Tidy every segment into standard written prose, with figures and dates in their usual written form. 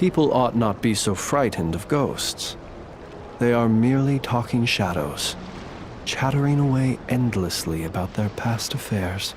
People ought not be so frightened of ghosts. They are merely talking shadows, chattering away endlessly about their past affairs.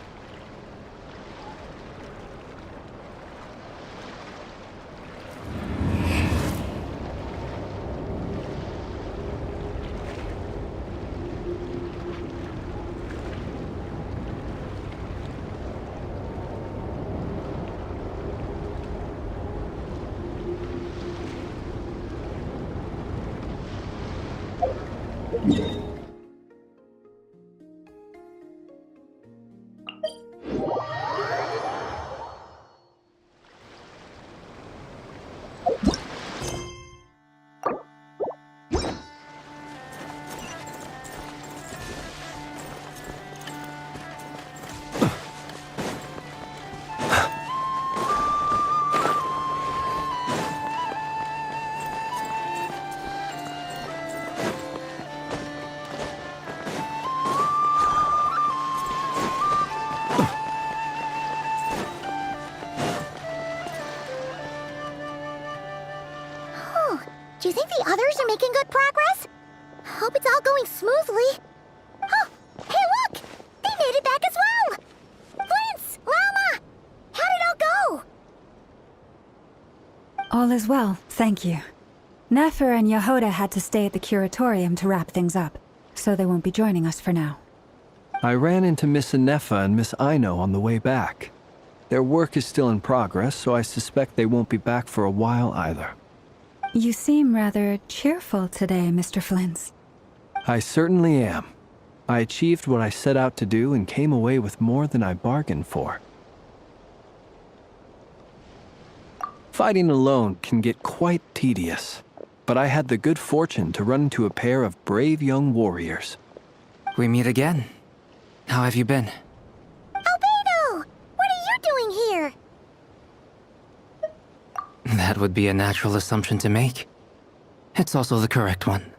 Do you think the others are making good progress? Hope it's all going smoothly. Oh, hey look! They made it back as well! Flint's! Llama! How did it all go? All is well, thank you. Nefer and Yehoda had to stay at the curatorium to wrap things up, so they won't be joining us for now. I ran into Miss Anefa and Miss Aino on the way back. Their work is still in progress, so I suspect they won't be back for a while either. You seem rather cheerful today, Mr. Flint's. I certainly am. I achieved what I set out to do and came away with more than I bargained for. Fighting alone can get quite tedious, but I had the good fortune to run into a pair of brave young warriors. We meet again. How have you been? Albedo! What are you doing here? That would be a natural assumption to make. It's also the correct one.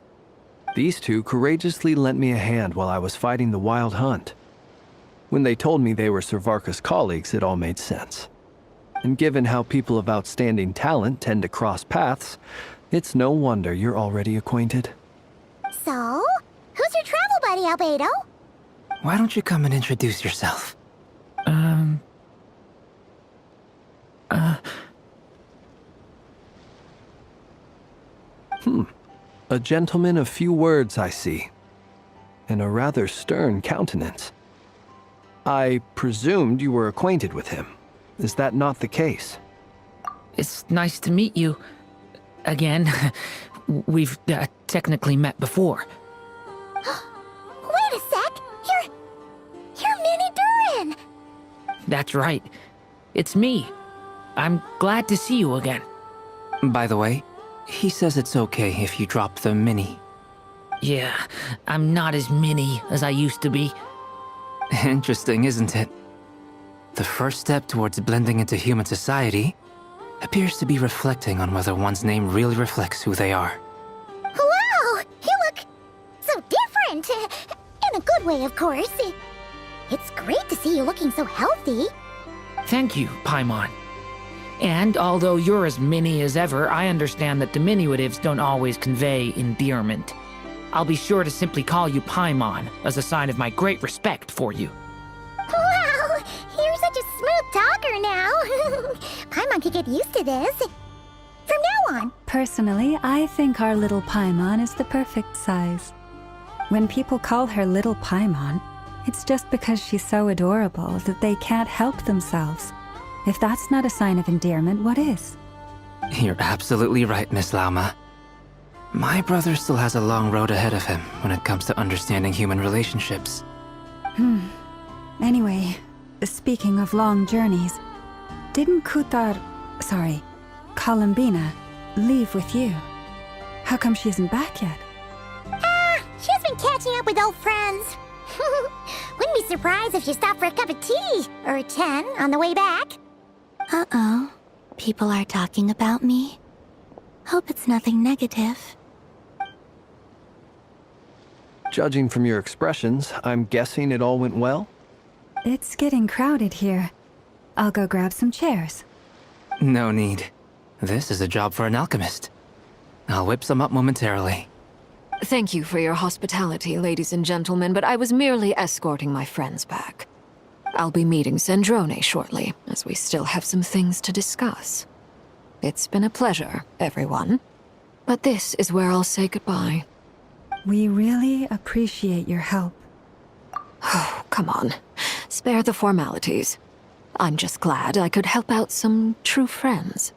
These two courageously lent me a hand while I was fighting the wild hunt. When they told me they were Servarka's colleagues, it all made sense. And given how people of outstanding talent tend to cross paths, it's no wonder you're already acquainted. So, who's your travel buddy, Albedo? Why don't you come and introduce yourself? A gentleman of few words, I see. And a rather stern countenance. I presumed you were acquainted with him. Is that not the case? It's nice to meet you. Again. We've technically met before. Wait a sec! You're Minnie Durin! That's right. It's me. I'm glad to see you again. By the way, he says it's okay if you drop the mini. Yeah, I'm not as mini as I used to be. Interesting, isn't it? The first step towards blending into human society appears to be reflecting on whether one's name really reflects who they are. Wow! You look so different! In a good way, of course. It's great to see you looking so healthy. Thank you, Paimon. And although you're as mini as ever, I understand that diminutives don't always convey endearment. I'll be sure to simply call you Paimon, as a sign of my great respect for you. Wow! You're such a smooth talker now. Paimon could get used to this. From now on. Personally, I think our little Paimon is the perfect size. When people call her Little Paimon, it's just because she's so adorable that they can't help themselves. If that's not a sign of endearment, what is? You're absolutely right, Miss Llama. My brother still has a long road ahead of him when it comes to understanding human relationships. Anyway, speaking of long journeys, didn't Columbina, leave with you? How come she isn't back yet? She's been catching up with old friends. Wouldn't be surprised if she stopped for a cup of tea or 10 on the way back. Uh-oh. People are talking about me. Hope it's nothing negative. Judging from your expressions, I'm guessing it all went well? It's getting crowded here. I'll go grab some chairs. No need. This is a job for an alchemist. I'll whip some up momentarily. Thank you for your hospitality, ladies and gentlemen, but I was merely escorting my friends back. I'll be meeting Sandrone shortly, as we still have some things to discuss. It's been a pleasure, everyone. But this is where I'll say goodbye. We really appreciate your help. Oh, come on. Spare the formalities. I'm just glad I could help out some true friends.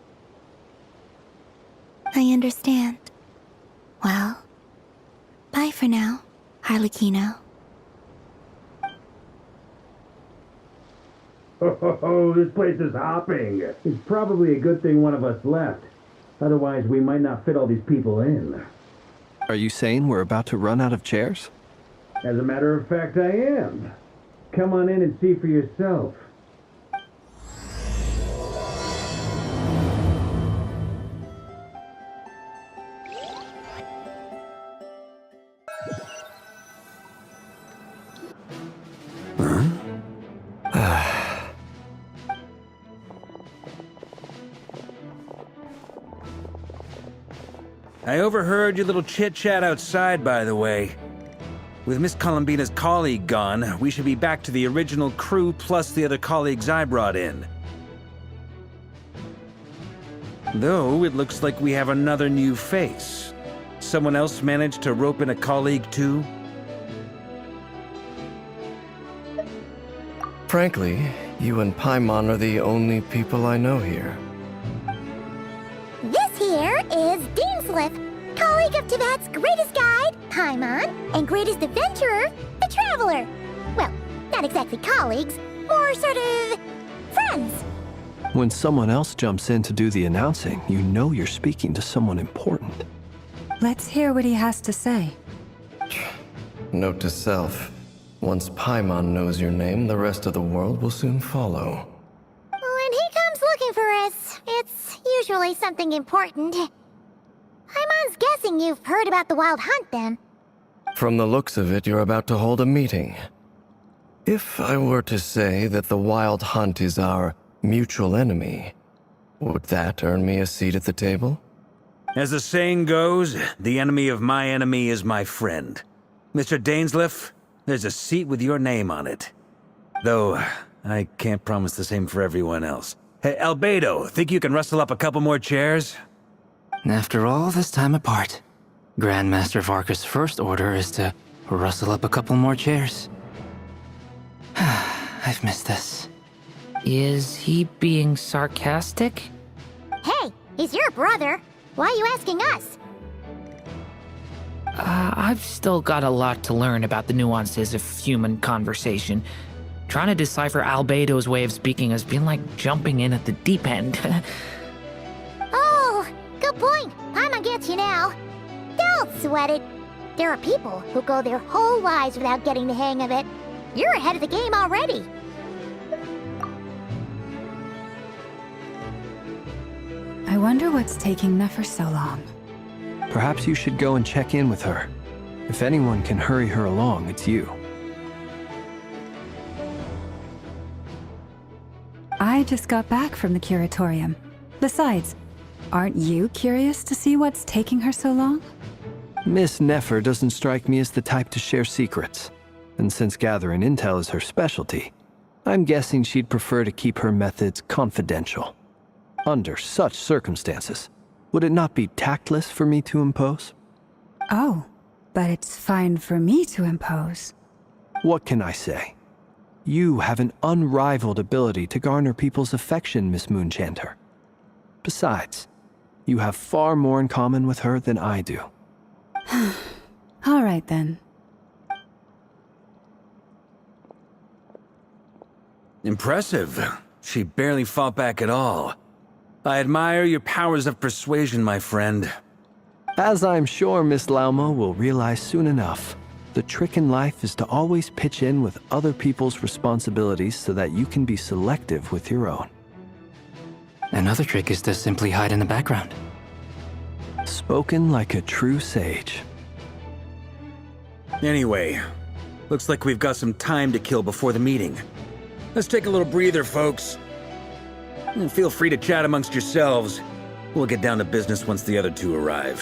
I understand. Well, bye for now, Harlequino. Oh, this place is hopping. It's probably a good thing one of us left. Otherwise, we might not fit all these people in. Are you saying we're about to run out of chairs? As a matter of fact, I am. Come on in and see for yourself. I overheard your little chit-chat outside, by the way. With Miss Columbina's colleague gone, we should be back to the original crew plus the other colleagues I brought in. Though, it looks like we have another new face. Someone else managed to rope in a colleague too? Frankly, you and Paimon are the only people I know here. This here is Deansliff, colleague of Tivat's greatest guide, Paimon, and greatest adventurer, the Traveler. Well, not exactly colleagues, more sort of friends. When someone else jumps in to do the announcing, you know you're speaking to someone important. Let's hear what he has to say. Note to self. Once Paimon knows your name, the rest of the world will soon follow. When he comes looking for us, it's usually something important. Paimon's guessing you've heard about the Wild Hunt, then. From the looks of it, you're about to hold a meeting. If I were to say that the Wild Hunt is our mutual enemy, would that earn me a seat at the table? As the saying goes, the enemy of my enemy is my friend. Mr. Dainsliff, there's a seat with your name on it. Though, I can't promise the same for everyone else. Hey, Albedo, think you can rustle up a couple more chairs? After all this time apart, Grandmaster Varka's first order is to rustle up a couple more chairs. I've missed this. Is he being sarcastic? Hey, he's your brother. Why are you asking us? I've still got a lot to learn about the nuances of human conversation. Trying to decipher Albedo's way of speaking has been like jumping in at the deep end. Oh, good point. Paimon gets you now. Don't sweat it. There are people who go their whole lives without getting the hang of it. You're ahead of the game already. I wonder what's taking Nefer so long. Perhaps you should go and check in with her. If anyone can hurry her along, it's you. I just got back from the curatorium. Besides, aren't you curious to see what's taking her so long? Miss Nefer doesn't strike me as the type to share secrets. And since gathering intel is her specialty, I'm guessing she'd prefer to keep her methods confidential. Under such circumstances, would it not be tactless for me to impose? Oh, but it's fine for me to impose. What can I say? You have an unrivaled ability to garner people's affection, Miss Moonchanter. Besides, you have far more in common with her than I do. All right, then. Impressive. She barely fought back at all. I admire your powers of persuasion, my friend. As I'm sure Miss Lauma will realize soon enough, the trick in life is to always pitch in with other people's responsibilities so that you can be selective with your own. Another trick is to simply hide in the background. Spoken like a true sage. Anyway, looks like we've got some time to kill before the meeting. Let's take a little breather, folks. And feel free to chat amongst yourselves. We'll get down to business once the other two arrive.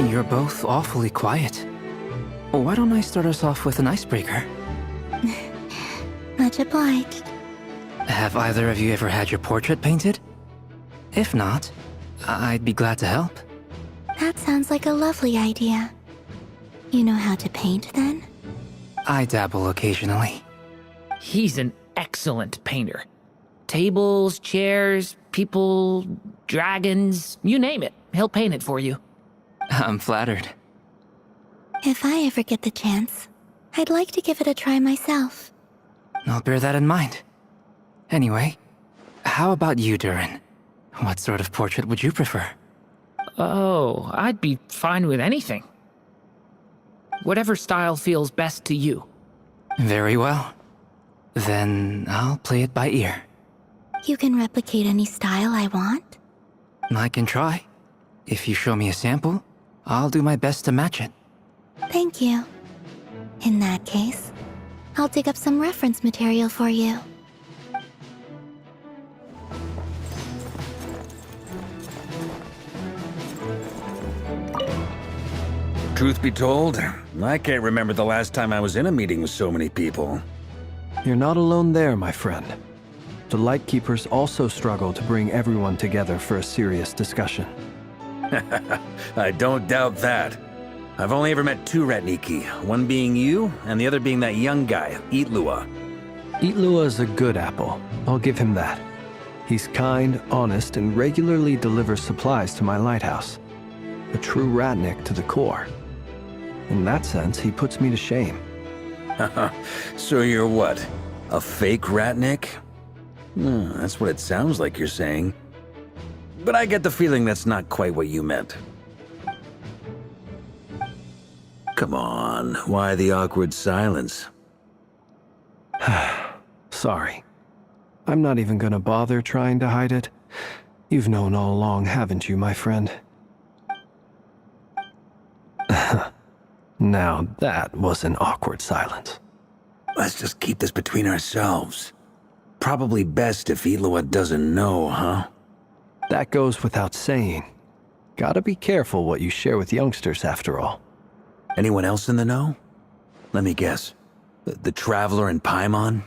You're both awfully quiet. Why don't I start us off with an icebreaker? Much obliged. Have either of you ever had your portrait painted? If not, I'd be glad to help. That sounds like a lovely idea. You know how to paint, then? I dabble occasionally. He's an excellent painter. Tables, chairs, people, dragons, you name it. He'll paint it for you. I'm flattered. If I ever get the chance, I'd like to give it a try myself. I'll bear that in mind. Anyway, how about you, Durin? What sort of portrait would you prefer? Oh, I'd be fine with anything. Whatever style feels best to you. Very well. Then I'll play it by ear. You can replicate any style I want? I can try. If you show me a sample, I'll do my best to match it. Thank you. In that case, I'll dig up some reference material for you. Truth be told, I can't remember the last time I was in a meeting with so many people. You're not alone there, my friend. The Lightkeepers also struggle to bring everyone together for a serious discussion. I don't doubt that. I've only ever met two Ratniki, one being you, and the other being that young guy, Itlua. Itlua is a good apple. I'll give him that. He's kind, honest, and regularly delivers supplies to my lighthouse. A true Ratnik to the core. In that sense, he puts me to shame. So you're what? A fake Ratnik? That's what it sounds like you're saying. But I get the feeling that's not quite what you meant. Come on, why the awkward silence? Sorry. I'm not even gonna bother trying to hide it. You've known all along, haven't you, my friend? Now that was an awkward silence. Let's just keep this between ourselves. Probably best if Itlua doesn't know, huh? That goes without saying. Gotta be careful what you share with youngsters, after all. Anyone else in the know? Let me guess. The Traveler and Paimon?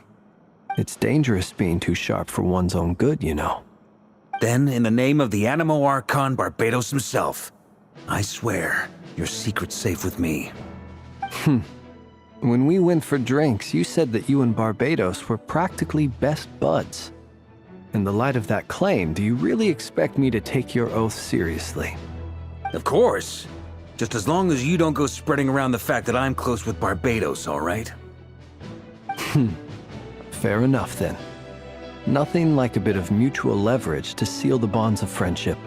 It's dangerous being too sharp for one's own good, you know. Then, in the name of the Animo Archon Barbados himself, I swear, your secret's safe with me. When we went for drinks, you said that you and Barbados were practically best buds. In the light of that claim, do you really expect me to take your oath seriously? Of course. Just as long as you don't go spreading around the fact that I'm close with Barbados, all right? Fair enough, then. Nothing like a bit of mutual leverage to seal the bonds of friendship.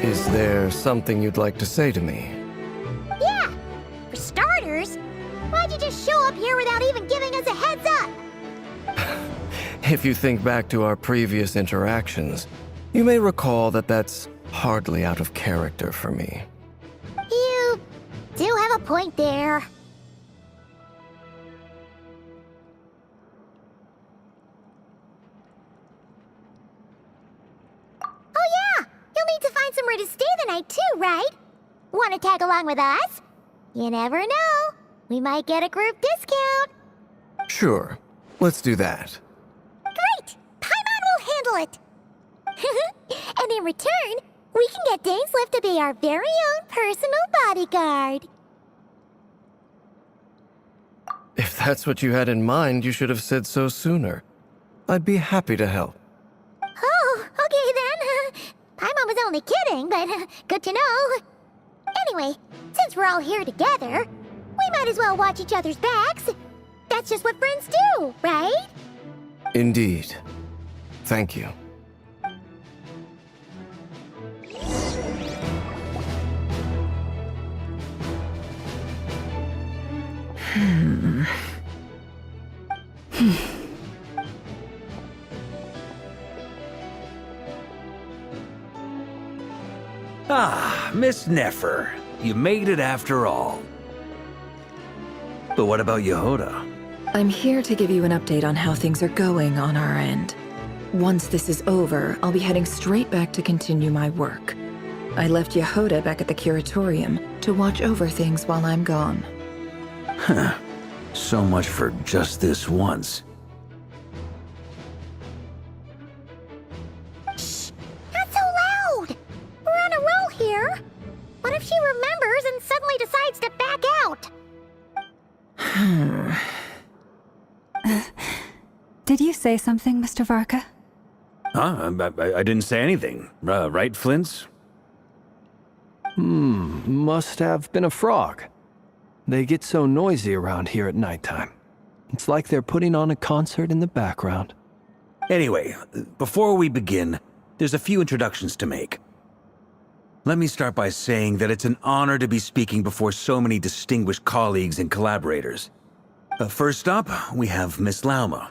Is there something you'd like to say to me? Yeah! For starters, why'd you just show up here without even giving us a heads up? If you think back to our previous interactions, you may recall that that's hardly out of character for me. You do have a point there. Oh yeah! You'll need to find somewhere to stay the night too, right? Want to tag along with us? You never know. We might get a group discount. Sure, let's do that. Great! Paimon will handle it! And in return, we can get Dainslift to be our very own personal bodyguard. If that's what you had in mind, you should have said so sooner. I'd be happy to help. Oh, okay then. Paimon was only kidding, but good to know. Anyway, since we're all here together, we might as well watch each other's backs. That's just what friends do, right? Indeed. Thank you. Ah, Miss Nefer. You made it after all. But what about Yehoda? I'm here to give you an update on how things are going on our end. Once this is over, I'll be heading straight back to continue my work. I left Yehoda back at the curatorium to watch over things while I'm gone. Huh. So much for just this once. Shh! Not so loud! We're on a roll here. What if she remembers and suddenly decides to back out? Did you say something, Mr. Varka? Huh? I didn't say anything. Right, Flint's? Must have been a frog. They get so noisy around here at nighttime. It's like they're putting on a concert in the background. Anyway, before we begin, there's a few introductions to make. Let me start by saying that it's an honor to be speaking before so many distinguished colleagues and collaborators. First up, we have Miss Lauma.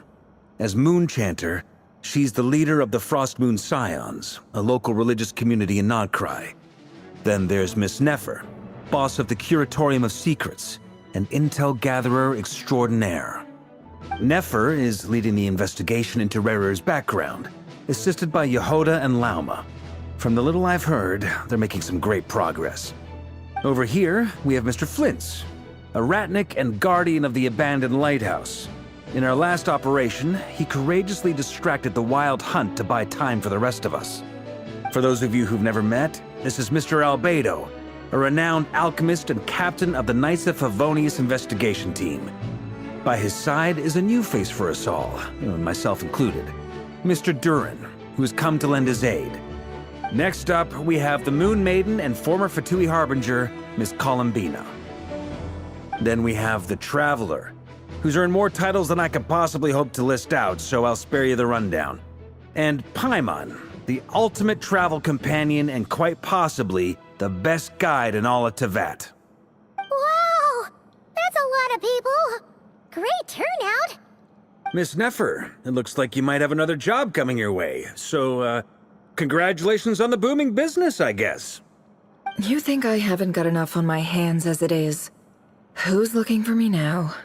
As Moon Chanter, she's the leader of the Frost Moon Scions, a local religious community in Nodcry. Then there's Miss Nefer, boss of the Curatorium of Secrets, an intel gatherer extraordinaire. Nefer is leading the investigation into Rerer's background, assisted by Yehoda and Lauma. From the little I've heard, they're making some great progress. Over here, we have Mr. Flint's, a ratnik and guardian of the abandoned lighthouse. In our last operation, he courageously distracted the Wild Hunt to buy time for the rest of us. For those of you who've never met, this is Mr. Albedo, a renowned alchemist and captain of the Knights of Favonius investigation team. By his side is a new face for us all, myself included, Mr. Durin, who has come to lend his aid. Next up, we have the Moon Maiden and former Fatui Harbinger, Miss Columbina. Then we have the Traveler, who's earned more titles than I could possibly hope to list out, so I'll spare you the rundown. And Paimon, the ultimate travel companion and quite possibly the best guide in all of Tevat. Wow! That's a lot of people! Great turnout! Miss Nefer, it looks like you might have another job coming your way, so, congratulations on the booming business, I guess. You think I haven't got enough on my hands as it is? Who's looking for me now?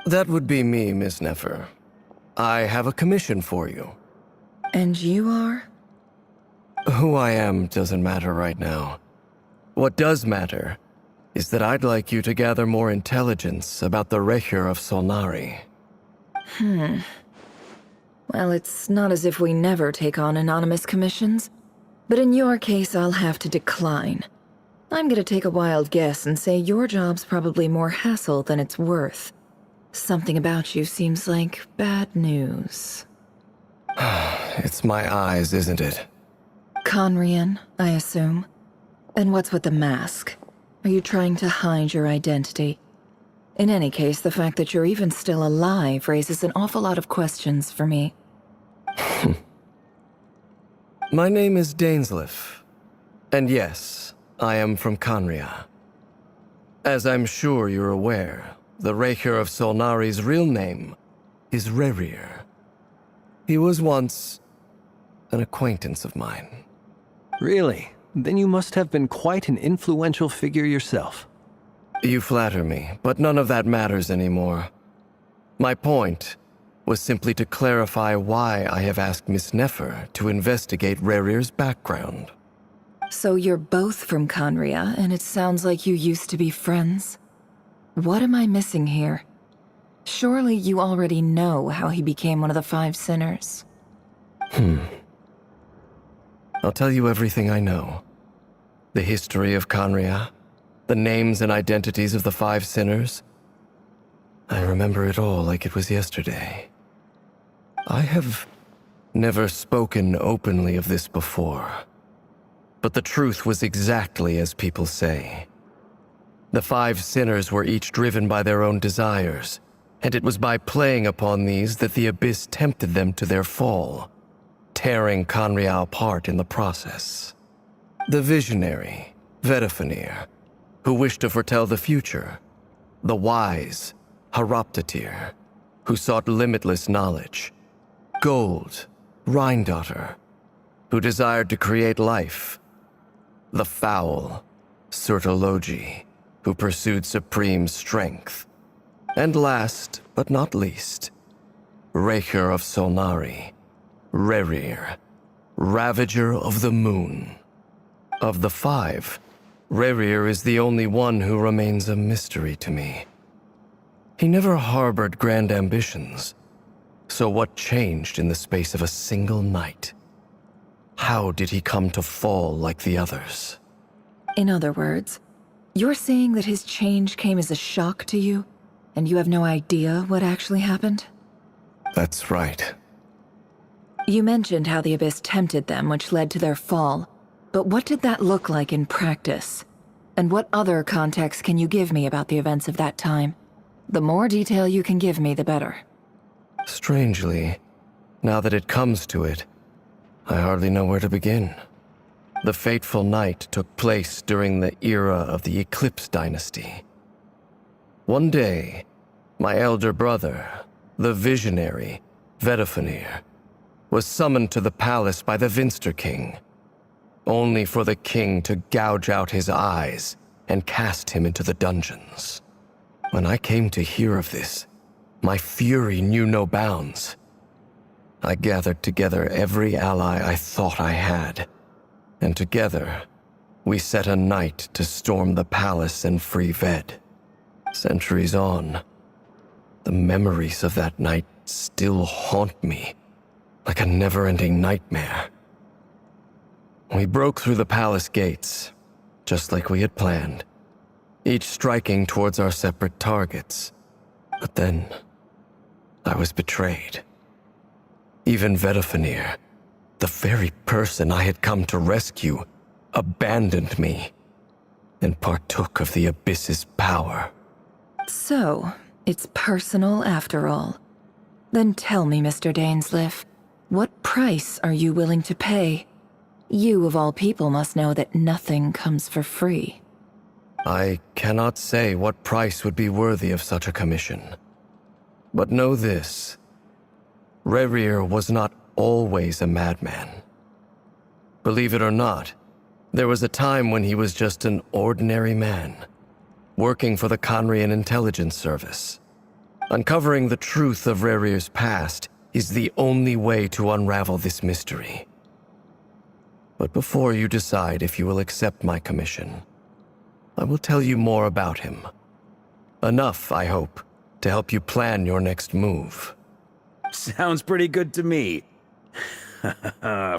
That would be me, Miss Nefer. I have a commission for you. And you are? Who I am doesn't matter right now. What does matter is that I'd like you to gather more intelligence about the Recher of Solnari. Well, it's not as if we never take on anonymous commissions. But in your case, I'll have to decline. I'm gonna take a wild guess and say your job's probably more hassle than it's worth. Something about you seems like bad news. It's my eyes, isn't it? Conrian, I assume. And what's with the mask? Are you trying to hide your identity? In any case, the fact that you're even still alive raises an awful lot of questions for me. My name is Dainsleif. And yes, I am from Conria. As I'm sure you're aware, the Recher of Solnari's real name is Rerir. He was once an acquaintance of mine. Really? Then you must have been quite an influential figure yourself. You flatter me, but none of that matters anymore. My point was simply to clarify why I have asked Miss Nefer to investigate Rerir's background. So you're both from Conria, and it sounds like you used to be friends? What am I missing here? Surely you already know how he became one of the Five Sinners. I'll tell you everything I know. The history of Conria, the names and identities of the Five Sinners. I remember it all like it was yesterday. I have never spoken openly of this before. But the truth was exactly as people say. The Five Sinners were each driven by their own desires, and it was by playing upon these that the Abyss tempted them to their fall, tearing Conria apart in the process. The visionary, Vedifenir, who wished to foretell the future. The wise, Haroptatir, who sought limitless knowledge. Gold, Rhindaughter, who desired to create life. the foul Sertologi, who pursued supreme strength. And last, but not least, Raker of Solnari, Rerir, Ravager of the Moon. Of the five, Rerir is the only one who remains a mystery to me. He never harbored grand ambitions, so what changed in the space of a single night? How did he come to fall like the others? In other words, you're saying that his change came as a shock to you, and you have no idea what actually happened? That's right. You mentioned how the Abyss tempted them, which led to their fall. But what did that look like in practice? And what other context can you give me about the events of that time? The more detail you can give me, the better. Strangely, now that it comes to it, I hardly know where to begin. The fateful night took place during the era of the Eclipse Dynasty. One day, my elder brother, the visionary, Vedifenir, was summoned to the palace by the Vinster King, only for the king to gouge out his eyes and cast him into the dungeons. When I came to hear of this, my fury knew no bounds. I gathered together every ally I thought I had, and together, we set a night to storm the palace and free Ved. Centuries on, the memories of that night still haunt me, like a never-ending nightmare. We broke through the palace gates, just like we had planned, each striking towards our separate targets. But then, I was betrayed. Even Vedifenir, the very person I had come to rescue, abandoned me and partook of the Abyss's power. So, it's personal after all. Then tell me, Mr. Dainsleif, what price are you willing to pay? You, of all people, must know that nothing comes for free. I cannot say what price would be worthy of such a commission. But know this. Rerir was not always a madman. Believe it or not, there was a time when he was just an ordinary man, working for the Conrian Intelligence Service. Uncovering the truth of Rerir's past is the only way to unravel this mystery. But before you decide if you will accept my commission, I will tell you more about him. Enough, I hope, to help you plan your next move. Sounds pretty good to me.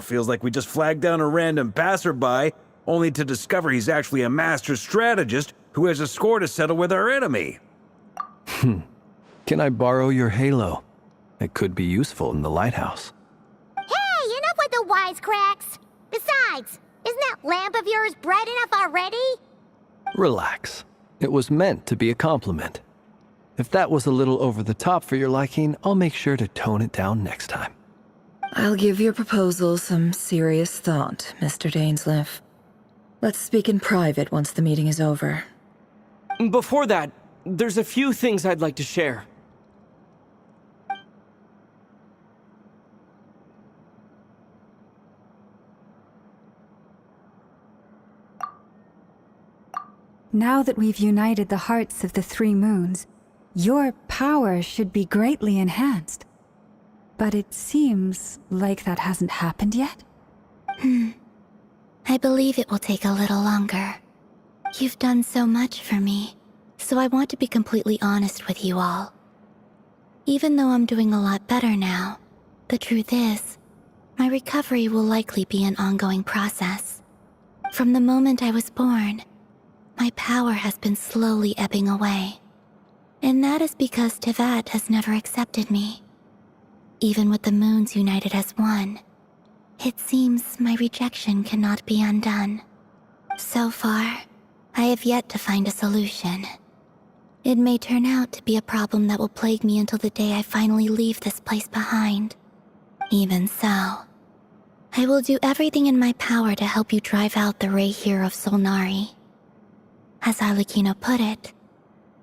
Feels like we just flagged down a random passerby, only to discover he's actually a master strategist who has a score to settle with our enemy. Can I borrow your halo? It could be useful in the lighthouse. Hey, enough with the wisecracks! Besides, isn't that lamp of yours bright enough already? Relax. It was meant to be a compliment. If that was a little over the top for your liking, I'll make sure to tone it down next time. I'll give your proposal some serious thought, Mr. Dainsleif. Let's speak in private once the meeting is over. Before that, there's a few things I'd like to share. Now that we've united the hearts of the three moons, your power should be greatly enhanced. But it seems like that hasn't happened yet? I believe it will take a little longer. You've done so much for me, so I want to be completely honest with you all. Even though I'm doing a lot better now, the truth is, my recovery will likely be an ongoing process. From the moment I was born, my power has been slowly ebbing away. And that is because Tevat has never accepted me. Even with the moons united as one, it seems my rejection cannot be undone. So far, I have yet to find a solution. It may turn out to be a problem that will plague me until the day I finally leave this place behind. Even so, I will do everything in my power to help you drive out the Raher of Solnari. As Arlecchino put it,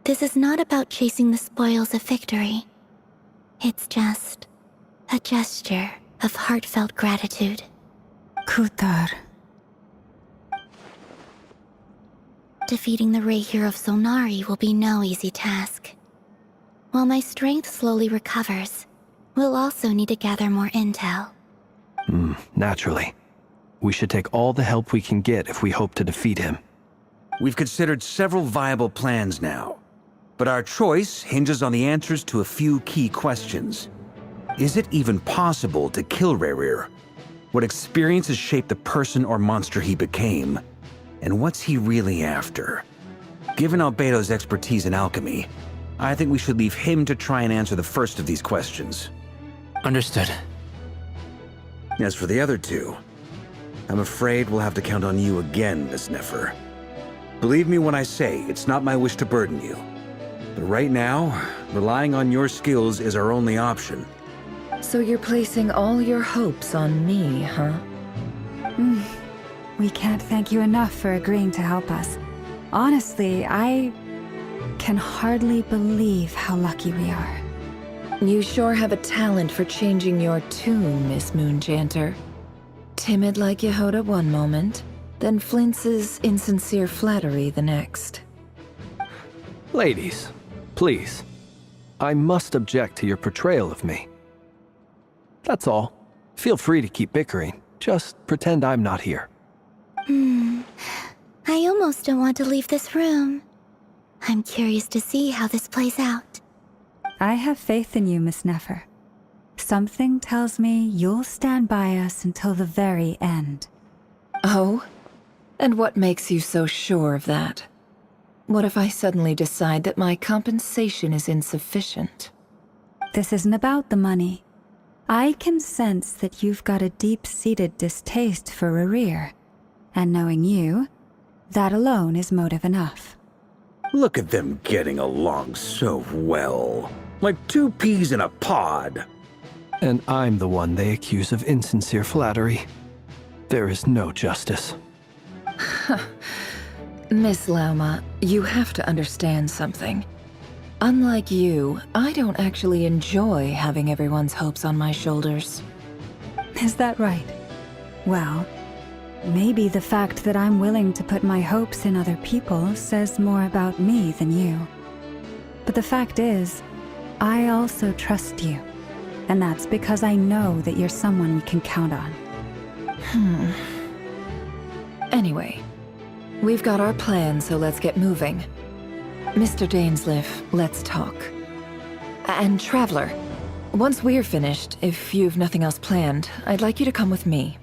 this is not about chasing the spoils of victory. It's just a gesture of heartfelt gratitude. Kutar. Defeating the Rahier of Solnari will be no easy task. While my strength slowly recovers, we'll also need to gather more intel. Naturally. We should take all the help we can get if we hope to defeat him. We've considered several viable plans now, but our choice hinges on the answers to a few key questions. Is it even possible to kill Rahier? What experiences shaped the person or monster he became? And what's he really after? Given Albedo's expertise in alchemy, I think we should leave him to try and answer the first of these questions. Understood. As for the other two, I'm afraid we'll have to count on you again, Miss Nefer. Believe me when I say it's not my wish to burden you. But right now, relying on your skills is our only option. So you're placing all your hopes on me, huh? We can't thank you enough for agreeing to help us. Honestly, I can hardly believe how lucky we are. You sure have a talent for changing your tune, Miss Moonjanter. Timid like Yehoda one moment, then flinches insincere flattery the next. Ladies, please. I must object to your portrayal of me. That's all. Feel free to keep bickering. Just pretend I'm not here. I almost don't want to leave this room. I'm curious to see how this plays out. I have faith in you, Miss Nefer. Something tells me you'll stand by us until the very end. Oh? And what makes you so sure of that? What if I suddenly decide that my compensation is insufficient? This isn't about the money. I can sense that you've got a deep-seated distaste for Rahier. And knowing you, that alone is motive enough. Look at them getting along so well. Like two peas in a pod. And I'm the one they accuse of insincere flattery. There is no justice. Miss Lauma, you have to understand something. Unlike you, I don't actually enjoy having everyone's hopes on my shoulders. Is that right? Well, maybe the fact that I'm willing to put my hopes in other people says more about me than you. But the fact is, I also trust you. And that's because I know that you're someone we can count on. Anyway, we've got our plan, so let's get moving. Mr. Dainsleif, let's talk. And Traveler, once we're finished, if you've nothing else planned, I'd like you to come with me.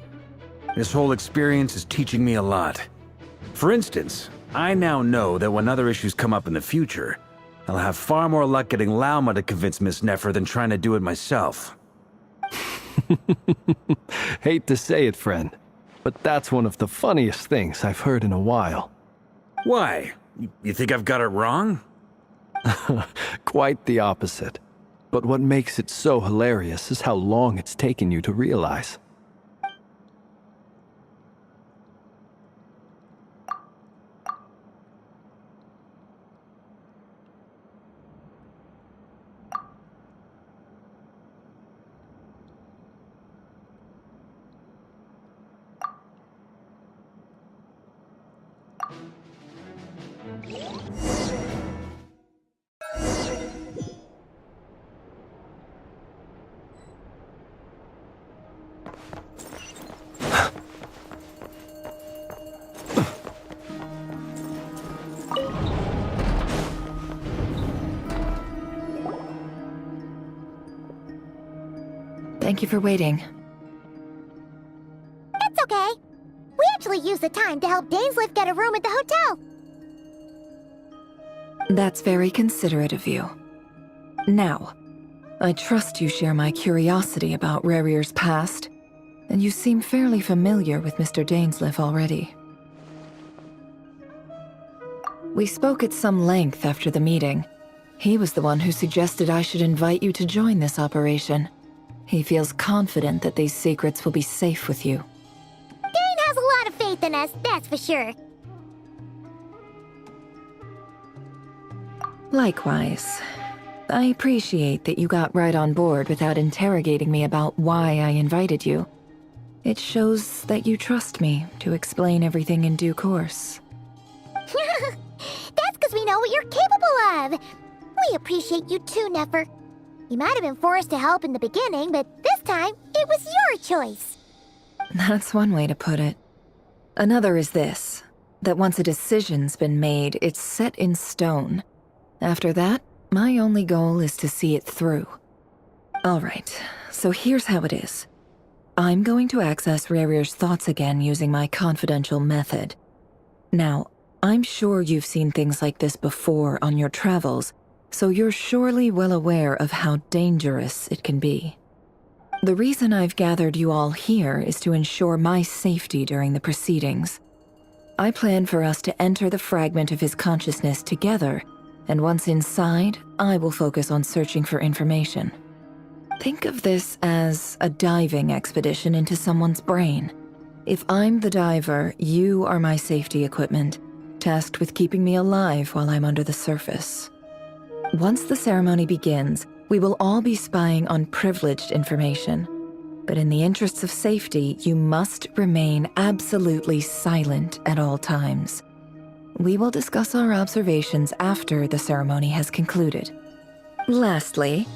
This whole experience is teaching me a lot. For instance, I now know that when other issues come up in the future, I'll have far more luck getting Lauma to convince Miss Nefer than trying to do it myself. Hate to say it, friend, but that's one of the funniest things I've heard in a while. Why? You think I've got it wrong? Quite the opposite. But what makes it so hilarious is how long it's taken you to realize. Thank you for waiting. It's okay. We actually used the time to help Dainsleif get a room at the hotel. That's very considerate of you. Now, I trust you share my curiosity about Rahier's past, and you seem fairly familiar with Mr. Dainsleif already. We spoke at some length after the meeting. He was the one who suggested I should invite you to join this operation. He feels confident that these secrets will be safe with you. Dane has a lot of faith in us, that's for sure. Likewise. I appreciate that you got right on board without interrogating me about why I invited you. It shows that you trust me to explain everything in due course. we know what you're capable of. We appreciate you too, Nefer. You might have been forced to help in the beginning, but this time, it was your choice. That's one way to put it. Another is this, that once a decision's been made, it's set in stone. After that, my only goal is to see it through. Alright, so here's how it is. I'm going to access Rarier's thoughts again using my confidential method. Now, I'm sure you've seen things like this before on your travels, so you're surely well aware of how dangerous it can be. The reason I've gathered you all here is to ensure my safety during the proceedings. I plan for us to enter the fragment of his consciousness together, and once inside, I will focus on searching for information. Think of this as a diving expedition into someone's brain. If I'm the diver, you are my safety equipment, tasked with keeping me alive while I'm under the surface. Once the ceremony begins, we will all be spying on privileged information. But in the interests of safety, you must remain absolutely silent at all times. We will discuss our observations after the ceremony has concluded. Lastly,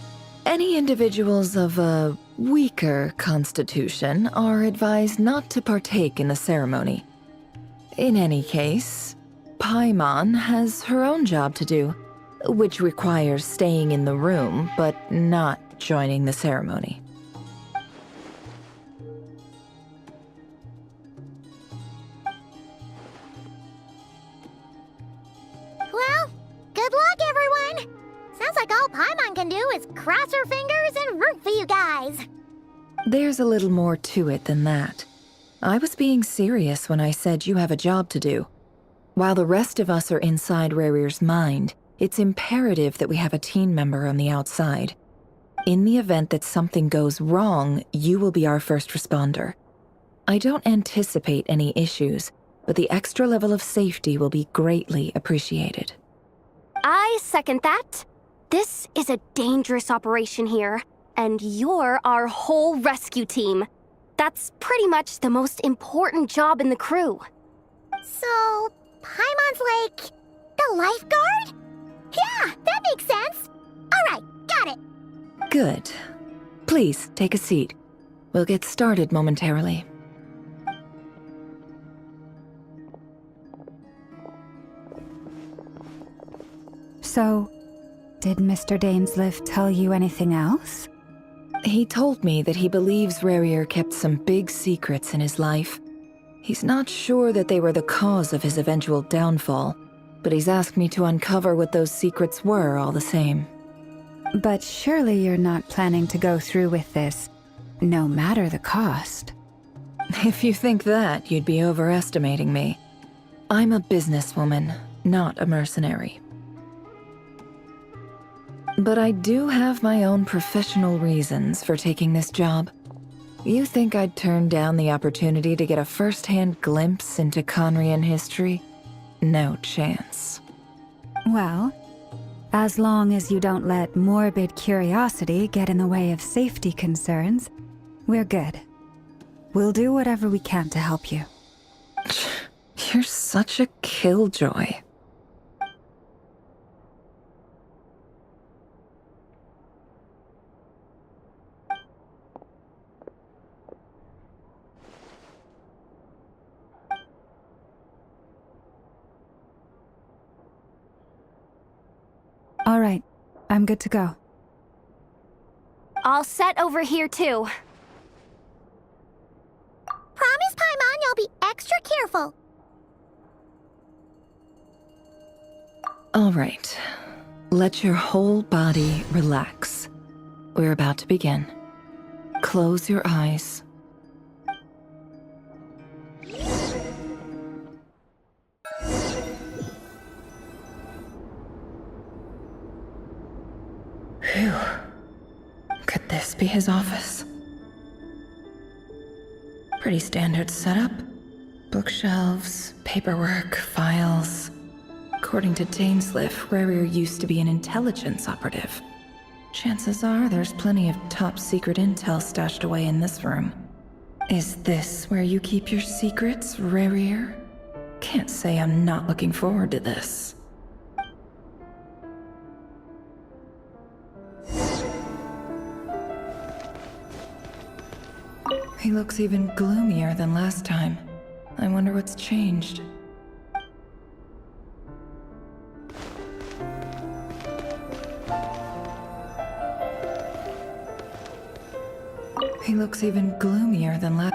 any individuals of a weaker constitution are advised not to partake in the ceremony. In any case, Paimon has her own job to do, which requires staying in the room but not joining the ceremony. Well, good luck, everyone. Sounds like all Paimon can do is cross her fingers and root for you guys. There's a little more to it than that. I was being serious when I said you have a job to do. While the rest of us are inside Rarier's mind, it's imperative that we have a team member on the outside. In the event that something goes wrong, you will be our first responder. I don't anticipate any issues, but the extra level of safety will be greatly appreciated. I second that. This is a dangerous operation here, and you're our whole rescue team. That's pretty much the most important job in the crew. So, Paimon's like the lifeguard? Yeah, that makes sense. All right, got it. Good. Please, take a seat. We'll get started momentarily. So, did Mr. Dainsleif tell you anything else? He told me that he believes Rarier kept some big secrets in his life. He's not sure that they were the cause of his eventual downfall, but he's asked me to uncover what those secrets were all the same. But surely you're not planning to go through with this, no matter the cost. If you think that, you'd be overestimating me. I'm a businesswoman, not a mercenary. But I do have my own professional reasons for taking this job. You think I'd turn down the opportunity to get a first-hand glimpse into Conrian history? No chance. Well, as long as you don't let morbid curiosity get in the way of safety concerns, we're good. We'll do whatever we can to help you. You're such a killjoy. All right, I'm good to go. All set over here, too. Promise, Paimon, you'll be extra careful. All right. Let your whole body relax. We're about to begin. Close your eyes. Phew. Could this be his office? Pretty standard setup. Bookshelves, paperwork, files. According to Dainsleif, Rarier used to be an intelligence operative. Chances are there's plenty of top-secret intel stashed away in this room. Is this where you keep your secrets, Rarier? Can't say I'm not looking forward to this. He looks even gloomier than last time. I wonder what's changed. He looks even gloomier than last.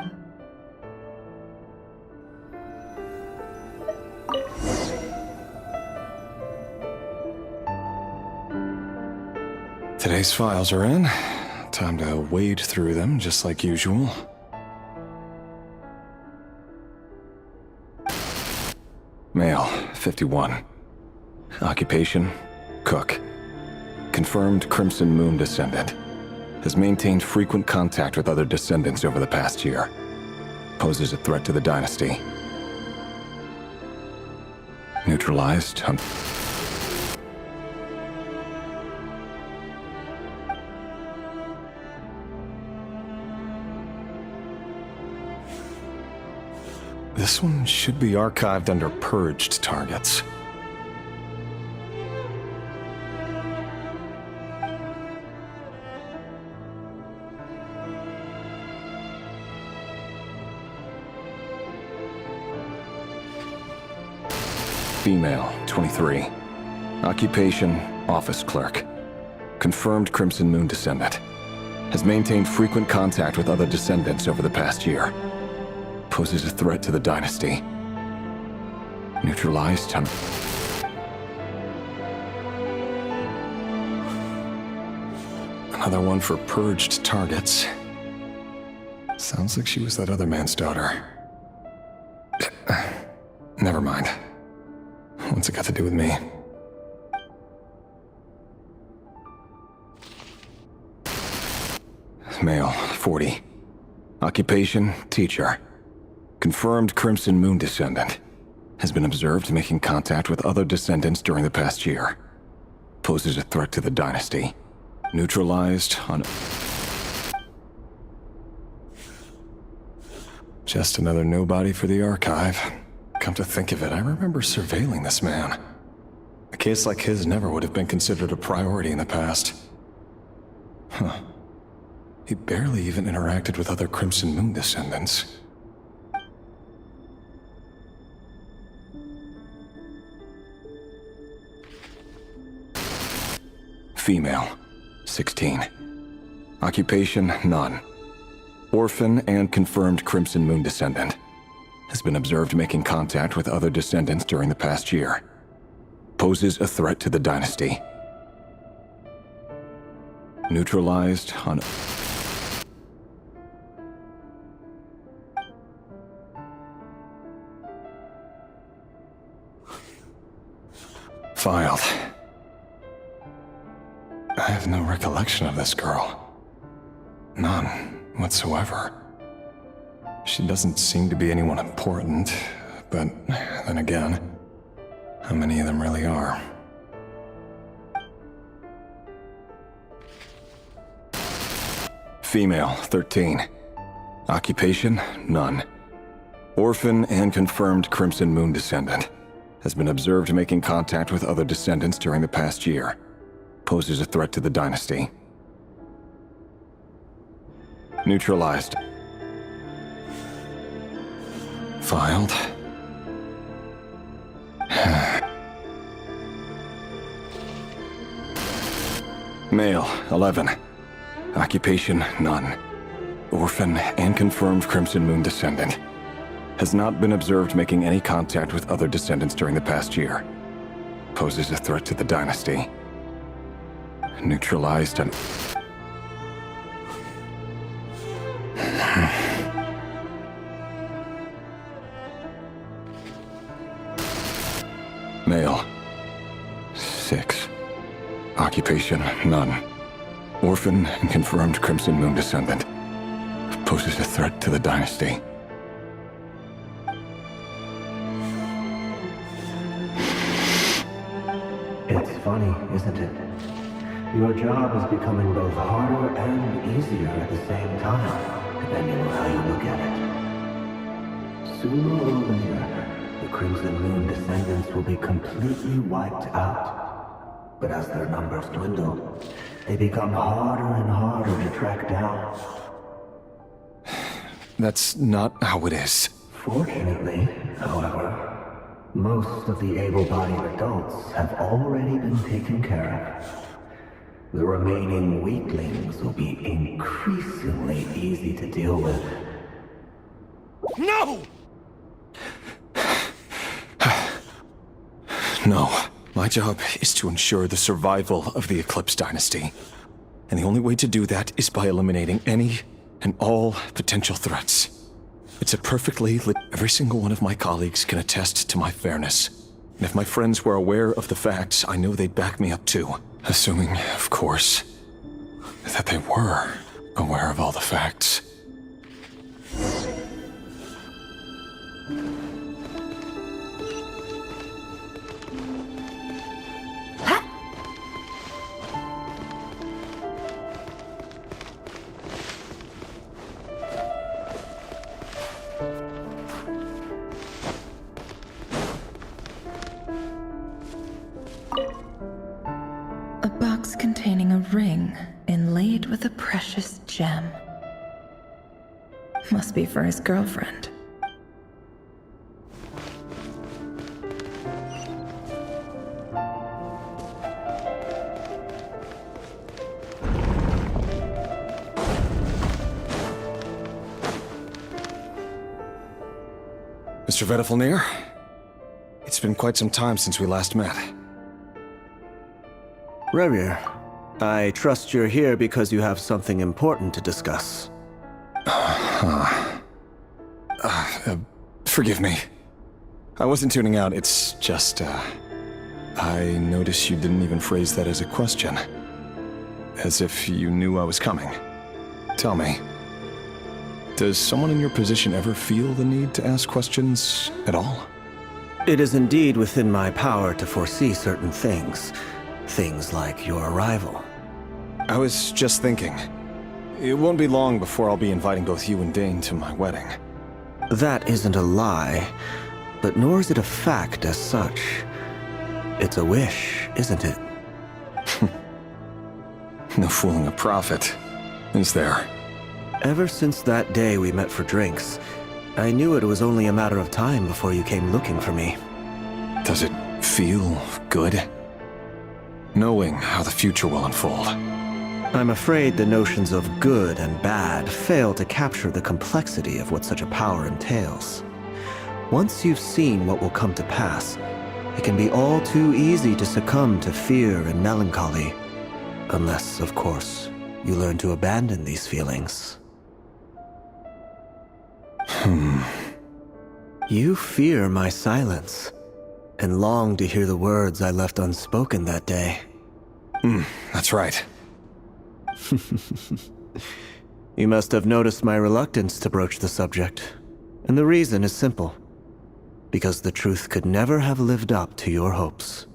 Today's files are in. Time to wade through them, just like usual. Male, 51. Occupation, cook. Confirmed Crimson Moon descendant. Has maintained frequent contact with other descendants over the past year. Poses a threat to the dynasty. Neutralized on... This one should be archived under purged targets. Female, 23. Occupation, office clerk. Confirmed Crimson Moon descendant. Has maintained frequent contact with other descendants over the past year. Poses a threat to the dynasty. Neutralized on... Another one for purged targets. Sounds like she was that other man's daughter. Never mind. What's it got to do with me? Male, 40. Occupation, teacher. Confirmed Crimson Moon descendant. Has been observed making contact with other descendants during the past year. Poses a threat to the dynasty. Neutralized on... Just another nobody for the archive. Come to think of it, I remember surveilling this man. A case like his never would have been considered a priority in the past. Huh. He barely even interacted with other Crimson Moon descendants. Female, 16. Occupation, none. Orphan and confirmed Crimson Moon descendant. Has been observed making contact with other descendants during the past year. Poses a threat to the dynasty. Neutralized on... Filed. I have no recollection of this girl. None whatsoever. She doesn't seem to be anyone important, but then again, how many of them really are? Female, 13. Occupation, none. Orphan and confirmed Crimson Moon descendant. Has been observed making contact with other descendants during the past year. Poses a threat to the dynasty. Neutralized. Filed. Male, 11. Occupation, none. Orphan and confirmed Crimson Moon descendant. Has not been observed making any contact with other descendants during the past year. Poses a threat to the dynasty. Neutralized and... Male, 6. Occupation, none. Orphan and confirmed Crimson Moon descendant. Poses a threat to the dynasty. It's funny, isn't it? Your job is becoming both harder and easier at the same time, depending on how you look at it. Sooner or later, the Crimson Moon descendants will be completely wiped out. But as their numbers dwindle, they become harder and harder to track down. That's not how it is. Fortunately, however, most of the able-bodied adults have already been taken care of. The remaining weaklings will be increasingly easy to deal with. No! No. My job is to ensure the survival of the Eclipse Dynasty. And the only way to do that is by eliminating any and all potential threats. It's a perfectly lit... Every single one of my colleagues can attest to my fairness. And if my friends were aware of the facts, I know they'd back me up too. Assuming, of course, that they were aware of all the facts. A box containing a ring inlaid with a precious gem. Must be for his girlfriend. Mr. Vedifalnir, it's been quite some time since we last met. Rerir, I trust you're here because you have something important to discuss. Forgive me. I wasn't tuning out, it's just, I noticed you didn't even phrase that as a question. As if you knew I was coming. Tell me, does someone in your position ever feel the need to ask questions at all? It is indeed within my power to foresee certain things. Things like your arrival. I was just thinking. It won't be long before I'll be inviting both you and Dane to my wedding. That isn't a lie, but nor is it a fact as such. It's a wish, isn't it? No fooling a prophet, is there? Ever since that day we met for drinks, I knew it was only a matter of time before you came looking for me. Does it feel good? Knowing how the future will unfold. I'm afraid the notions of good and bad fail to capture the complexity of what such a power entails. Once you've seen what will come to pass, it can be all too easy to succumb to fear and melancholy. Unless, of course, you learn to abandon these feelings. You fear my silence, and long to hear the words I left unspoken that day. That's right. You must have noticed my reluctance to broach the subject, and the reason is simple. Because the truth could never have lived up to your hopes.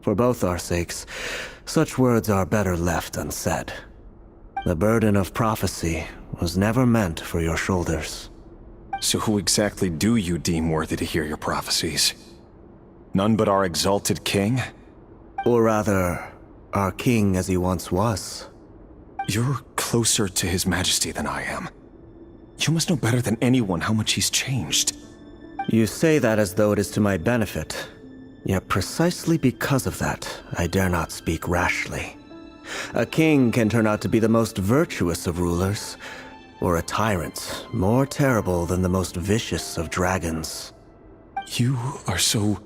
For both our sakes, such words are better left unsaid. The burden of prophecy was never meant for your shoulders. So who exactly do you deem worthy to hear your prophecies? None but our exalted king? Or rather, our king as he once was. You're closer to his majesty than I am. You must know better than anyone how much he's changed. You say that as though it is to my benefit. Yet precisely because of that, I dare not speak rashly. A king can turn out to be the most virtuous of rulers, or a tyrant more terrible than the most vicious of dragons. You are so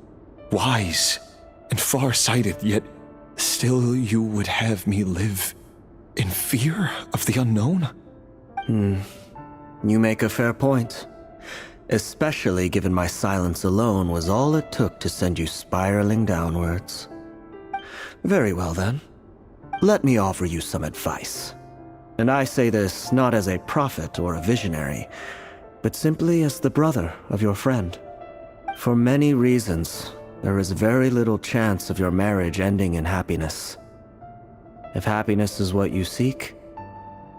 wise and far-sighted, yet still you would have me live in fear of the unknown? You make a fair point. Especially given my silence alone was all it took to send you spiraling downwards. Very well then. Let me offer you some advice. And I say this not as a prophet or a visionary, but simply as the brother of your friend. For many reasons, there is very little chance of your marriage ending in happiness. If happiness is what you seek,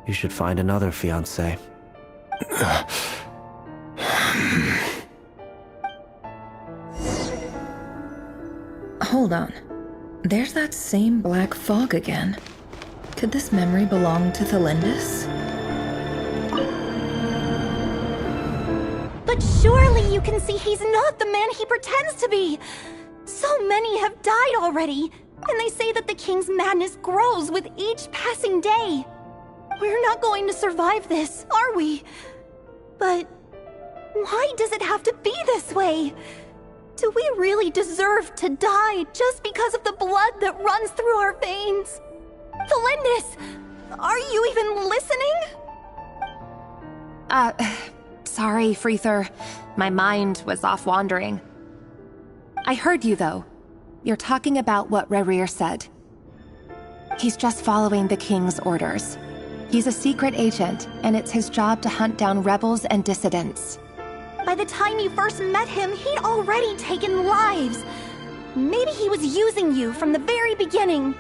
you should find another fiancé. Hold on. There's that same black fog again. Could this memory belong to Thelindis? But surely you can see he's not the man he pretends to be. So many have died already, and they say that the king's madness grows with each passing day. We're not going to survive this, are we? But why does it have to be this way? Do we really deserve to die just because of the blood that runs through our veins? Felindis, are you even listening? Sorry, Freether. My mind was off wandering. I heard you, though. You're talking about what Rerir said. He's just following the king's orders. He's a secret agent, and it's his job to hunt down rebels and dissidents. By the time you first met him, he'd already taken lives. Maybe he was using you from the very beginning.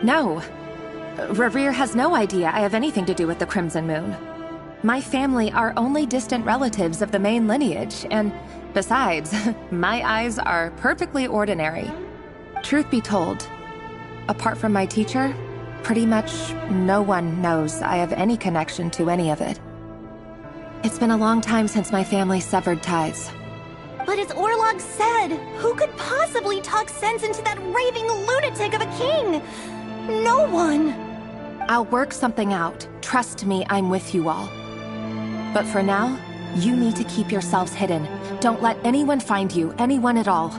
No. Rerir has no idea I have anything to do with the Crimson Moon. My family are only distant relatives of the main lineage, and besides, my eyes are perfectly ordinary. Truth be told, apart from my teacher, pretty much no one knows I have any connection to any of it. It's been a long time since my family severed ties. But as Orlog said, who could possibly talk sense into that raving lunatic of a king? No one! I'll work something out. Trust me, I'm with you all. But for now, you need to keep yourselves hidden. Don't let anyone find you, anyone at all.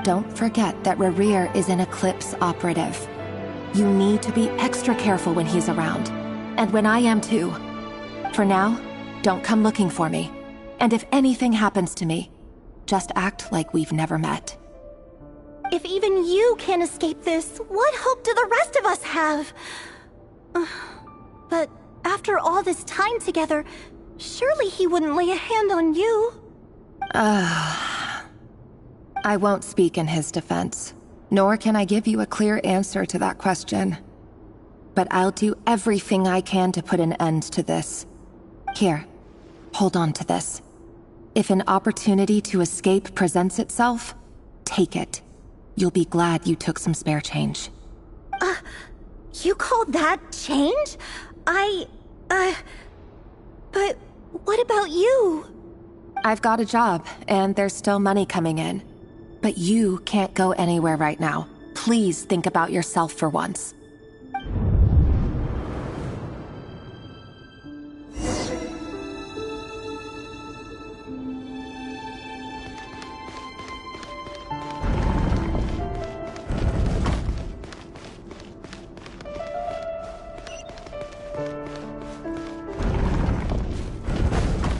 Don't forget that Rerir is an Eclipse operative. You need to be extra careful when he's around. And when I am too. For now, don't come looking for me. And if anything happens to me, just act like we've never met. If even you can't escape this, what hope do the rest of us have? But after all this time together, surely he wouldn't lay a hand on you. I won't speak in his defense, nor can I give you a clear answer to that question. But I'll do everything I can to put an end to this. Here, hold on to this. If an opportunity to escape presents itself, take it. You'll be glad you took some spare change. You call that change? But what about you? I've got a job, and there's still money coming in. But you can't go anywhere right now. Please think about yourself for once.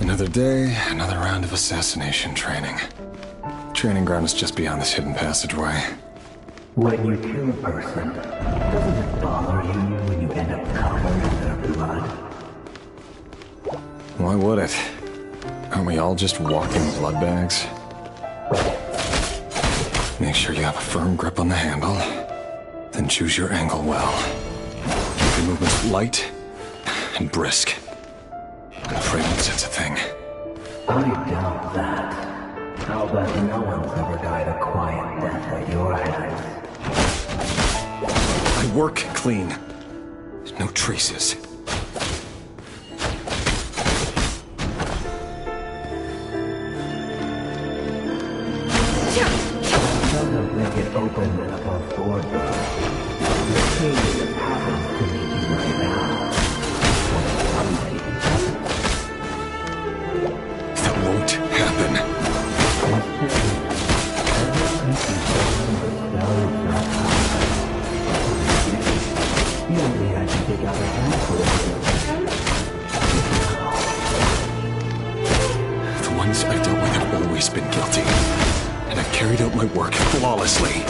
Another day, another round of assassination training. Training ground is just beyond this hidden passageway. When you kill a person, doesn't it bother you when you end up covered in their blood? Why would it? Aren't we all just walking blood bags? Make sure you have a firm grip on the handle, then choose your angle well. Keep your movements light and brisk. I'm afraid it's a thing. I doubt that. I'll bet no one's ever died a quiet death at your hands. I work clean. There's no traces. Doesn't make it open and above board, though. The thing that happens to me right now. That won't happen. The ones I've dealt with have always been guilty, and I've carried out my work flawlessly.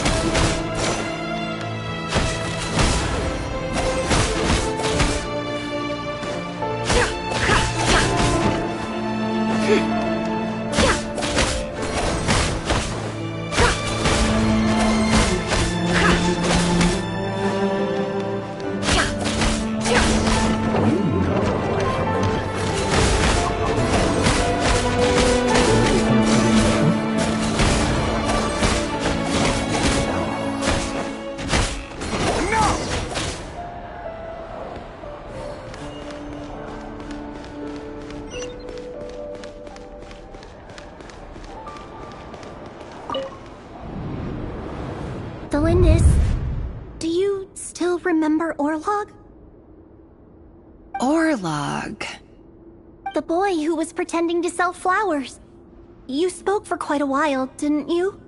Delindis, do you still remember Orlog? Orlog. The boy who was pretending to sell flowers. You spoke for quite a while, didn't you?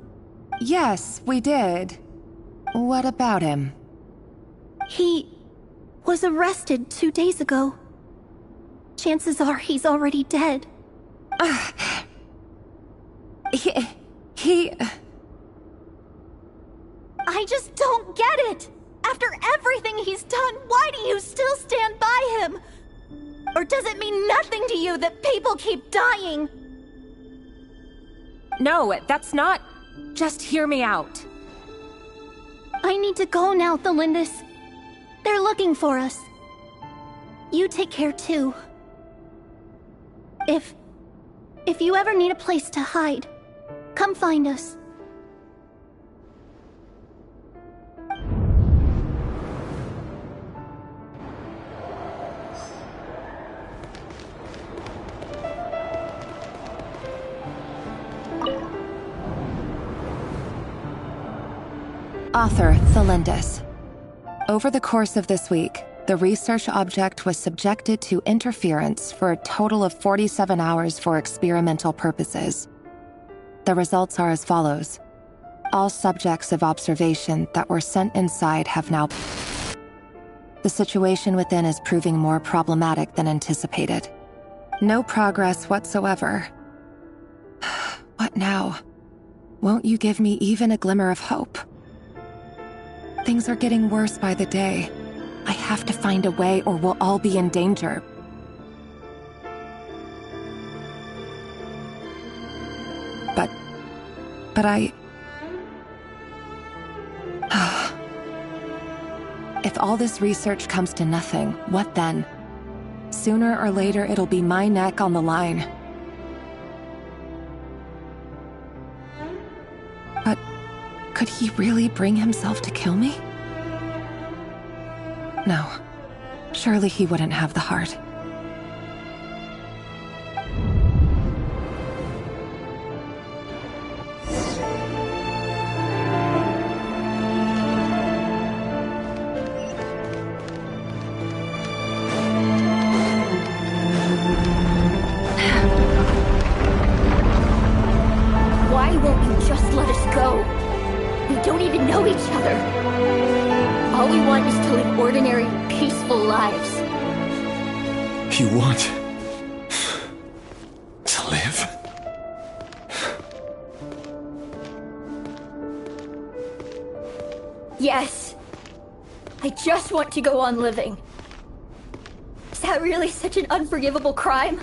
Yes, we did. What about him? He was arrested 2 days ago. Chances are he's already dead. He... I just don't get it! After everything he's done, why do you still stand by him? Or does it mean nothing to you that people keep dying? No, that's not... Just hear me out. I need to go now, Thelindis. They're looking for us. You take care too. If you ever need a place to hide, come find us. Author Thelindis. Over the course of this week, the research object was subjected to interference for a total of 47 hours for experimental purposes. The results are as follows. All subjects of observation that were sent inside have now... The situation within is proving more problematic than anticipated. No progress whatsoever. What now? Won't you give me even a glimmer of hope? Things are getting worse by the day. I have to find a way or we'll all be in danger. But I... If all this research comes to nothing, what then? Sooner or later, it'll be my neck on the line. But could he really bring himself to kill me? No. Surely he wouldn't have the heart. Why won't you just let us go? We don't even know each other. All we want is to live ordinary, peaceful lives. You want to live? Yes. I just want to go on living. Is that really such an unforgivable crime?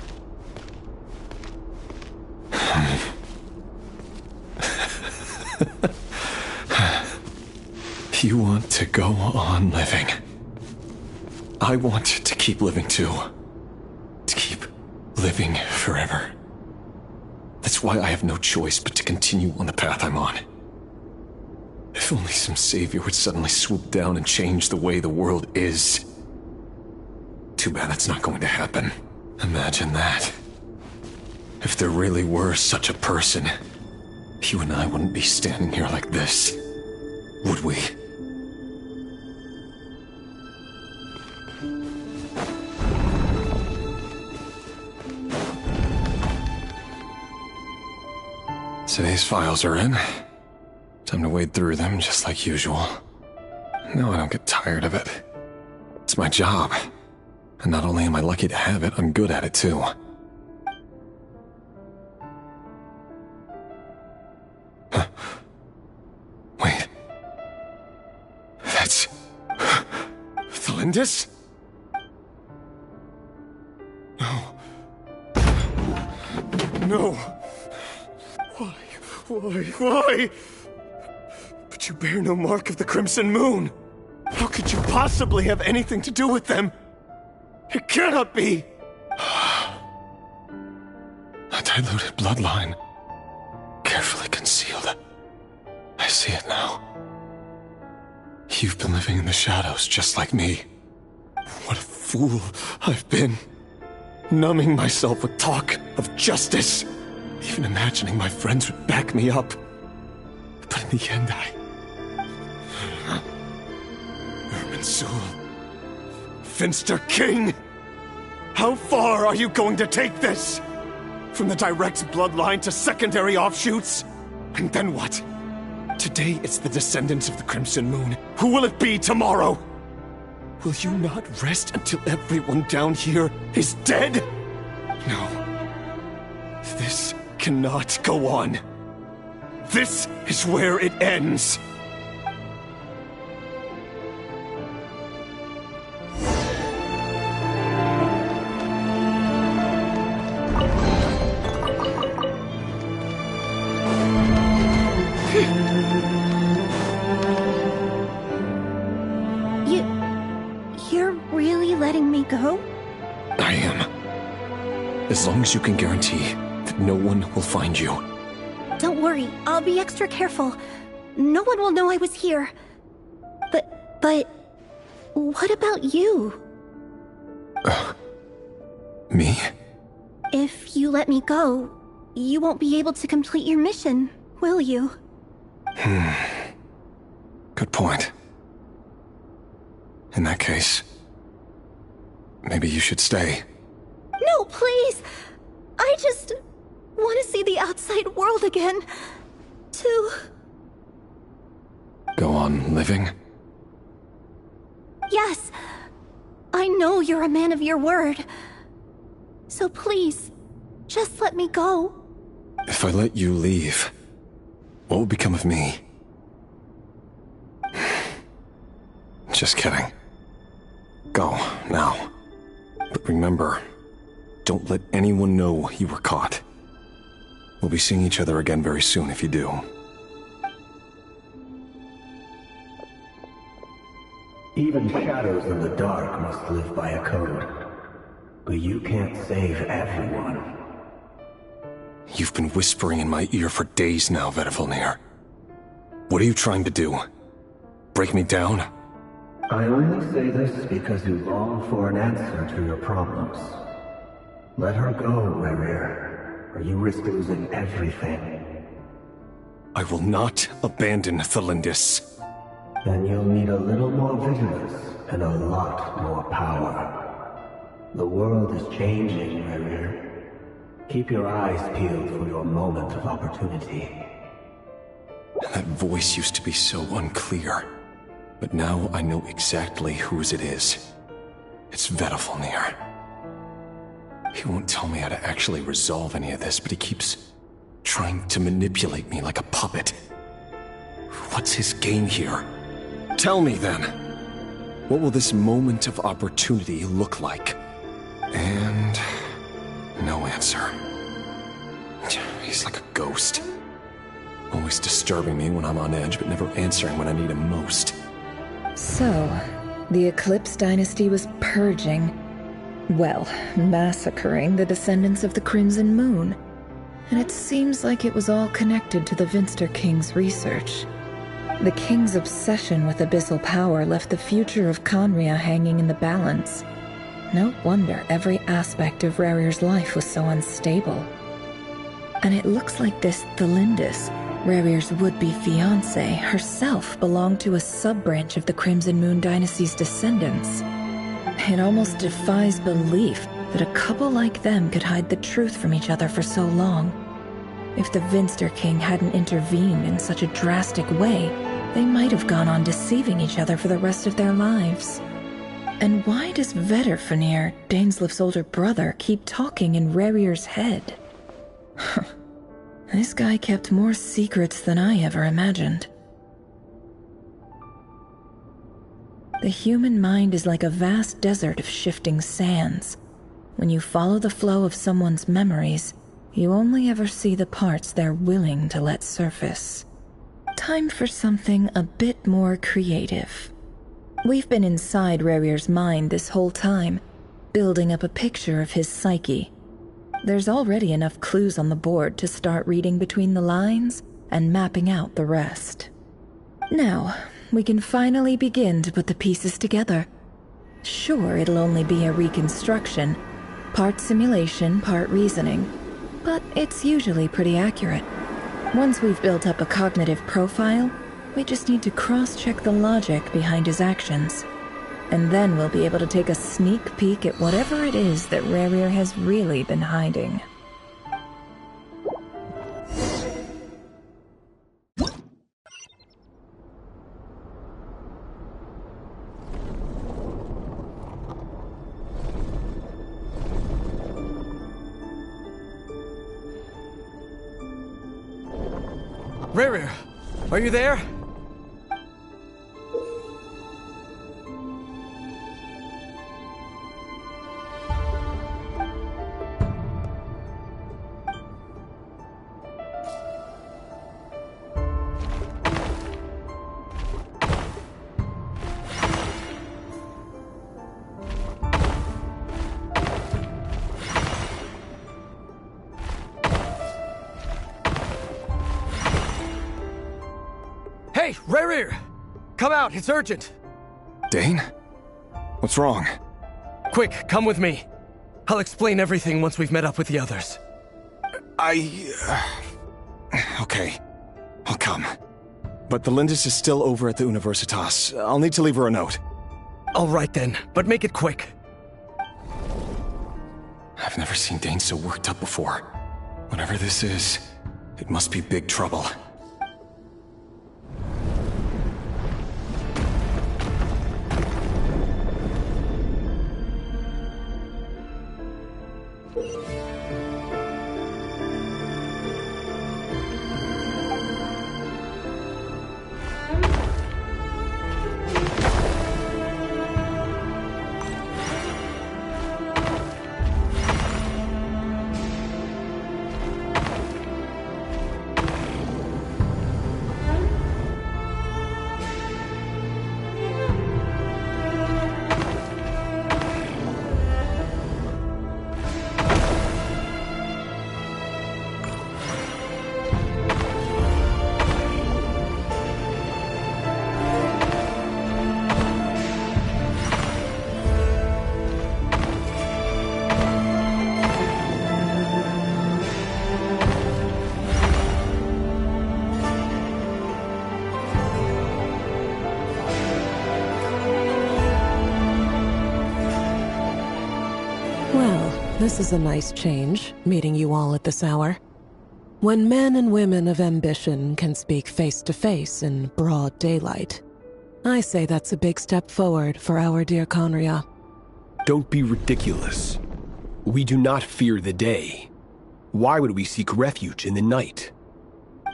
You want to go on living. I want to keep living too. To keep living forever. That's why I have no choice but to continue on the path I'm on. If only some savior would suddenly swoop down and change the way the world is. Too bad that's not going to happen. Imagine that. If there really were such a person, you and I wouldn't be standing here like this, would we? Today's files are in. Time to wade through them just like usual. No, I don't get tired of it. It's my job. And not only am I lucky to have it, I'm good at it too. Huh. Wait. That's... Thelindis? No. No. Why? But you bear no mark of the Crimson Moon. How could you possibly have anything to do with them? It cannot be! A diluted bloodline. Carefully concealed. I see it now. You've been living in the shadows just like me. What a fool I've been. Numbing myself with talk of justice. Even imagining my friends would back me up. But in the end, Irminsul. Finster King! How far are you going to take this? From the direct bloodline to secondary offshoots? And then what? Today it's the descendants of the Crimson Moon. Who will it be tomorrow? Will you not rest until everyone down here is dead? No. This cannot go on. This is where it ends. You're really letting me go? I am. As long as you can guarantee that no one will find you. Don't worry, I'll be extra careful. No one will know I was here. But... what about you? Me? If you let me go, you won't be able to complete your mission, will you? Good point. In that case, maybe you should stay. No, please! I just want to see the outside world again. To... Go on living? Yes. I know you're a man of your word. So please, just let me go. If I let you leave, what will become of me? Just kidding. Go, now. But remember, don't let anyone know you were caught. We'll be seeing each other again very soon if you do. Even shadows in the dark must live by a code. But you can't save everyone. You've been whispering in my ear for days now, Vedifalnir. What are you trying to do? Break me down? I only say this because you long for an answer to your problems. Let her go, Rerir, or you risk losing everything. I will not abandon Thelindis. Then you'll need a little more vigilance and a lot more power. The world is changing, Rerir. Keep your eyes peeled for your moment of opportunity. That voice used to be so unclear. But now I know exactly whose it is. It's Vedifalnir. He won't tell me how to actually resolve any of this, but he keeps trying to manipulate me like a puppet. What's his game here? Tell me then. What will this moment of opportunity look like? And... no answer. He's like a ghost. Always disturbing me when I'm on edge, but never answering when I need him most. So, the Eclipse Dynasty was purging, well, massacring the descendants of the Crimson Moon. And it seems like it was all connected to the Finster King's research. The King's obsession with abyssal power left the future of Conria hanging in the balance. No wonder every aspect of Rerir's life was so unstable. And it looks like this Thelindis, Rerir's would-be fiancée, herself belonged to a sub-branch of the Crimson Moon Dynasty's descendants. It almost defies belief that a couple like them could hide the truth from each other for so long. If the Finster King hadn't intervened in such a drastic way, they might have gone on deceiving each other for the rest of their lives. And why does Vedifalnir, Dainslif's older brother, keep talking in Rerir's head? This guy kept more secrets than I ever imagined. The human mind is like a vast desert of shifting sands. When you follow the flow of someone's memories, you only ever see the parts they're willing to let surface. Time for something a bit more creative. We've been inside Rerir's mind this whole time, building up a picture of his psyche. There's already enough clues on the board to start reading between the lines and mapping out the rest. Now, we can finally begin to put the pieces together. Sure, it'll only be a reconstruction, part simulation, part reasoning, but it's usually pretty accurate. Once we've built up a cognitive profile, We just need to cross-check the logic behind his actions. And then we'll be able to take a sneak peek at whatever it is that Rerir has really been hiding. Rerir, are you there? Hey, Rerir! Come out, it's urgent! Dane? What's wrong? Quick, come with me. I'll explain everything once we've met up with the others. Okay. I'll come. But the Lindis is still over at the Universitas. I'll need to leave her a note. All right then, but make it quick. I've never seen Dane so worked up before. Whatever this is, it must be big trouble. This is a nice change, meeting you all at this hour. When men and women of ambition can speak face to face in broad daylight, I say that's a big step forward for our dear Conria. Don't be ridiculous. We do not fear the day. Why would we seek refuge in the night?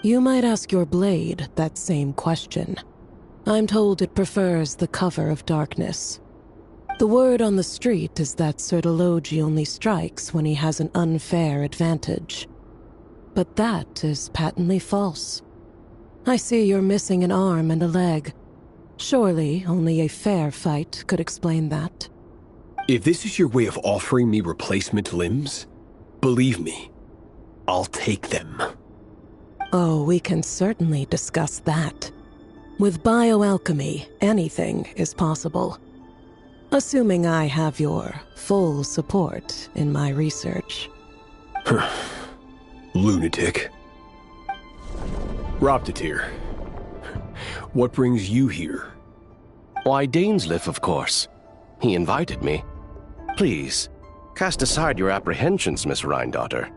You might ask your blade that same question. I'm told it prefers the cover of darkness. The word on the street is that Sir Delogi only strikes when he has an unfair advantage. But that is patently false. I see you're missing an arm and a leg. Surely only a fair fight could explain that. If this is your way of offering me replacement limbs, believe me, I'll take them. Oh, we can certainly discuss that. With bioalchemy, anything is possible. Assuming I have your full support in my research. Lunatic. Roptatir, what brings you here? Why, Dainsleif, of course. He invited me. Please, cast aside your apprehensions, Miss Rhindaughter.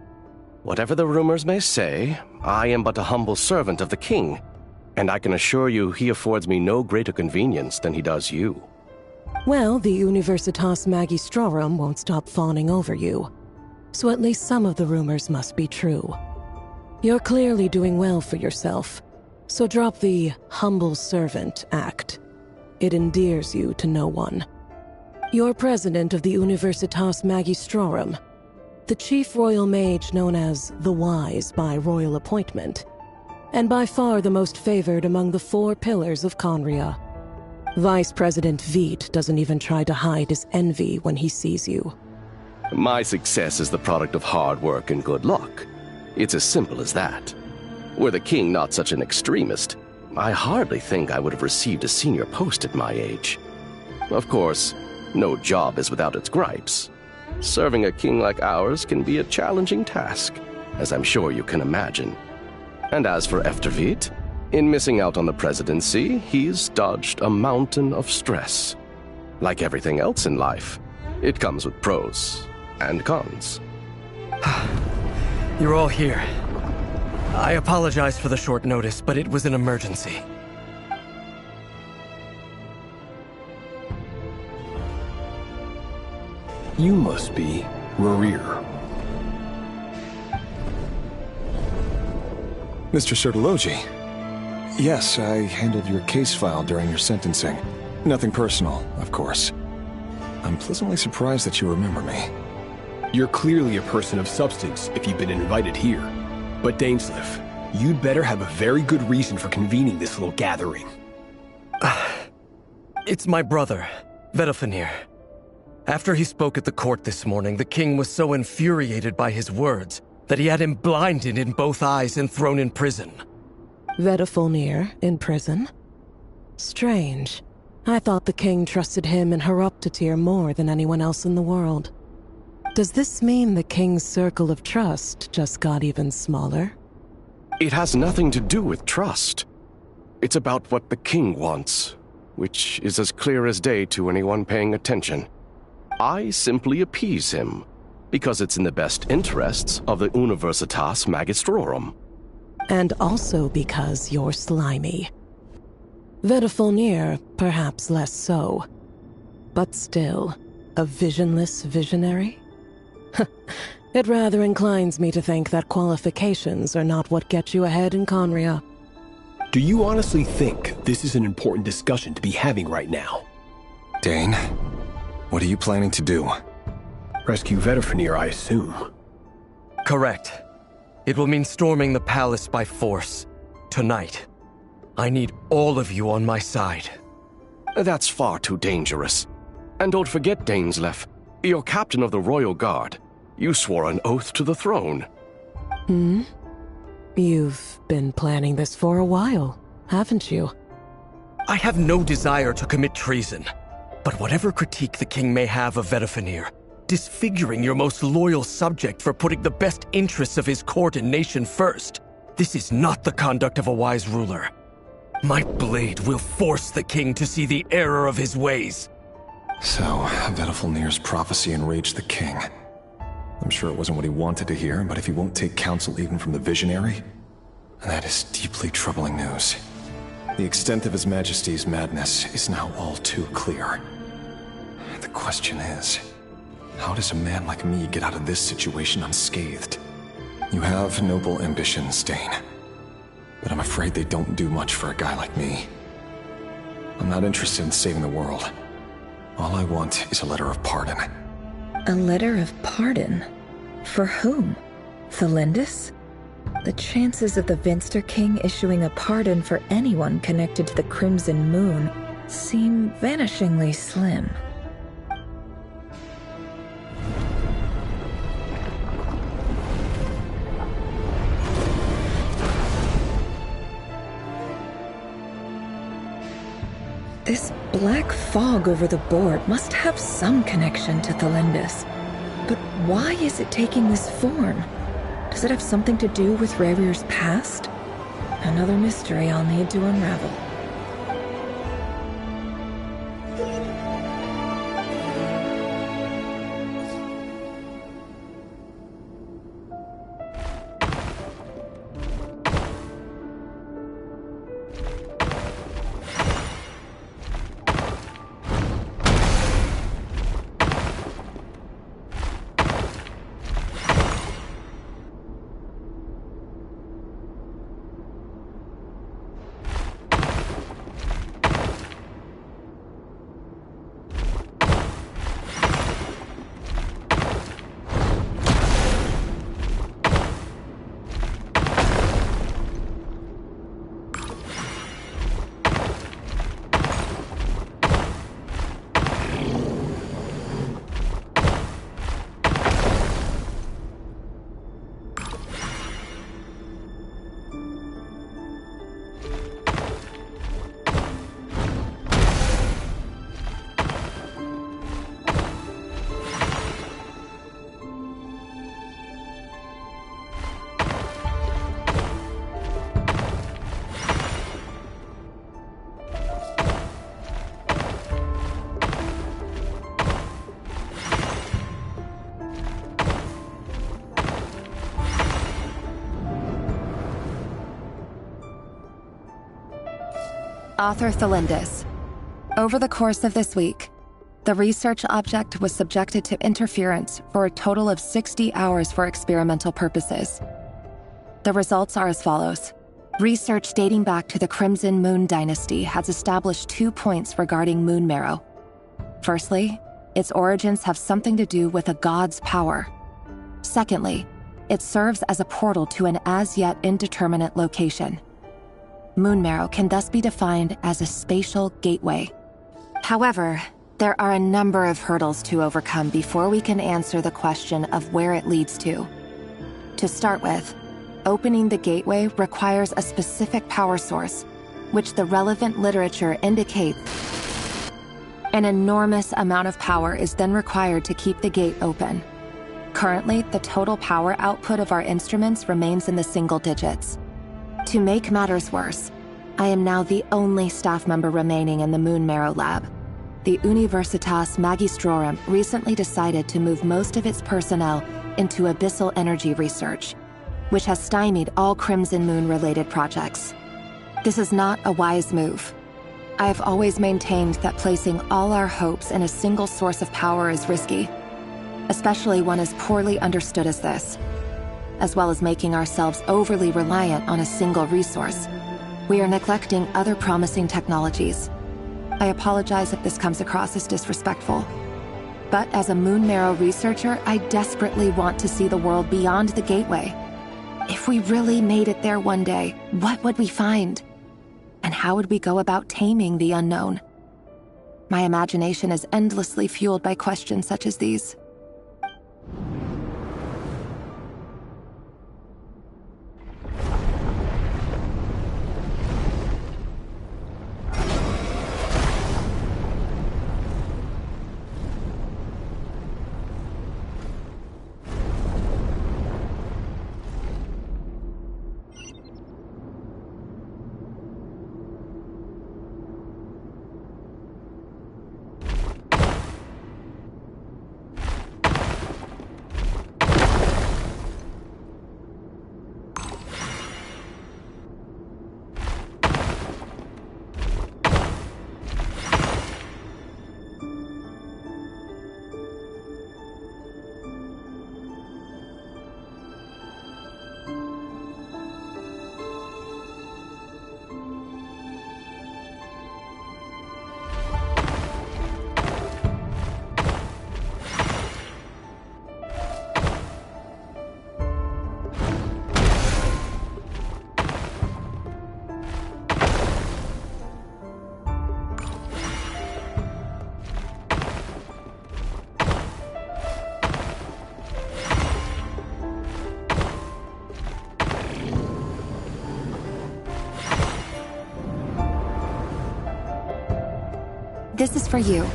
Whatever the rumors may say, I am but a humble servant of the king, and I can assure you he affords me no greater convenience than he does you. Well, the Universitas Magistrorum won't stop fawning over you, so at least some of the rumors must be true. You're clearly doing well for yourself, so drop the humble servant act. It endears you to no one. You're president of the Universitas Magistrorum, the chief royal mage known as the Wise by royal appointment, and by far the most favored among the 4 pillars of Conria. Vice President Veit doesn't even try to hide his envy when he sees you. My success is the product of hard work and good luck. It's as simple as that. Were the king not such an extremist, I hardly think I would have received a senior post at my age. Of course, no job is without its gripes. Serving a king like ours can be a challenging task, as I'm sure you can imagine. And as for Efterveit, In missing out on the presidency, he's dodged a mountain of stress. Like everything else in life, it comes with pros and cons. You're all here. I apologize for the short notice, but it was an emergency. You must be Rerir. Mr. Sertologi. Yes, I handled your case file during your sentencing. Nothing personal, of course. I'm pleasantly surprised that you remember me. You're clearly a person of substance if you've been invited here. But Dainsleif, you'd better have a very good reason for convening this little gathering. It's my brother, Vedalfenir. After he spoke at the court this morning, the king was so infuriated by his words that he had him blinded in both eyes and thrown in prison. Vedalfenir in prison? Strange. I thought the king trusted him and Heroptatir more than anyone else in the world. Does this mean the king's circle of trust just got even smaller? It has nothing to do with trust. It's about what the king wants, which is as clear as day to anyone paying attention. I simply appease him, because it's in the best interests of the Universitas Magistrorum. And also because you're slimy. Vedalfenir, perhaps less so. But still, a visionless visionary? It rather inclines me to think that qualifications are not what get you ahead in Conria. Do you honestly think this is an important discussion to be having right now? Dane, what are you planning to do? Rescue Vedalfenir, I assume. Correct. It will mean storming the palace by force. Tonight. I need all of you on my side. That's far too dangerous. And don't forget, Dainsleif, you're captain of the Royal Guard. You swore an oath to the throne. You've been planning this for a while, haven't you? I have no desire to commit treason. But whatever critique the king may have of Vedalfenir, disfiguring your most loyal subject for putting the best interests of his court and nation first, this is not the conduct of a wise ruler. My blade will force the king to see the error of his ways. So, Vedalfenir's prophecy enraged the king. I'm sure it wasn't what he wanted to hear, but if he won't take counsel even from the visionary, that is deeply troubling news. The extent of His Majesty's madness is now all too clear. The question is, how does a man like me get out of this situation unscathed? You have noble ambitions, Dane, but I'm afraid they don't do much for a guy like me. I'm not interested in saving the world. All I want is a letter of pardon. A letter of pardon? For whom? Thelindis? The chances of the Vinster King issuing a pardon for anyone connected to the Crimson Moon seem vanishingly slim. This black fog over the board must have some connection to Thelindis. But why is it taking this form? Does it have something to do with Rerir's past? Another mystery I'll need to unravel. Author Thelindis. Over the course of this week, the research object was subjected to interference for a total of 60 hours for experimental purposes. The results are as follows. Research dating back to the Crimson Moon Dynasty has established 2 points regarding moon marrow. Firstly, its origins have something to do with a god's power. Secondly, it serves as a portal to an as-yet indeterminate location. Moon marrow can thus be defined as a spatial gateway. However, there are a number of hurdles to overcome before we can answer the question of where it leads to. To start with, opening the gateway requires a specific power source, which the relevant literature indicates. An enormous amount of power is then required to keep the gate open. Currently, the total power output of our instruments remains in the single digits. To make matters worse, I am now the only staff member remaining in the Moon Marrow Lab. The Universitas Magistrorum recently decided to move most of its personnel into abyssal energy research, which has stymied all Crimson Moon-related projects. This is not a wise move. I have always maintained that placing all our hopes in a single source of power is risky, especially one as poorly understood as this. As well as making ourselves overly reliant on a single resource, we are neglecting other promising technologies. I apologize if this comes across as disrespectful. But as a Moon Marrow researcher, I desperately want to see the world beyond the gateway. If we really made it there one day, what would we find? And how would we go about taming the unknown? My imagination is endlessly fueled by questions such as these. This is for you.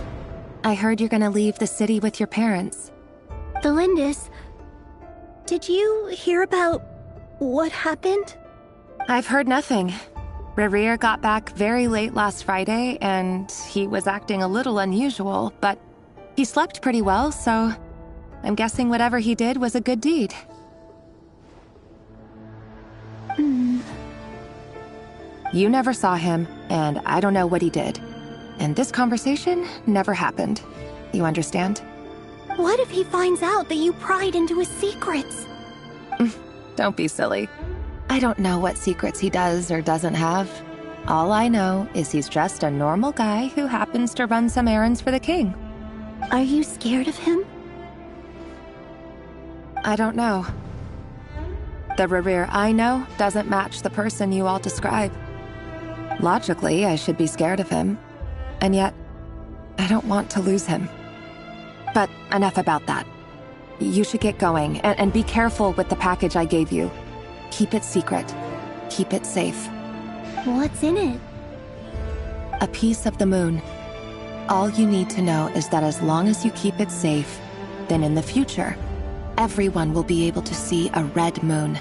I heard you're gonna leave the city with your parents. Thelindis, did you hear about what happened? I've heard nothing. Rerir got back very late last Friday, and he was acting a little unusual, but he slept pretty well, so I'm guessing whatever he did was a good deed. You never saw him, and I don't know what he did. And this conversation never happened. You understand? What if he finds out that you pried into his secrets? Don't be silly. I don't know what secrets he does or doesn't have. All I know is he's just a normal guy who happens to run some errands for the king. Are you scared of him? I don't know. The Rerir I know doesn't match the person you all describe. Logically, I should be scared of him. And yet, I don't want to lose him. But enough about that. You should get going, and be careful with the package I gave you. Keep it secret. Keep it safe. What's in it? A piece of the moon. All you need to know is that as long as you keep it safe, then in the future, everyone will be able to see a red moon.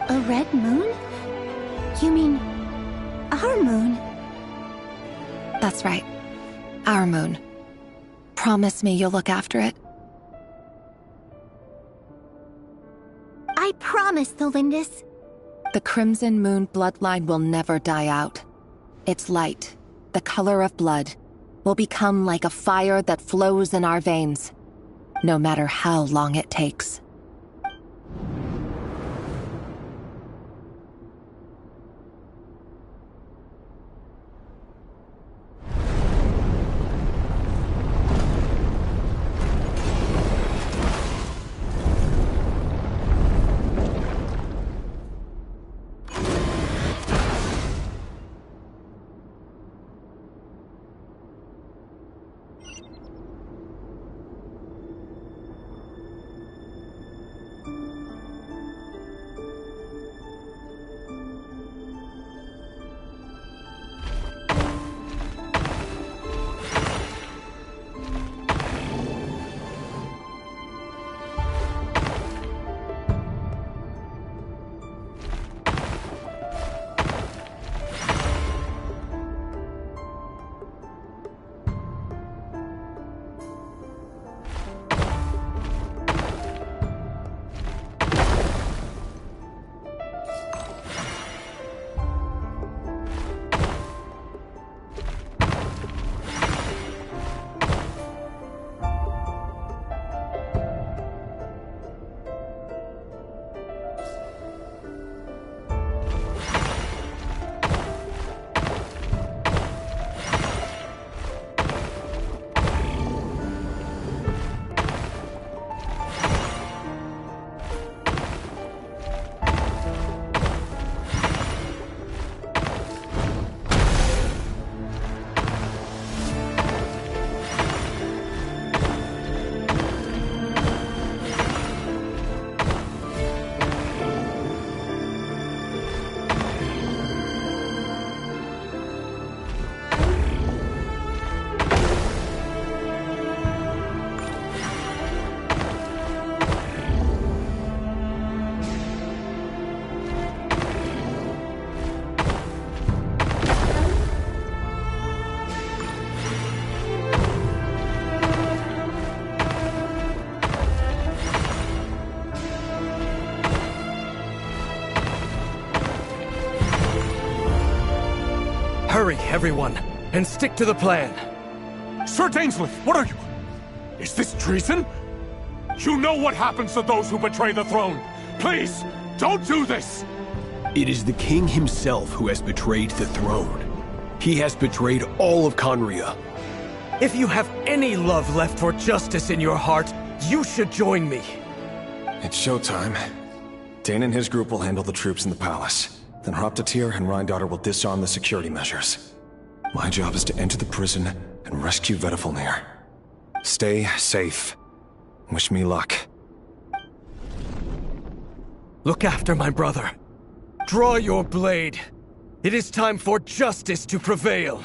A red moon? You mean our moon? That's right. Our moon. Promise me you'll look after it. I promise, Thelindis. The Crimson Moon bloodline will never die out. Its light, the color of blood, will become like a fire that flows in our veins, no matter how long it takes. Hurry, everyone, and stick to the plan. Sir Dainsleif, what are you? Is this treason? You know what happens to those who betray the throne. Please, don't do this! It is the king himself who has betrayed the throne. He has betrayed all of Conria. If you have any love left for justice in your heart, you should join me. It's showtime. Dane and his group will handle the troops in the palace. Then Hraptatir and Rhindaughter will disarm the security measures. My job is to enter the prison and rescue Vedifalnir. Stay safe. Wish me luck. Look after my brother. Draw your blade. It is time for justice to prevail.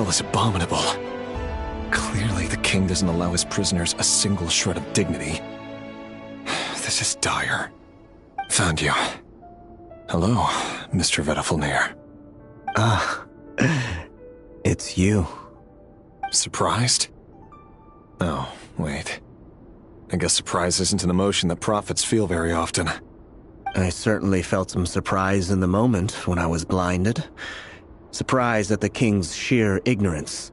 smell is abominable. Clearly, the king doesn't allow his prisoners a single shred of dignity. This is dire. Found you. Hello, Mr. Vedafilnir. Ah, it's you. Surprised? Oh, wait. I guess surprise isn't an emotion that prophets feel very often. I certainly felt some surprise in the moment when I was blinded. Surprise at the king's sheer ignorance.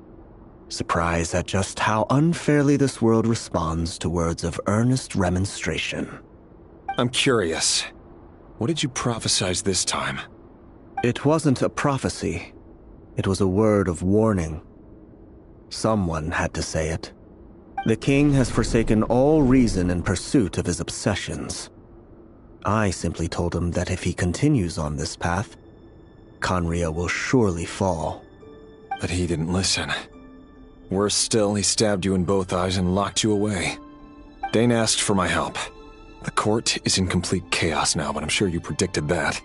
Surprise at just how unfairly this world responds to words of earnest remonstration. I'm curious. What did you prophesize this time? It wasn't a prophecy. It was a word of warning. Someone had to say it. The king has forsaken all reason in pursuit of his obsessions. I simply told him that if he continues on this path, Conria will surely fall. But he didn't listen. Worse still, he stabbed you in both eyes and locked you away. Dane asked for my help. The court is in complete chaos now, but I'm sure you predicted that.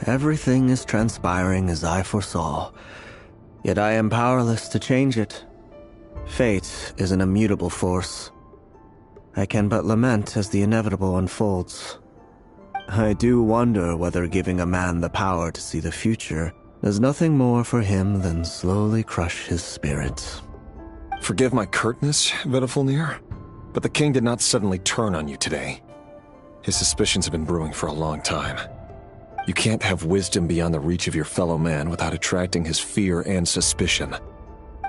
Everything is transpiring as I foresaw, yet I am powerless to change it. Fate is an immutable force. I can but lament as the inevitable unfolds. I do wonder whether giving a man the power to see the future does nothing more for him than slowly crush his spirit. Forgive my curtness, Vedafilnir, but the king did not suddenly turn on you today. His suspicions have been brewing for a long time. You can't have wisdom beyond the reach of your fellow man without attracting his fear and suspicion.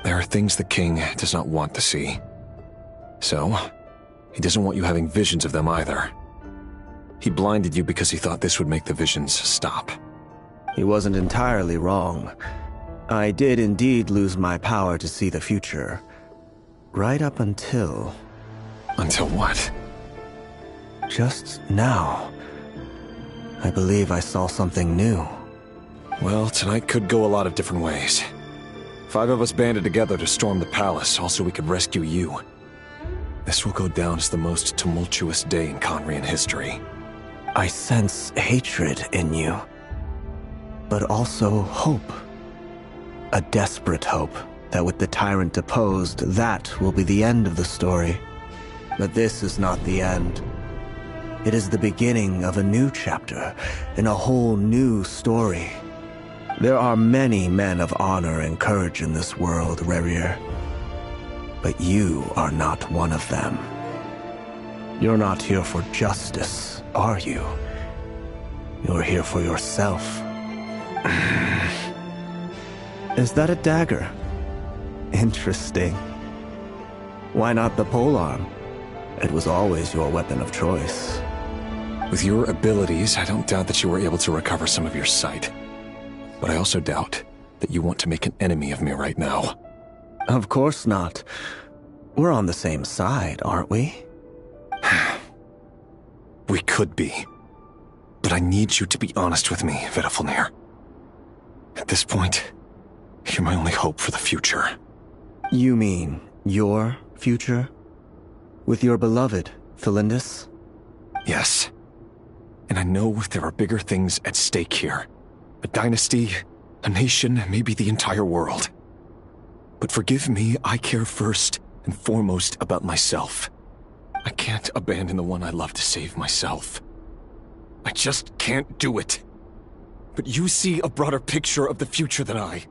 There are things the king does not want to see. So, he doesn't want you having visions of them either. He blinded you because he thought this would make the visions stop. He wasn't entirely wrong. I did indeed lose my power to see the future. Right up until... Until what? Just now. I believe I saw something new. Well, tonight could go a lot of different ways. 5 of us banded together to storm the palace, also we could rescue you. This will go down as the most tumultuous day in Conrian history. I sense hatred in you, but also hope. A desperate hope that with the tyrant deposed, that will be the end of the story. But this is not the end. It is the beginning of a new chapter, in a whole new story. There are many men of honor and courage in this world, Rerir. But you are not one of them. You're not here for justice, are you? You're here for yourself. Is that a dagger? Interesting. Why not the polearm? It was always your weapon of choice. With your abilities, I don't doubt that you were able to recover some of your sight. But I also doubt that you want to make an enemy of me right now. Of course not. We're on the same side, aren't we? We could be. But I need you to be honest with me, Vedafilnir. At this point, you're my only hope for the future. You mean your future? With your beloved, Felindis? Yes. And I know there are bigger things at stake here. A dynasty, a nation, maybe the entire world. But forgive me, I care first and foremost about myself. I can't abandon the one I love to save myself. I just can't do it. But you see a broader picture of the future than I.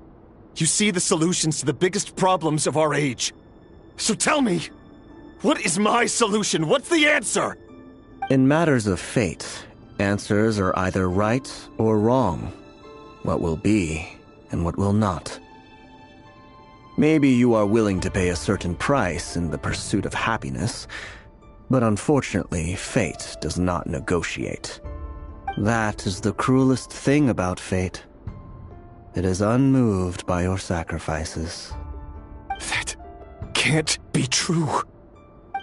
You see the solutions to the biggest problems of our age. So tell me, what is my solution? What's the answer? In matters of fate, answers are either right or wrong. What will be and what will not. Maybe you are willing to pay a certain price in the pursuit of happiness, but unfortunately, fate does not negotiate. That is the cruelest thing about fate. It is unmoved by your sacrifices. That can't be true.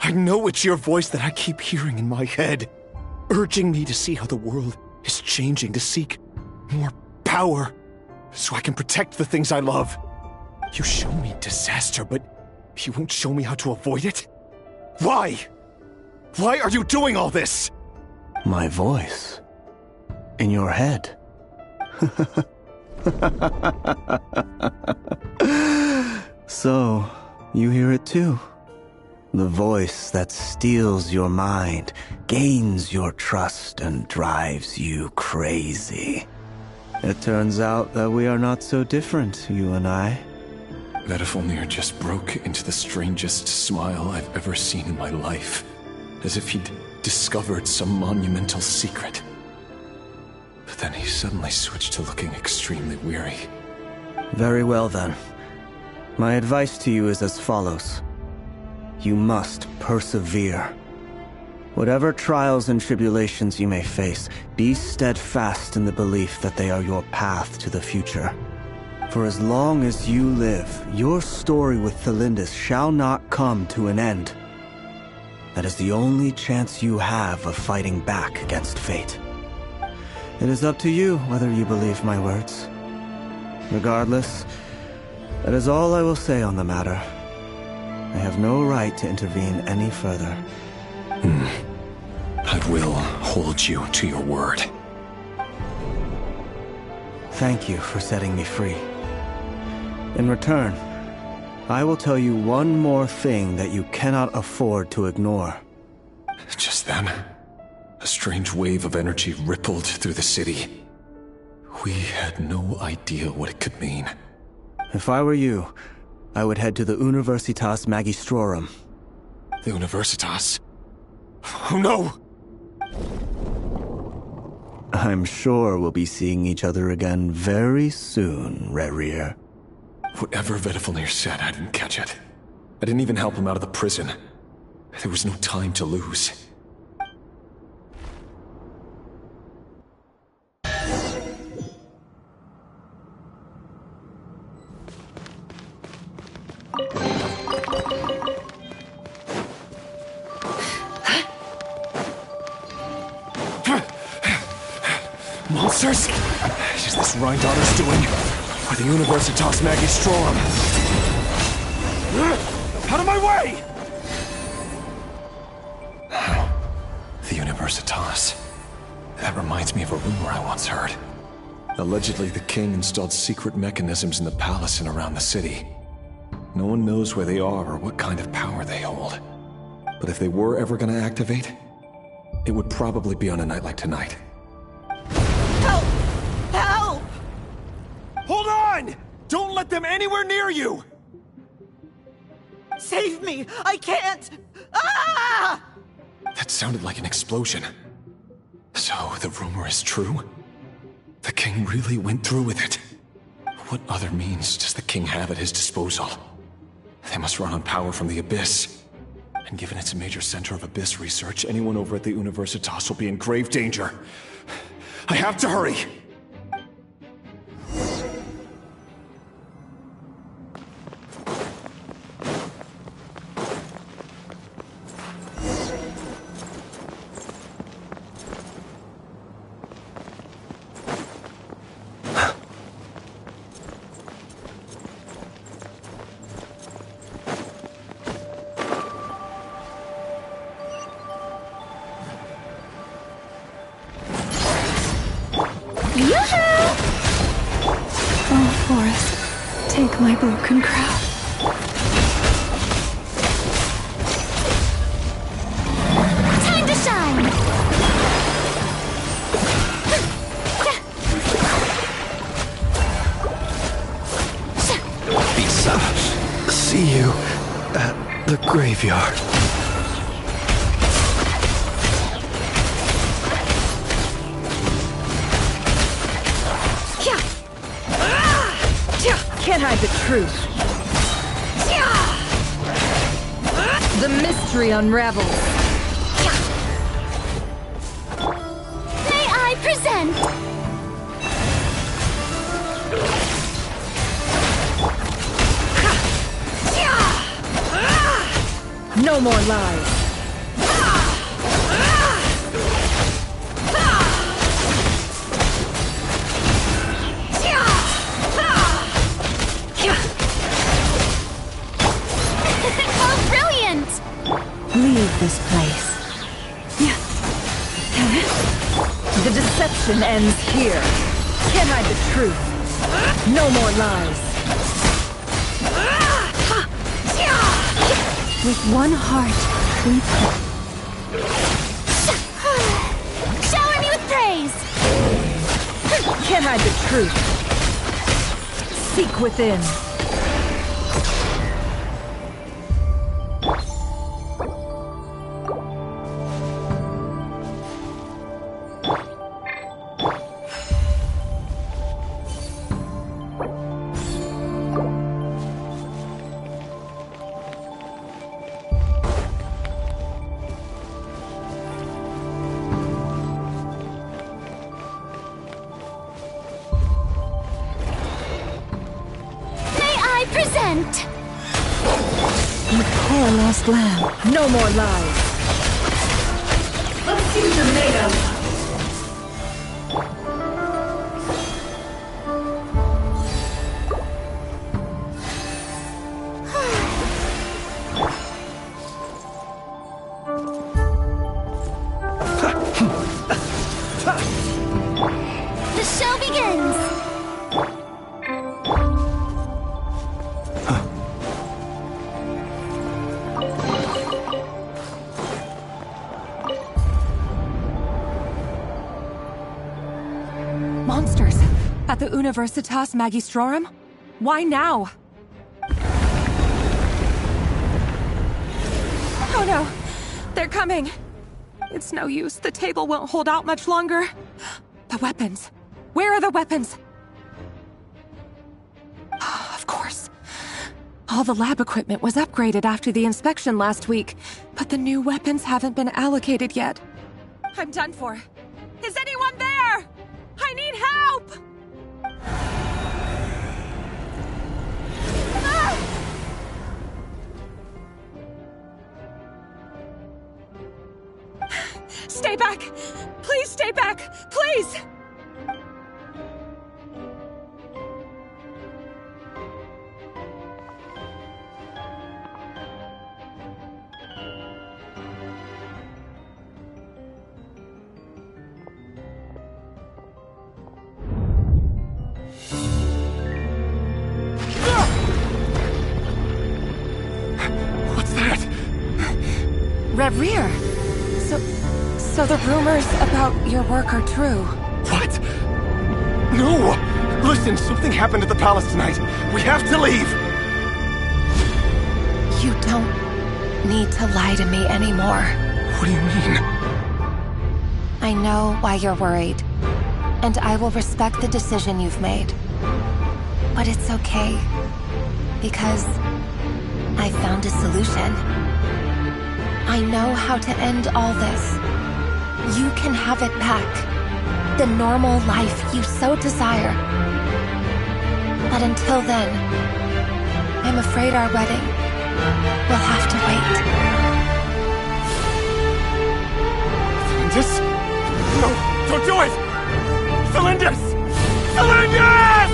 I know it's your voice that I keep hearing in my head, urging me to see how the world is changing, to seek more power, so I can protect the things I love. You show me disaster, but you won't show me how to avoid it? Why? Why are you doing all this? My voice. In your head. So, you hear it too? The voice that steals your mind, gains your trust, and drives you crazy. It turns out that we are not so different, you and I. Vedifalnir just broke into the strangest smile I've ever seen in my life, as if he'd discovered some monumental secret. But then he suddenly switched to looking extremely weary. Very well then. My advice to you is as follows. You must persevere. Whatever trials and tribulations you may face, be steadfast in the belief that they are your path to the future. For as long as you live, your story with Thelindis shall not come to an end. That is the only chance you have of fighting back against fate. It is up to you whether you believe my words. Regardless, that is all I will say on the matter. I have no right to intervene any further. I will hold you to your word. Thank you for setting me free. In return, I will tell you one more thing that you cannot afford to ignore. Just then, a strange wave of energy rippled through the city. We had no idea what it could mean. If I were you, I would head to the Universitas Magistrorum. The Universitas? Oh no! I'm sure we'll be seeing each other again very soon, Rerir. Whatever Vedifalnir said, I didn't catch it. I didn't even help him out of the prison. There was no time to lose. Monsters? Is this Rhindaughter's doing? Or the Universitas Magistrorum? Out of my way! The Universitas. That reminds me of a rumor I once heard. Allegedly, the king installed secret mechanisms in the palace and around the city. No one knows where they are or what kind of power they hold. But if they were ever going to activate, it would probably be on a night like tonight. Help! Help! Hold on! Don't let them anywhere near you! Save me! I can't! Ah! That sounded like an explosion. So, the rumor is true? The king really went through with it? What other means does the king have at his disposal? They must run on power from the Abyss. And given it's a major center of Abyss research, anyone over at the Universitas will be in grave danger. I have to hurry! Oh, Forest, take my broken crown. Time to shine! Lisa, see you at the graveyard. Can't hide the truth. The mystery unravels. May I present? No more lies. Oh, brilliant! Leave this place. The deception ends here. Can't hide the truth. No more lies. With one heart, we Shower me with praise! Can't hide the truth. Seek within. Present! You poor lost lamb. No more lies. Let's see what you're made of. The show begins! Monsters! At the Universitas Magistrorum? Why now? Oh no! They're coming! It's no use. The table won't hold out much longer. The weapons. Where are the weapons? Of course. All the lab equipment was upgraded after the inspection last week, but the new weapons haven't been allocated yet. I'm done for. Is anyone there? I need help! Ah! Stay back! Please stay back! Please! What's that? Rear. So the rumors about your work are true. What? No! Listen, something happened at the palace tonight. We have to leave! You don't need to lie to me anymore. What do you mean? I know why you're worried, and I will respect the decision you've made. But it's okay, because I found a solution. I know how to end all this. You can have it back. The normal life you so desire. But until then, I'm afraid our wedding will have to wait. Cylindus? No, don't do it! Cylindus! Cylindus!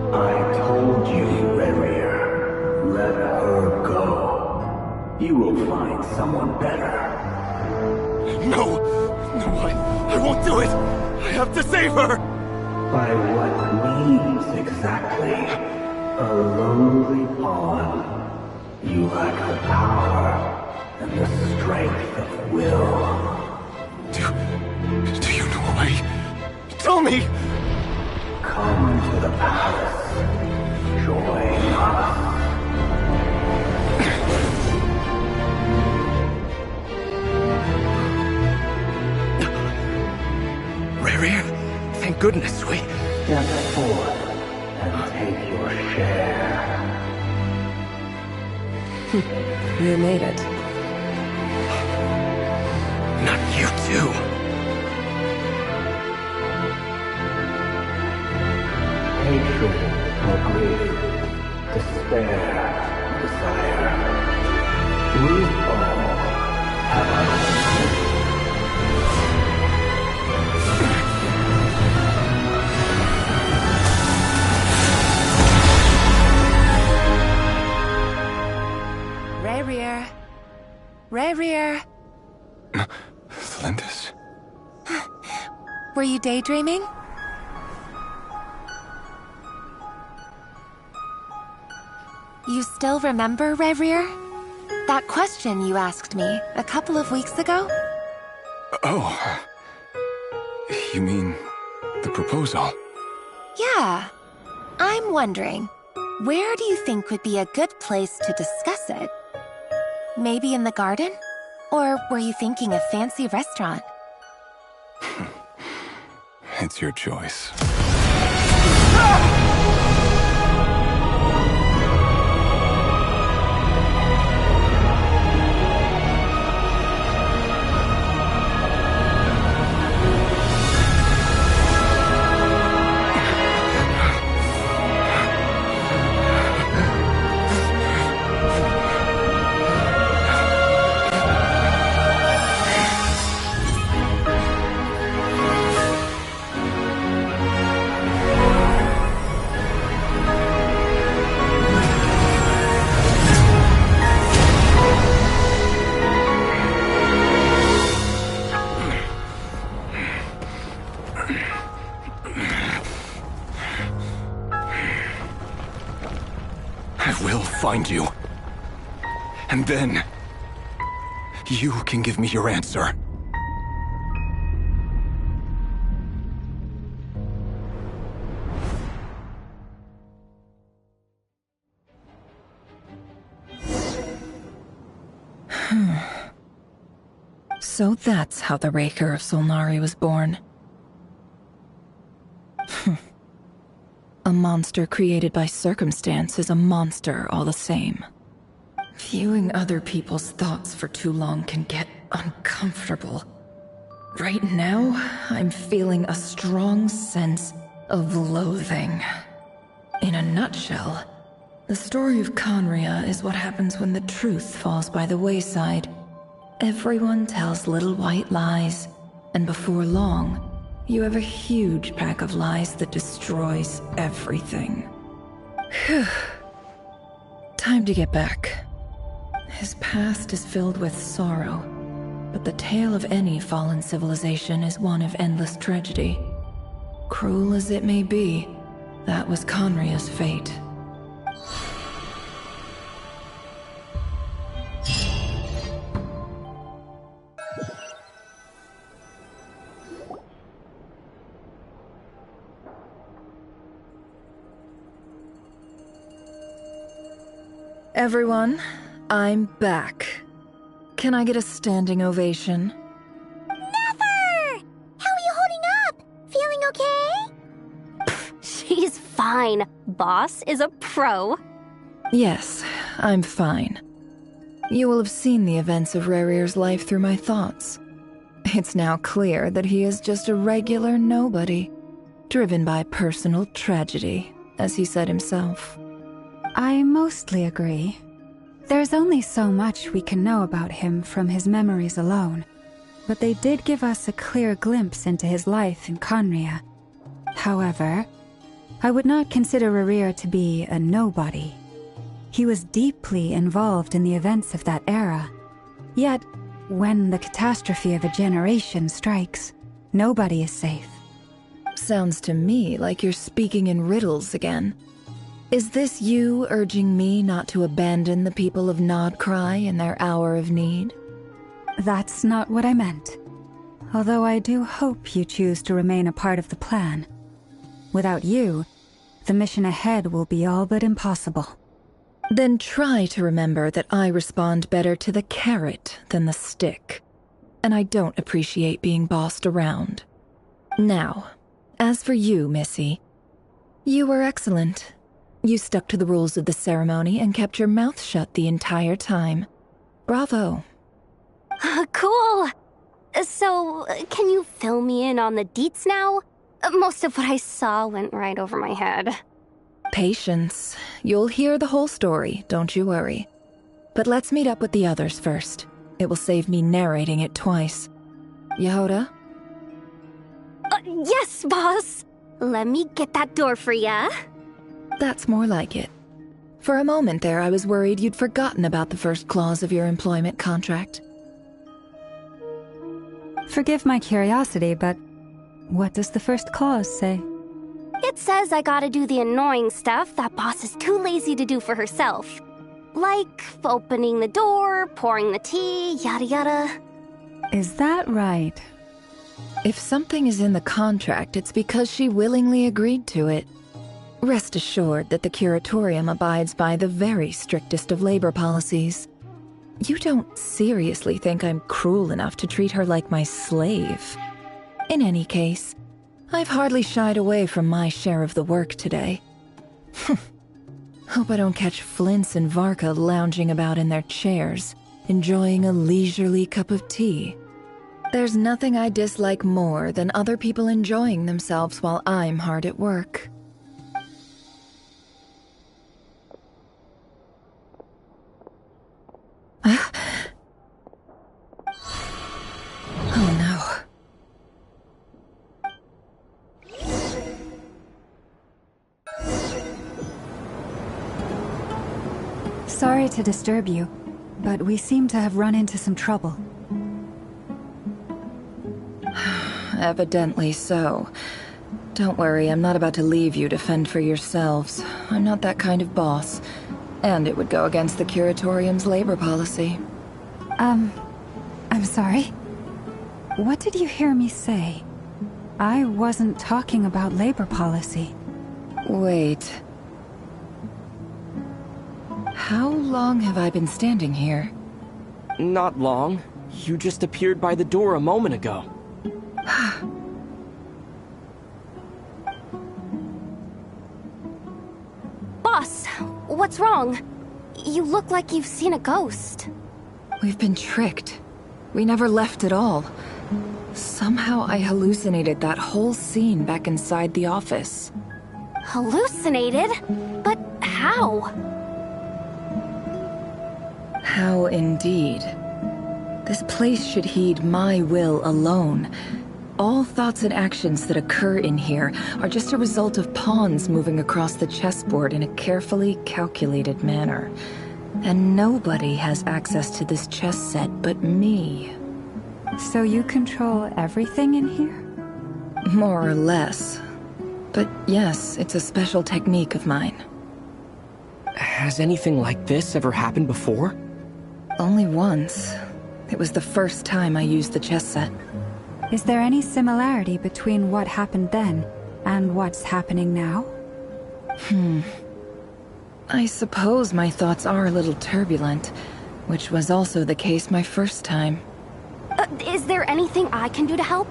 I told you, Rerir. Let her go. You will find someone better. No! No, I won't do it! I have to save her! By what means exactly? A lowly pawn. You lack the power and the strength of will. Do you know a way? Tell me! Come to the palace. Join us. Rerir, thank goodness we... Step forth and take your share. You made it. Not you too. Hatred or grief, despair, desire. We all have our own. Rerir. Were you daydreaming? You still remember, Rerir? That question you asked me a couple of weeks ago? Oh. You mean the proposal? Yeah. I'm wondering, where do you think would be a good place to discuss it? Maybe in the garden? Or were you thinking a fancy restaurant? It's your choice. I will find you. And then, you can give me your answer. So that's how the Raker of Solnari was born. A monster created by circumstance is a monster all the same. Viewing other people's thoughts for too long can get uncomfortable. Right now, I'm feeling a strong sense of loathing. In a nutshell, the story of Conria is what happens when the truth falls by the wayside. Everyone tells little white lies, and before long, you have a huge pack of lies that destroys everything. Whew. Time to get back. His past is filled with sorrow, but the tale of any fallen civilization is one of endless tragedy. Cruel as it may be, that was Conria's fate. Everyone, I'm back. Can I get a standing ovation? Never! How are you holding up? Feeling okay? She's fine. Boss is a pro. Yes, I'm fine. You will have seen the events of Rerir's life through my thoughts. It's now clear that he is just a regular nobody, driven by personal tragedy, as he said himself. I mostly agree. There's only so much we can know about him from his memories alone, but they did give us a clear glimpse into his life in Conria. However, I would not consider Rerir to be a nobody. He was deeply involved in the events of that era. Yet, when the catastrophe of a generation strikes, nobody is safe. Sounds to me like you're speaking in riddles again. Is this you urging me not to abandon the people of Nodcry in their hour of need? That's not what I meant. Although I do hope you choose to remain a part of the plan. Without you, the mission ahead will be all but impossible. Then try to remember that I respond better to the carrot than the stick. And I don't appreciate being bossed around. Now, as for you, Missy, you were excellent. You stuck to the rules of the ceremony and kept your mouth shut the entire time. Bravo. Cool. So, can you fill me in on the deets now? Most of what I saw went right over my head. Patience. You'll hear the whole story, don't you worry. But let's meet up with the others first. It will save me narrating it twice. Yehoda? Yes, boss. Let me get that door for ya. That's more like it. For a moment there, I was worried you'd forgotten about the first clause of your employment contract. Forgive my curiosity, but What does the first clause say? It says I gotta do the annoying stuff that boss is too lazy to do for herself. Like opening the door, pouring the tea, yada yada. Is that right? If something is in the contract, it's because she willingly agreed to it. Rest assured that the Curatorium abides by the very strictest of labor policies. You don't seriously think I'm cruel enough to treat her like my slave? In any case, I've hardly shied away from my share of the work today. Hope I don't catch Flintz and Varka lounging about in their chairs, enjoying a leisurely cup of tea. There's nothing I dislike more than other people enjoying themselves while I'm hard at work. Oh no. Sorry to disturb you, but we seem to have run into some trouble. Evidently so. Don't worry, I'm not about to leave you to fend for yourselves. I'm not that kind of boss. And it would go against the Curatorium's labor policy. I'm sorry. What did you hear me say? I wasn't talking about labor policy. Wait. How long have I been standing here? Not long. You just appeared by the door a moment ago. Boss, what's wrong? You look like you've seen a ghost. We've been tricked. We never left at all. Somehow I hallucinated that whole scene back inside the office. Hallucinated? But how? How indeed. This place should heed my will alone. All thoughts and actions that occur in here are just a result of pawns moving across the chessboard in a carefully calculated manner. And nobody has access to this chess set but me. So you control everything in here? More or less. But yes, it's a special technique of mine. Has anything like this ever happened before? Only once. It was the first time I used the chess set. Is there any similarity between what happened then and what's happening now? I suppose my thoughts are a little turbulent, which was also the case my first time. Is there anything I can do to help?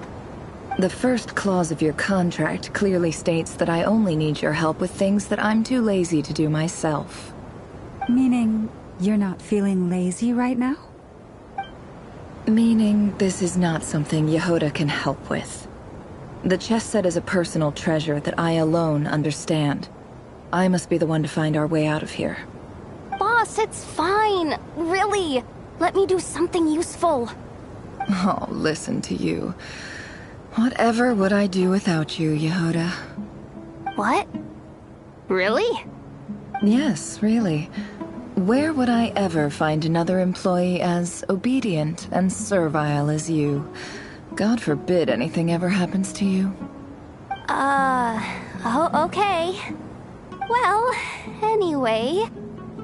The first clause of your contract clearly states that I only need your help with things that I'm too lazy to do myself. Meaning you're not feeling lazy right now? Meaning this is not something Yehoda can help with. The chess set is a personal treasure that I alone understand. I must be the one to find our way out of here. Boss, it's fine. Really. Let me do something useful. Oh, listen to you. Whatever would I do without you, Yehoda? What? Really? Yes, really. Where would I ever find another employee as obedient and servile as you? God forbid anything ever happens to you. Oh, okay. Well, anyway,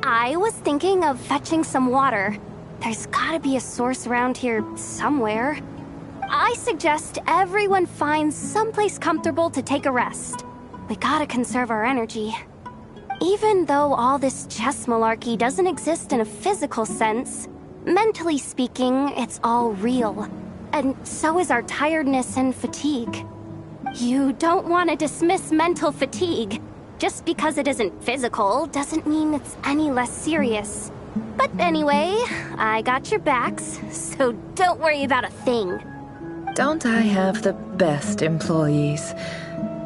I was thinking of fetching some water. There's gotta be a source around here somewhere. I suggest everyone finds someplace comfortable to take a rest. We gotta conserve our energy. Even though all this chess malarkey doesn't exist in a physical sense, mentally speaking, it's all real. And so is our tiredness and fatigue. You don't want to dismiss mental fatigue. Just because it isn't physical doesn't mean it's any less serious. But anyway, I got your backs, so don't worry about a thing. Don't I have the best employees?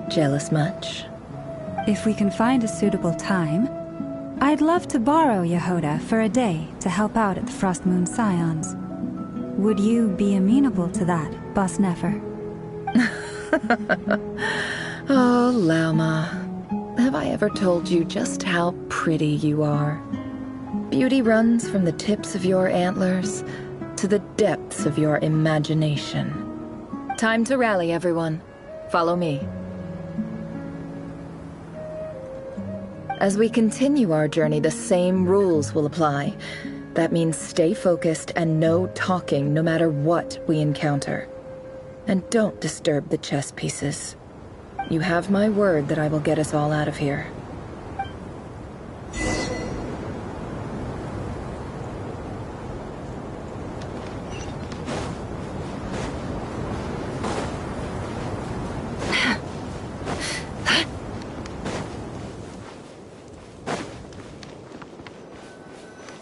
Jealous much? If we can find a suitable time, I'd love to borrow Yehoda for a day to help out at the Frostmoon Scions. Would you be amenable to that, Boss Nefer? Oh, Lauma. Have I ever told you just how pretty you are? Beauty runs from the tips of your antlers to the depths of your imagination. Time to rally, everyone. Follow me. As we continue our journey, the same rules will apply. That means stay focused and no talking no matter what we encounter. And don't disturb the chess pieces. You have my word that I will get us all out of here.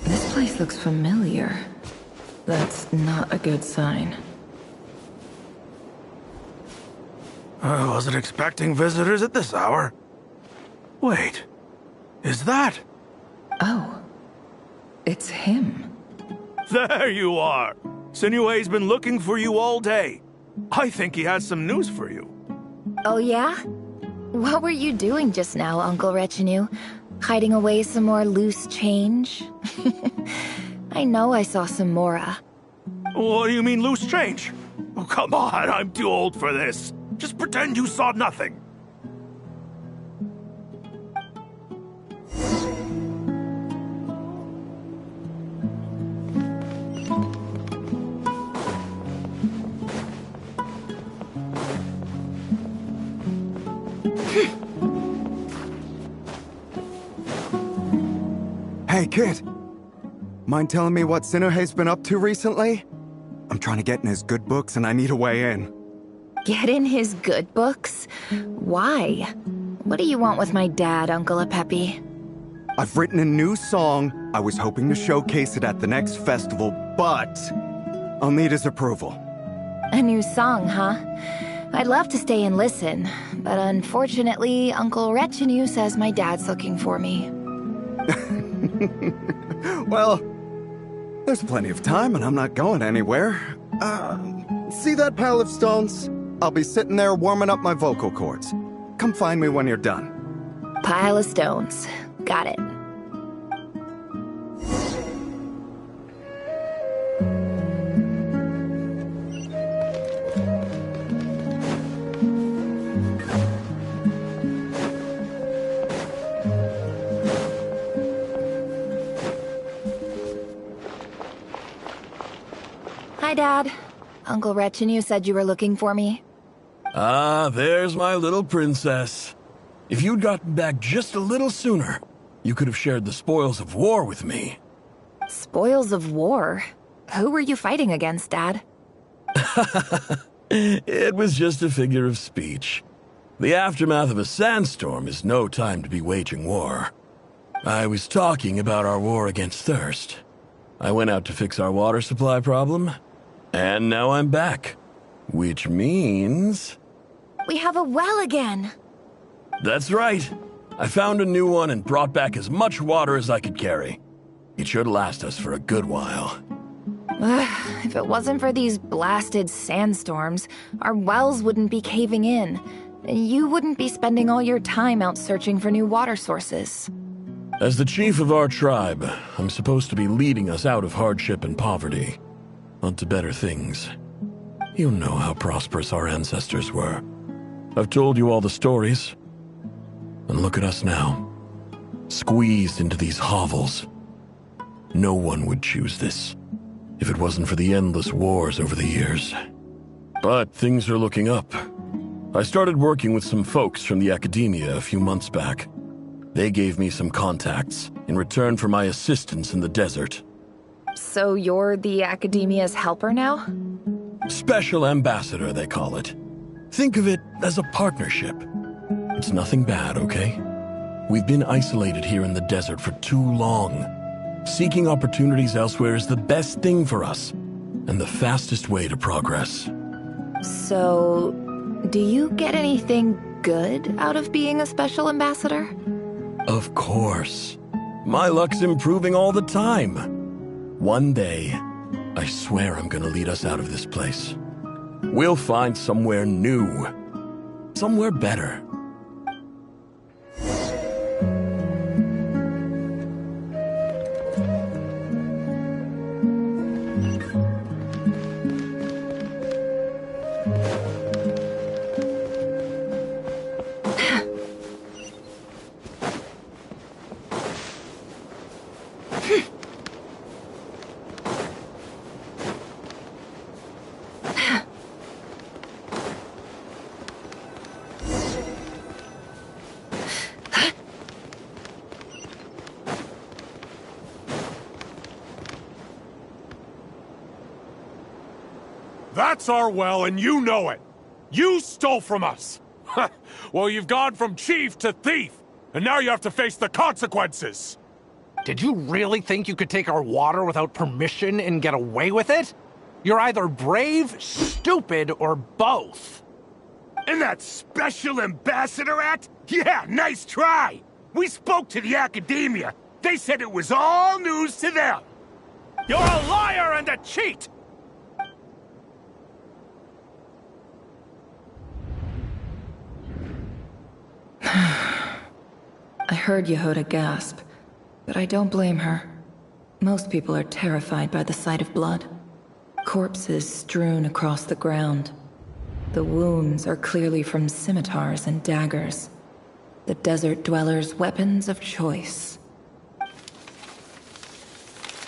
This place looks familiar. That's not a good sign. I wasn't expecting visitors at this hour. Wait, is that? Oh, it's him. There you are! Sinue's been looking for you all day. I think he has some news for you. Oh yeah? What were you doing just now, Uncle Retinue? Hiding away some more loose change? I know I saw some Mora. What do you mean loose change? Oh, come on, I'm too old for this. Just pretend you saw nothing. Hey, kid. Mind telling me what Sinuhe's been up to recently? I'm trying to get in his good books and I need a way in. Get in his good books? Why? What do you want with my dad, Uncle Apepi? I've written a new song. I was hoping to showcase it at the next festival, but I'll need his approval. A new song, huh? I'd love to stay and listen, but unfortunately, Uncle Retinue says my dad's looking for me. Well, there's plenty of time and I'm not going anywhere. See that pile of stones? I'll be sitting there warming up my vocal cords. Come find me when you're done. Pile of stones. Got it. Hi, Dad. Uncle Retinue said you were looking for me. Ah, there's my little princess. If you'd gotten back just a little sooner, you could have shared the spoils of war with me. Spoils of war? Who were you fighting against, Dad? It was just a figure of speech. The aftermath of a sandstorm is no time to be waging war. I was talking about our war against thirst. I went out to fix our water supply problem, and now I'm back. Which means... We have a well again! That's right. I found a new one and brought back as much water as I could carry. It should last us for a good while. If it wasn't for these blasted sandstorms, our wells wouldn't be caving in. You wouldn't be spending all your time out searching for new water sources. As the chief of our tribe, I'm supposed to be leading us out of hardship and poverty, onto better things. You know how prosperous our ancestors were. I've told you all the stories. And look at us now, squeezed into these hovels. No one would choose this, if it wasn't for the endless wars over the years. But things are looking up. I started working with some folks from the academia a few months back. They gave me some contacts in return for my assistance in the desert. So you're the academia's helper now? Special ambassador, they call it. Think of it as a partnership. It's nothing bad, okay? We've been isolated here in the desert for too long. Seeking opportunities elsewhere is the best thing for us, and the fastest way to progress. So, do you get anything good out of being a special ambassador? Of course. My luck's improving all the time. One day, I swear I'm gonna lead us out of this place. We'll find somewhere new. Somewhere better. That's our well, and you know it. You stole from us. Well, you've gone from chief to thief, and now you have to face the consequences. Did you really think you could take our water without permission and get away with it? You're either brave, stupid, or both. And that special ambassador act? Yeah, nice try. We spoke to the academia. They said it was all news to them. You're a liar and a cheat! I heard Yehuda gasp, but I don't blame her. Most people are terrified by the sight of blood. Corpses strewn across the ground. The wounds are clearly from scimitars and daggers. The desert dwellers' weapons of choice.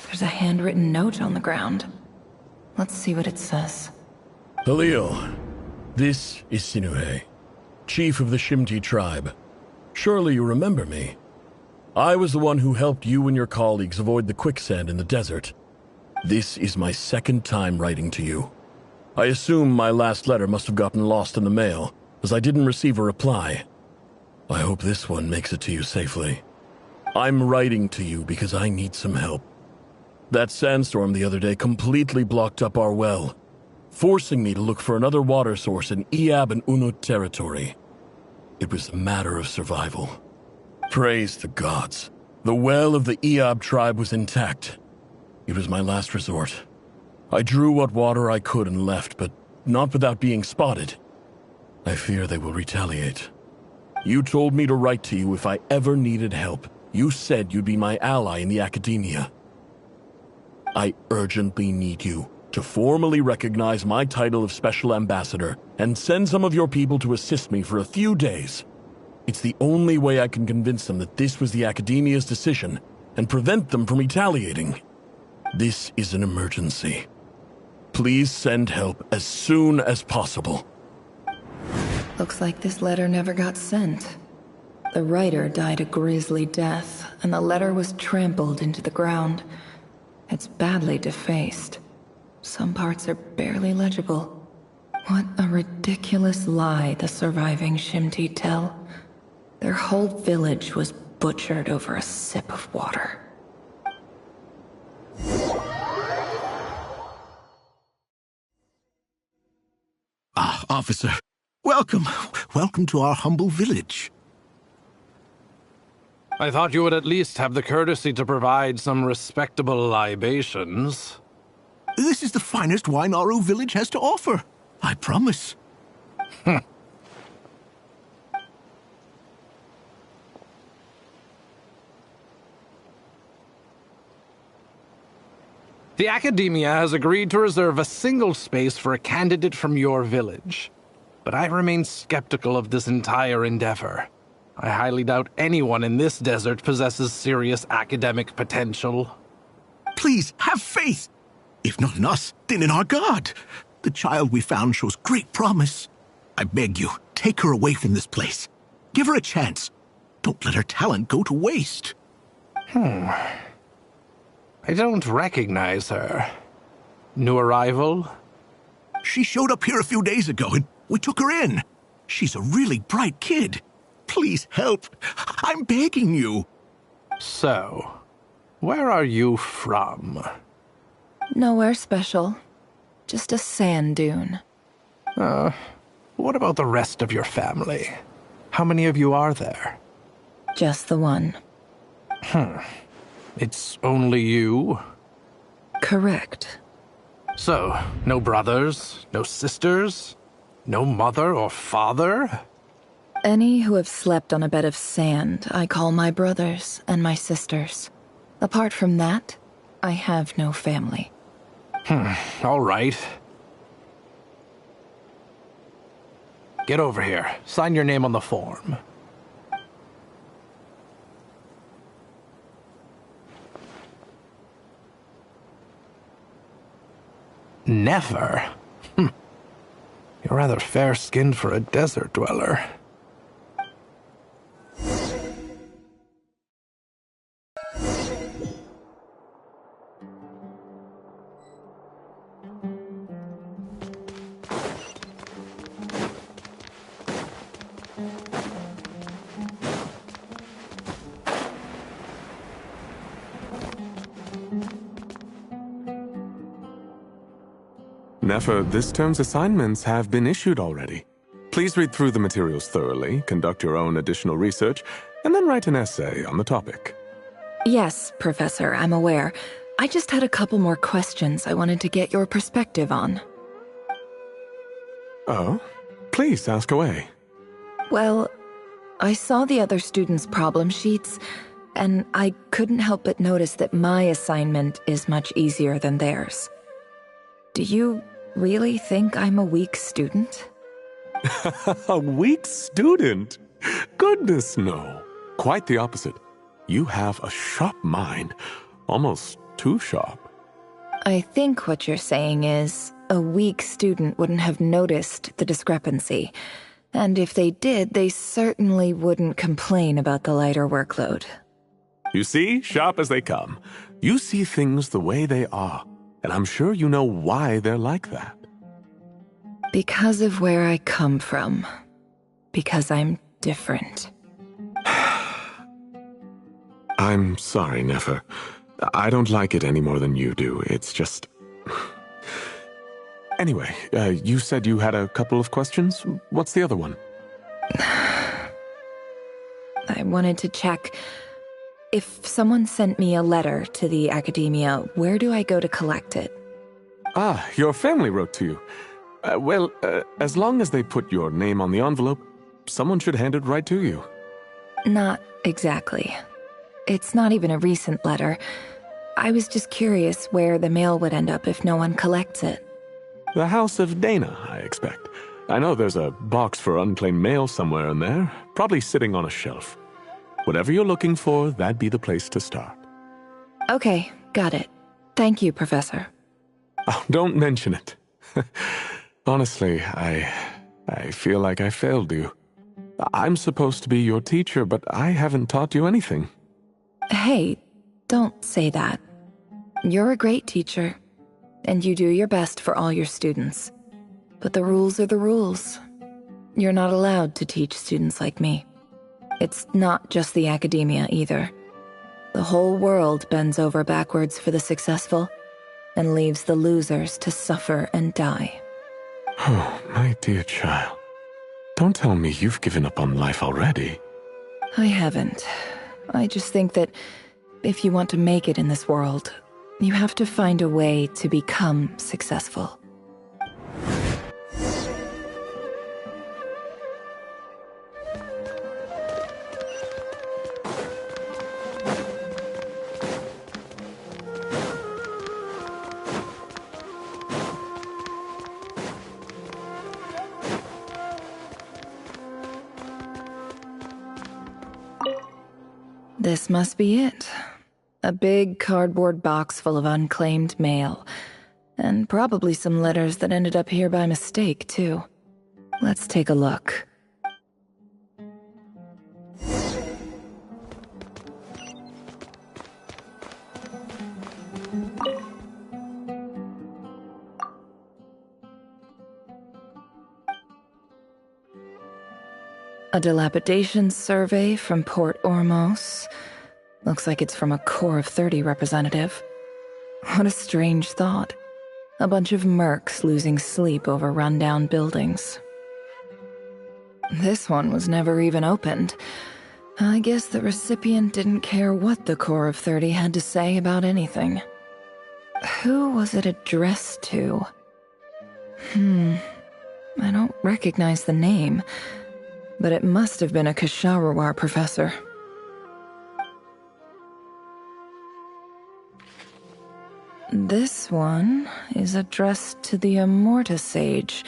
There's a handwritten note on the ground. Let's see what it says. Halil, this is Sinuhe, chief of the Shimti tribe. Surely you remember me. I was the one who helped you and your colleagues avoid the quicksand in the desert. This is my second time writing to you. I assume my last letter must have gotten lost in the mail, as I didn't receive a reply. I hope this one makes it to you safely. I'm writing to you because I need some help. That sandstorm the other day completely blocked up our well, forcing me to look for another water source in Iab and Unut territory. It was a matter of survival. Praise the gods. The well of the Iab tribe was intact. It was my last resort. I drew what water I could and left, but not without being spotted. I fear they will retaliate. You told me to write to you if I ever needed help. You said you'd be my ally in the academia. I urgently need you to formally recognize my title of Special Ambassador and send some of your people to assist me for a few days. It's the only way I can convince them that this was the Academia's decision and prevent them from retaliating. This is an emergency. Please send help as soon as possible. Looks like this letter never got sent. The writer died a grisly death, and the letter was trampled into the ground. It's badly defaced. Some parts are barely legible. What a ridiculous lie the surviving Shimti tell. Their whole village was butchered over a sip of water. Ah, officer. Welcome. Welcome to our humble village. I thought you would at least have the courtesy to provide some respectable libations. This is the finest wine Aru village has to offer. I promise. The Academia has agreed to reserve a single space for a candidate from your village. But I remain skeptical of this entire endeavor. I highly doubt anyone in this desert possesses serious academic potential. Please, have faith. If not in us, then in our god. The child we found shows great promise. I beg you, take her away from this place. Give her a chance. Don't let her talent go to waste. I don't recognize her. New arrival? She showed up here a few days ago and we took her in. She's a really bright kid. Please help. I'm begging you. So, where are you from? Nowhere special. Just a sand dune. What about the rest of your family? How many of you are there? Just the one. It's only you? Correct. So, no brothers, no sisters, no mother or father? Any who have slept on a bed of sand, I call my brothers and my sisters. Apart from that, I have no family. All right. Get over here. Sign your name on the form. Never? You're rather fair-skinned for a desert dweller. Nefer, this term's assignments have been issued already. Please read through the materials thoroughly, conduct your own additional research, and then write an essay on the topic. Yes, Professor, I'm aware. I just had a couple more questions I wanted to get your perspective on. Oh? Please, ask away. Well, I saw the other students' problem sheets, and I couldn't help but notice that my assignment is much easier than theirs. Do you really think I'm a weak student? A weak student? Goodness, no. Quite the opposite. You have a sharp mind, almost too sharp. I think what you're saying is, a weak student wouldn't have noticed the discrepancy, and if they did, they certainly wouldn't complain about the lighter workload. You see, sharp as they come. You see things the way they are, and I'm sure you know why they're like that. Because of where I come from. Because I'm different. I'm sorry, Nefer. I don't like it any more than you do. It's just... Anyway, you said you had a couple of questions. What's the other one? I wanted to check. If someone sent me a letter to the academia, where do I go to collect it? Ah, your family wrote to you. Well, as long as they put your name on the envelope, someone should hand it right to you. Not exactly. It's not even a recent letter. I was just curious where the mail would end up if no one collects it. The House of Dana, I expect. I know there's a box for unclaimed mail somewhere in there, probably sitting on a shelf. Whatever you're looking for, that'd be the place to start. Okay, got it. Thank you, Professor. Oh, don't mention it. Honestly, I feel like I failed you. I'm supposed to be your teacher, but I haven't taught you anything. Hey, don't say that. You're a great teacher, and you do your best for all your students. But the rules are the rules. You're not allowed to teach students like me. It's not just the academia either. The whole world bends over backwards for the successful and leaves the losers to suffer and die. Oh, my dear child. Don't tell me you've given up on life already. I haven't. I just think that if you want to make it in this world, you have to find a way to become successful. This must be it. A big cardboard box full of unclaimed mail. And probably some letters that ended up here by mistake, too. Let's take a look. A dilapidation survey from Port Ormos. Looks like it's from a Corps of 30 representative. What a strange thought. A bunch of mercs losing sleep over rundown buildings. This one was never even opened. I guess the recipient didn't care what the Corps of 30 had to say about anything. Who was it addressed to? I don't recognize the name. But it must have been a Kasharawar professor. This one is addressed to the Immorta Sage.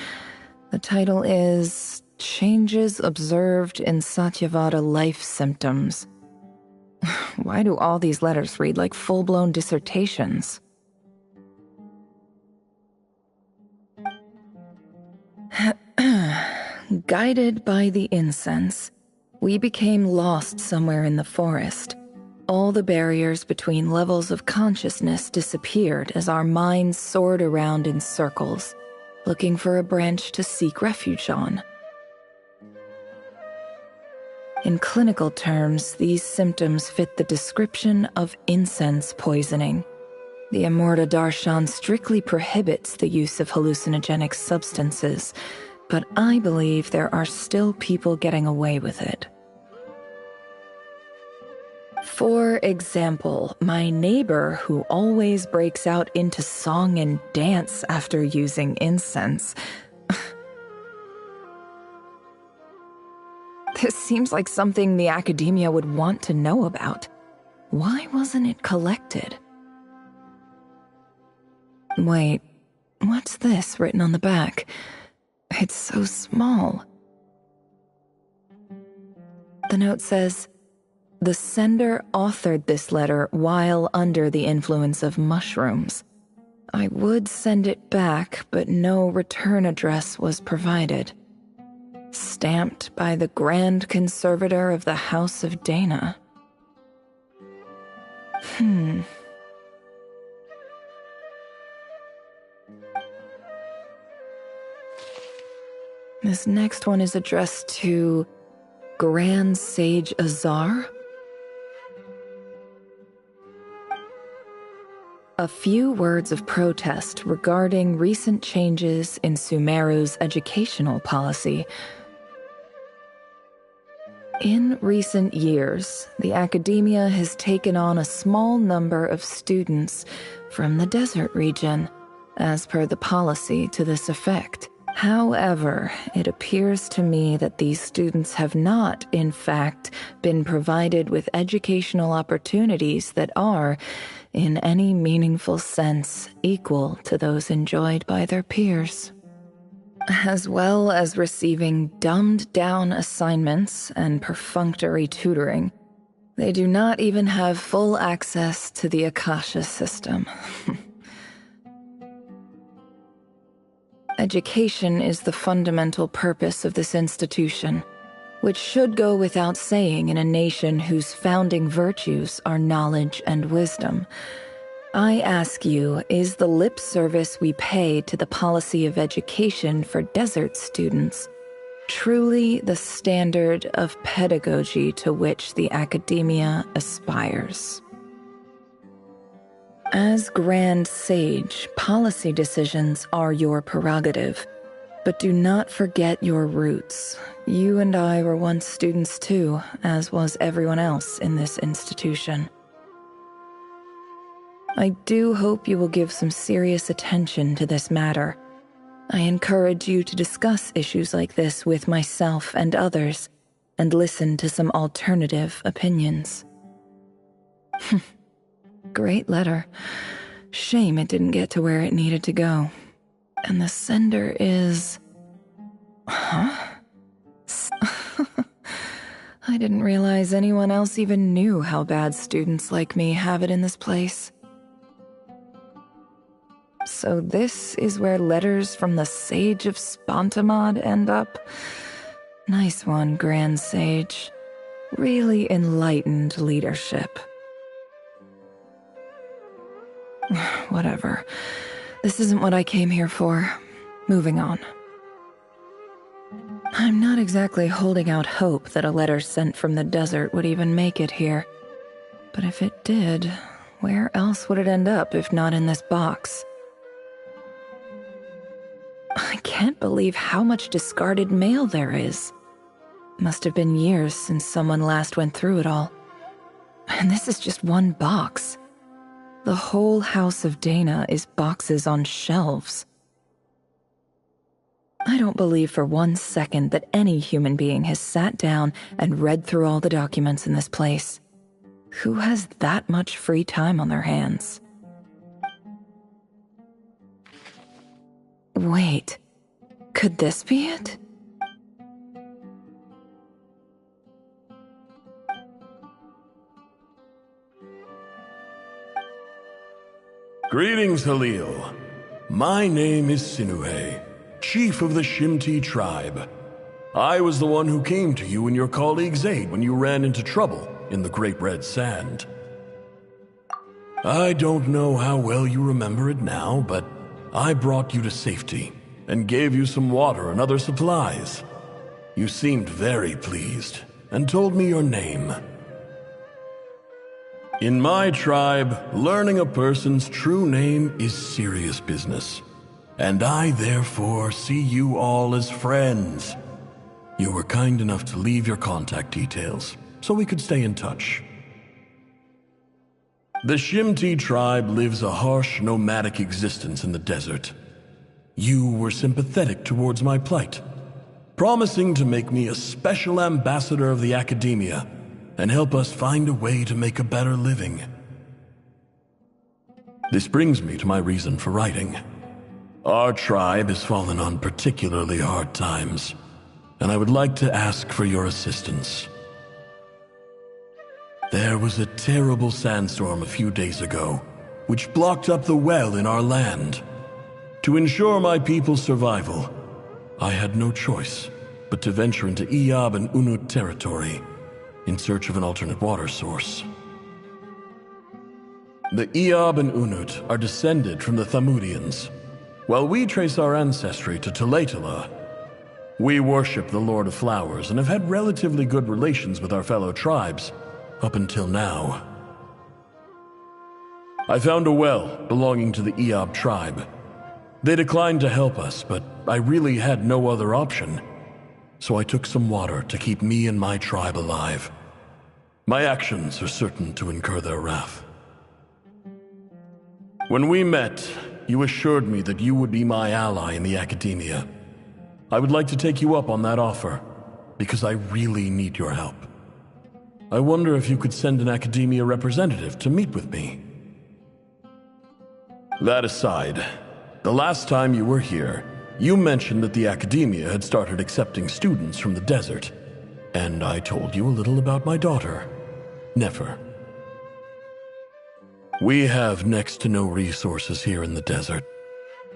The title is Changes Observed in Satyavada Life Symptoms. Why do all these letters read like full-blown dissertations? Guided by the incense, we became lost somewhere in the forest. All the barriers between levels of consciousness disappeared as our minds soared around in circles, looking for a branch to seek refuge on. In clinical terms, these symptoms fit the description of incense poisoning. The Amurta Darshan strictly prohibits the use of hallucinogenic substances, but I believe there are still people getting away with it. For example, my neighbor who always breaks out into song and dance after using incense. This seems like something the academia would want to know about. Why wasn't it collected? Wait, what's this written on the back? It's so small. The note says, "The sender authored this letter while under the influence of mushrooms. I would send it back, but no return address was provided. Stamped by the Grand Conservator of the House of Dana." This next one is addressed to Grand Sage Azar. A few words of protest regarding recent changes in Sumeru's educational policy. In recent years, the academia has taken on a small number of students from the desert region, as per the policy to this effect. However, it appears to me that these students have not, in fact, been provided with educational opportunities that are, in any meaningful sense, equal to those enjoyed by their peers. As well as receiving dumbed-down assignments and perfunctory tutoring, they do not even have full access to the Akasha system. Education is the fundamental purpose of this institution, which should go without saying in a nation whose founding virtues are knowledge and wisdom. I ask you, is the lip service we pay to the policy of education for desert students truly the standard of pedagogy to which the academia aspires? As Grand Sage, policy decisions are your prerogative, but do not forget your roots. You and I were once students too, as was everyone else in this institution. I do hope you will give some serious attention to this matter. I encourage you to discuss issues like this with myself and others, and listen to some alternative opinions. Great letter. Shame it didn't get to where it needed to go. And the sender is... Huh? I didn't realize anyone else even knew how bad students like me have it in this place. So this is where letters from the Sage of Spontamod end up? Nice one, Grand Sage. Really enlightened leadership. Whatever. This isn't what I came here for. Moving on. I'm not exactly holding out hope that a letter sent from the desert would even make it here. But if it did, where else would it end up if not in this box? I can't believe how much discarded mail there is. Must have been years since someone last went through it all. And this is just one box. The whole House of Dana is boxes on shelves. I don't believe for 1 second that any human being has sat down and read through all the documents in this place. Who has that much free time on their hands? Wait, could this be it? Greetings, Halil. My name is Sinuhe, chief of the Shimti tribe. I was the one who came to you and your colleague's aid when you ran into trouble in the Great Red Sand. I don't know how well you remember it now, but I brought you to safety and gave you some water and other supplies. You seemed very pleased and told me your name. In my tribe, learning a person's true name is serious business, and I therefore see you all as friends. You were kind enough to leave your contact details, so we could stay in touch. The Shimti tribe lives a harsh, nomadic existence in the desert. You were sympathetic towards my plight, promising to make me a special ambassador of the Academia and help us find a way to make a better living. This brings me to my reason for writing. Our tribe has fallen on particularly hard times, and I would like to ask for your assistance. There was a terrible sandstorm a few days ago, which blocked up the well in our land. To ensure my people's survival, I had no choice but to venture into Iyab and Unut territory in search of an alternate water source. The Iyab and Unut are descended from the Thamudians, while we trace our ancestry to Tulatala. We worship the Lord of Flowers and have had relatively good relations with our fellow tribes up until now. I found a well belonging to the Iyab tribe. They declined to help us, but I really had no other option, so I took some water to keep me and my tribe alive. My actions are certain to incur their wrath. When we met, you assured me that you would be my ally in the Academia. I would like to take you up on that offer, because I really need your help. I wonder if you could send an Academia representative to meet with me. That aside, the last time you were here, you mentioned that the Academia had started accepting students from the desert, and I told you a little about my daughter, Nefer. We have next to no resources here in the desert,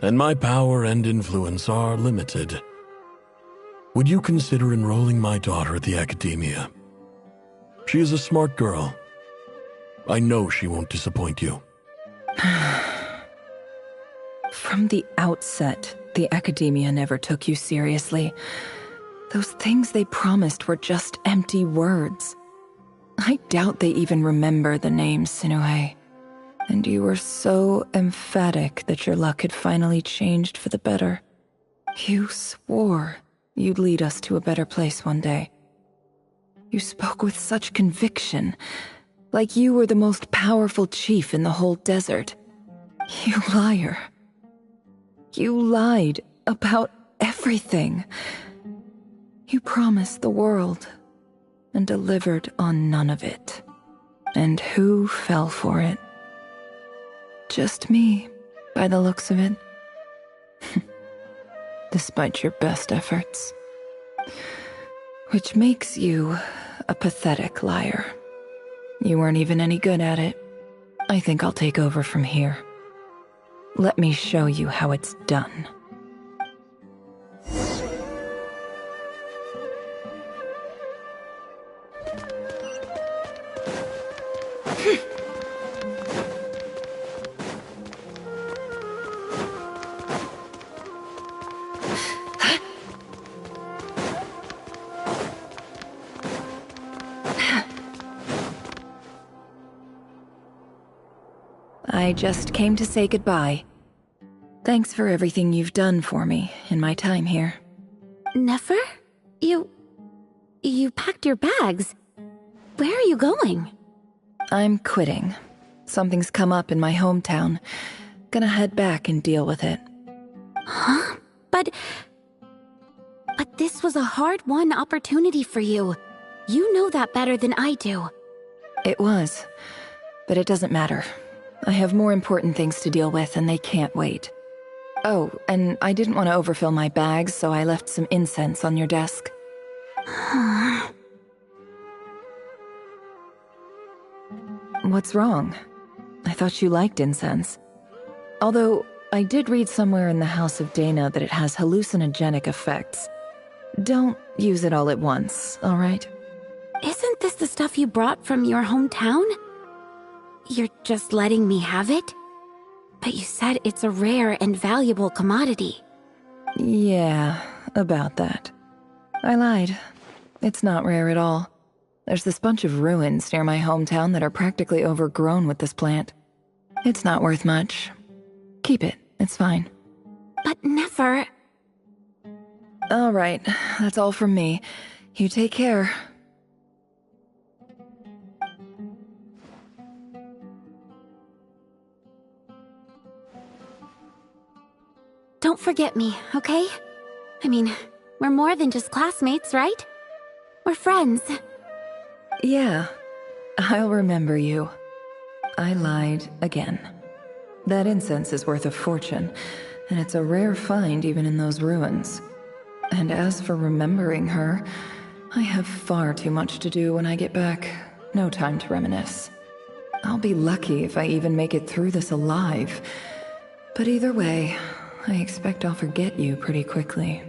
and my power and influence are limited. Would you consider enrolling my daughter at the Academia? She is a smart girl. I know she won't disappoint you. From the outset, the Academia never took you seriously. Those things they promised were just empty words. I doubt they even remember the name Sinuhe. And you were so emphatic that your luck had finally changed for the better. You swore you'd lead us to a better place one day. You spoke with such conviction, like you were the most powerful chief in the whole desert. You liar. You lied about everything. You promised the world and delivered on none of it. And who fell for it? Just me, by the looks of it. Despite your best efforts. Which makes you a pathetic liar. You weren't even any good at it. I think I'll take over from here. Let me show you how it's done. I just came to say goodbye. Thanks for everything you've done for me in my time here. Nefer? You packed your bags. Where are you going? I'm quitting. Something's come up in my hometown. Gonna head back and deal with it. Huh? But this was a hard-won opportunity for you. You know that better than I do. It was, but it doesn't matter. I have more important things to deal with, and they can't wait. Oh, and I didn't want to overfill my bags, so I left some incense on your desk. What's wrong? I thought you liked incense. Although, I did read somewhere in the House of Dana that it has hallucinogenic effects. Don't use it all at once, all right? Isn't this the stuff you brought from your hometown? You're just letting me have it? But you said it's a rare and valuable commodity. Yeah, about that. I lied. It's not rare at all. There's this bunch of ruins near my hometown that are practically overgrown with this plant. It's not worth much. Keep it, it's fine. But never... All right, that's all from me. You take care. Don't forget me, okay? I mean, we're more than just classmates, right? We're friends. Yeah, I'll remember you. I lied again. That incense is worth a fortune, and it's a rare find even in those ruins. And as for remembering her, I have far too much to do when I get back. No time to reminisce. I'll be lucky if I even make it through this alive. But either way, I expect I'll forget you pretty quickly.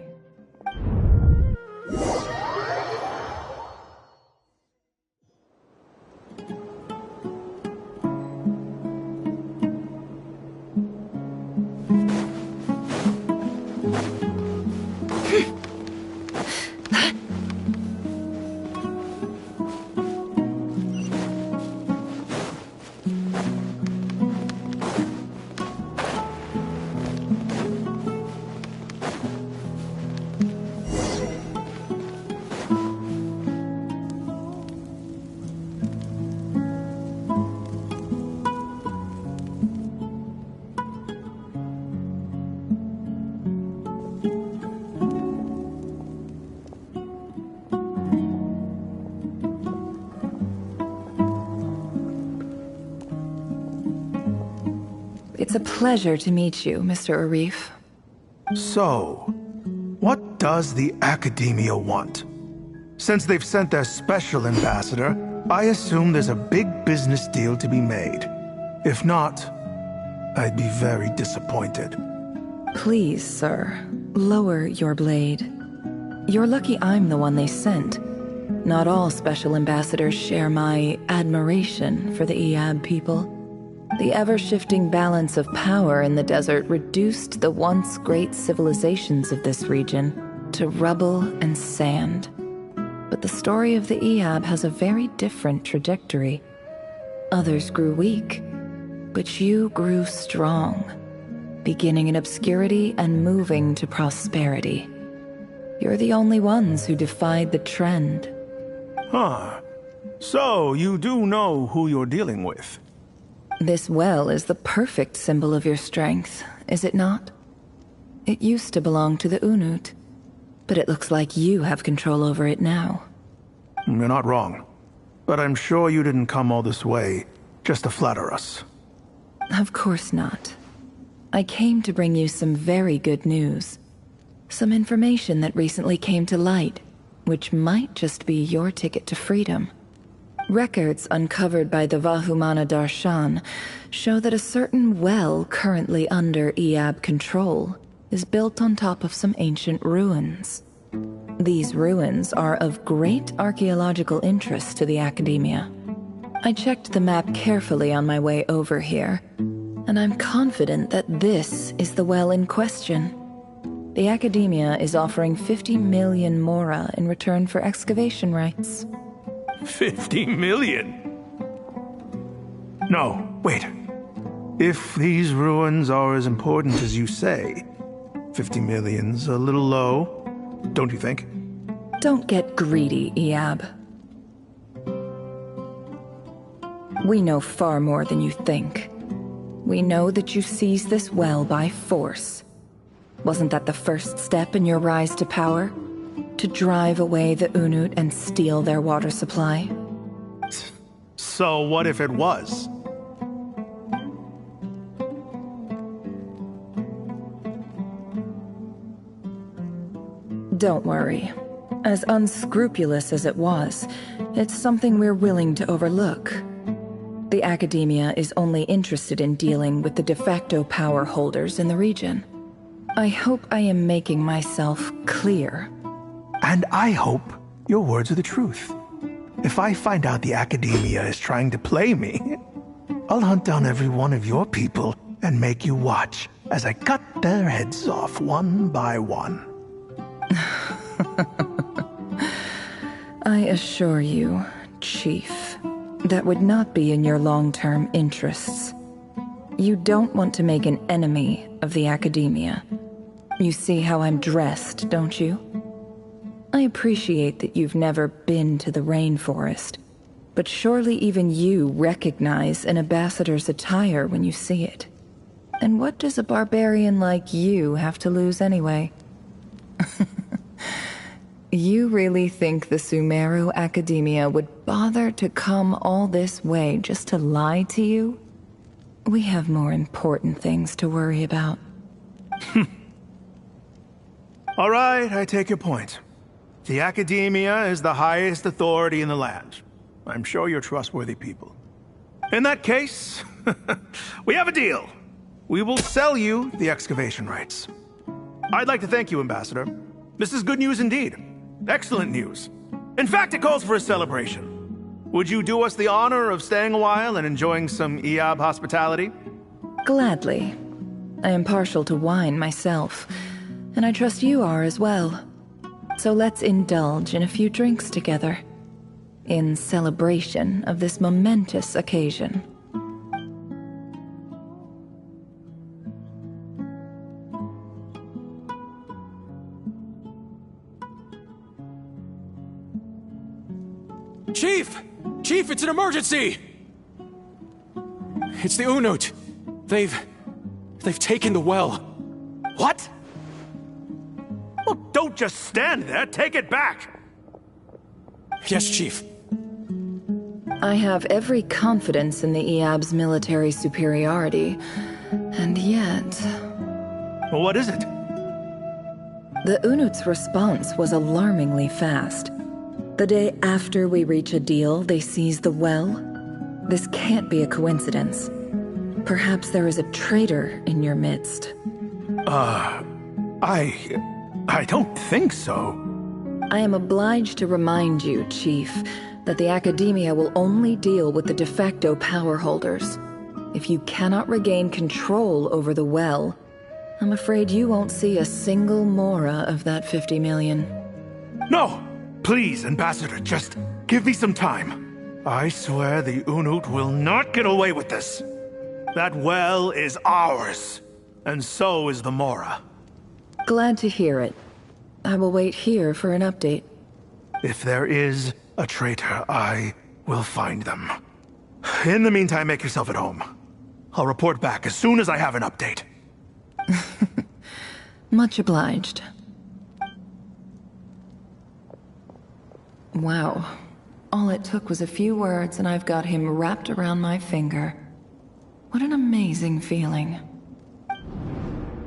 It's a pleasure to meet you, Mr. Arif. So, what does the Academia want? Since they've sent their special ambassador, I assume there's a big business deal to be made. If not, I'd be very disappointed. Please, sir, lower your blade. You're lucky I'm the one they sent. Not all special ambassadors share my admiration for the Iab people. The ever-shifting balance of power in the desert reduced the once great civilizations of this region to rubble and sand. But the story of the Iab has a very different trajectory. Others grew weak, but you grew strong, beginning in obscurity and moving to prosperity. You're the only ones who defied the trend. Huh. So, you do know who you're dealing with? This well is the perfect symbol of your strength, is it not? It used to belong to the Unut, but it looks like you have control over it now. You're not wrong. But I'm sure you didn't come all this way just to flatter us. Of course not. I came to bring you some very good news. Some information that recently came to light, which might just be your ticket to freedom. Records uncovered by the Vahumana Darshan show that a certain well currently under Iab control is built on top of some ancient ruins. These ruins are of great archaeological interest to the Academia. I checked the map carefully on my way over here, and I'm confident that this is the well in question. The Academia is offering 50 million mora in return for excavation rights. 50 million? No, wait. If these ruins are as important as you say, 50 million's a little low, don't you think? Don't get greedy, Iab. We know far more than you think. We know that you seized this well by force. Wasn't that the first step in your rise to power? To drive away the Unut and steal their water supply? So what if it was? Don't worry. As unscrupulous as it was, it's something we're willing to overlook. The Academia is only interested in dealing with the de facto power holders in the region. I hope I am making myself clear. And I hope your words are the truth. If I find out the Academia is trying to play me, I'll hunt down every one of your people and make you watch as I cut their heads off one by one. I assure you, Chief, that would not be in your long-term interests. You don't want to make an enemy of the Academia. You see how I'm dressed, don't you? I appreciate that you've never been to the rainforest, but surely even you recognize an ambassador's attire when you see it. And what does a barbarian like you have to lose anyway? You really think the Sumeru Academia would bother to come all this way just to lie to you? We have more important things to worry about. All right, I take your point. The Academia is the highest authority in the land. I'm sure you're trustworthy people. In that case, we have a deal. We will sell you the excavation rights. I'd like to thank you, Ambassador. This is good news indeed. Excellent news. In fact, it calls for a celebration. Would you do us the honor of staying a while and enjoying some Eab hospitality? Gladly. I am partial to wine myself, and I trust you are as well. So let's indulge in a few drinks together, in celebration of this momentous occasion. Chief! Chief, it's an emergency! It's the Unut. They've taken the well. What? Well, don't just stand there. Take it back. Yes, Chief. I have every confidence in the Eab's military superiority, and yet... Well, what is it? The Unut's response was alarmingly fast. The day after we reach a deal, they seize the well. This can't be a coincidence. Perhaps there is a traitor in your midst. I don't think so. I am obliged to remind you, Chief, that the Academia will only deal with the de facto power holders. If you cannot regain control over the well, I'm afraid you won't see a single mora of that 50 million. No! Please, Ambassador, just give me some time. I swear the Unut will not get away with this. That well is ours, and so is the mora. Glad to hear it. I will wait here for an update. If there is a traitor, I will find them. In the meantime, make yourself at home. I'll report back as soon as I have an update. Much obliged. Wow. All it took was a few words and I've got him wrapped around my finger. What an amazing feeling.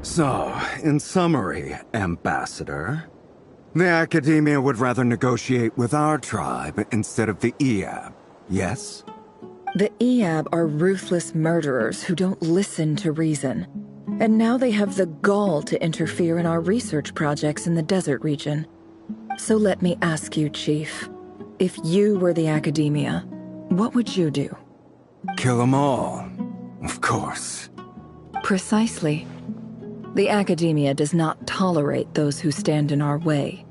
So, in summary, Ambassador, the Academia would rather negotiate with our tribe instead of the Eab, yes? The Eab are ruthless murderers who don't listen to reason. And now they have the gall to interfere in our research projects in the desert region. So let me ask you, Chief, if you were the Academia, what would you do? Kill them all, of course. Precisely. The Academia does not tolerate those who stand in our way.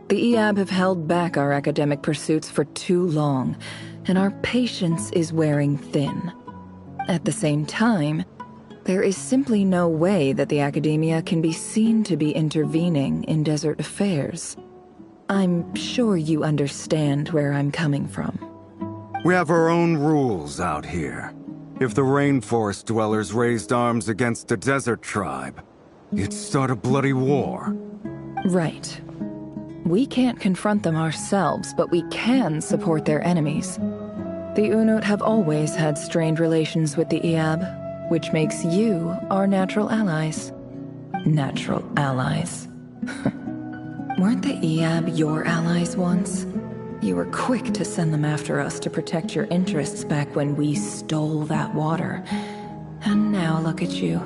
The Eab have held back our academic pursuits for too long, and our patience is wearing thin. At the same time, there is simply no way that the Academia can be seen to be intervening in desert affairs. I'm sure you understand where I'm coming from. We have our own rules out here. If the rainforest dwellers raised arms against a desert tribe, it'd start a bloody war. Right. We can't confront them ourselves, but we can support their enemies. The Unut have always had strained relations with the Eab, which makes you our natural allies. Natural allies. Weren't the Eab your allies once? You were quick to send them after us to protect your interests back when we stole that water. And now look at you.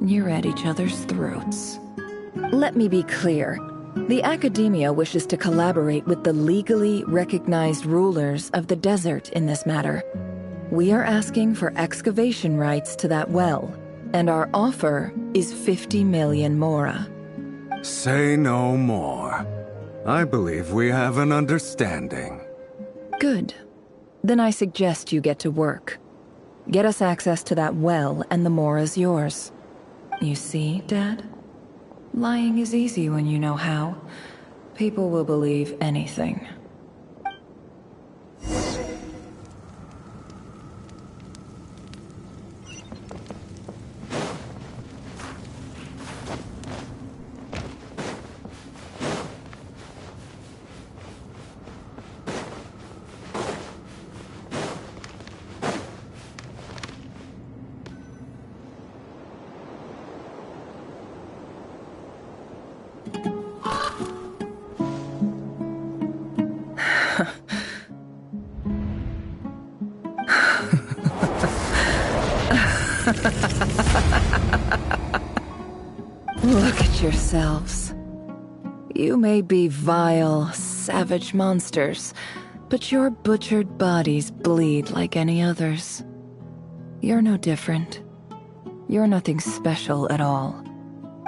You're at each other's throats. Let me be clear. The Academia wishes to collaborate with the legally recognized rulers of the desert in this matter. We are asking for excavation rights to that well, and our offer is 50 million mora. Say no more. I believe we have an understanding. Good. Then I suggest you get to work. Get us access to that well, and the mora's yours. You see, Dad? Lying is easy when you know how. People will believe anything. Look at yourselves. You may be vile, savage monsters, but your butchered bodies bleed like any others. You're no different. You're nothing special at all.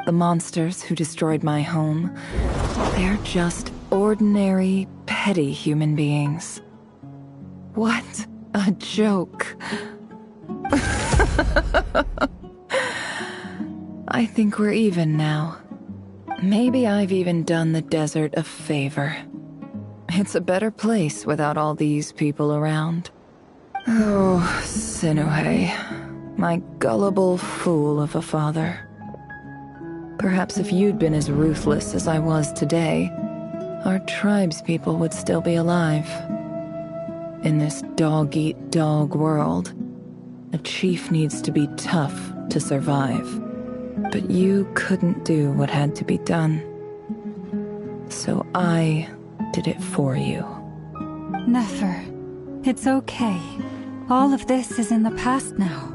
The monsters who destroyed my home, they're just ordinary, petty human beings. What a joke. I think we're even now. Maybe I've even done the desert a favor. It's a better place without all these people around. Oh, Sinuhe, my gullible fool of a father. Perhaps if you'd been as ruthless as I was today, our tribespeople would still be alive. In this dog-eat-dog world, a chief needs to be tough to survive. But you couldn't do what had to be done. So I did it for you. Nefer, it's okay. All of this is in the past now.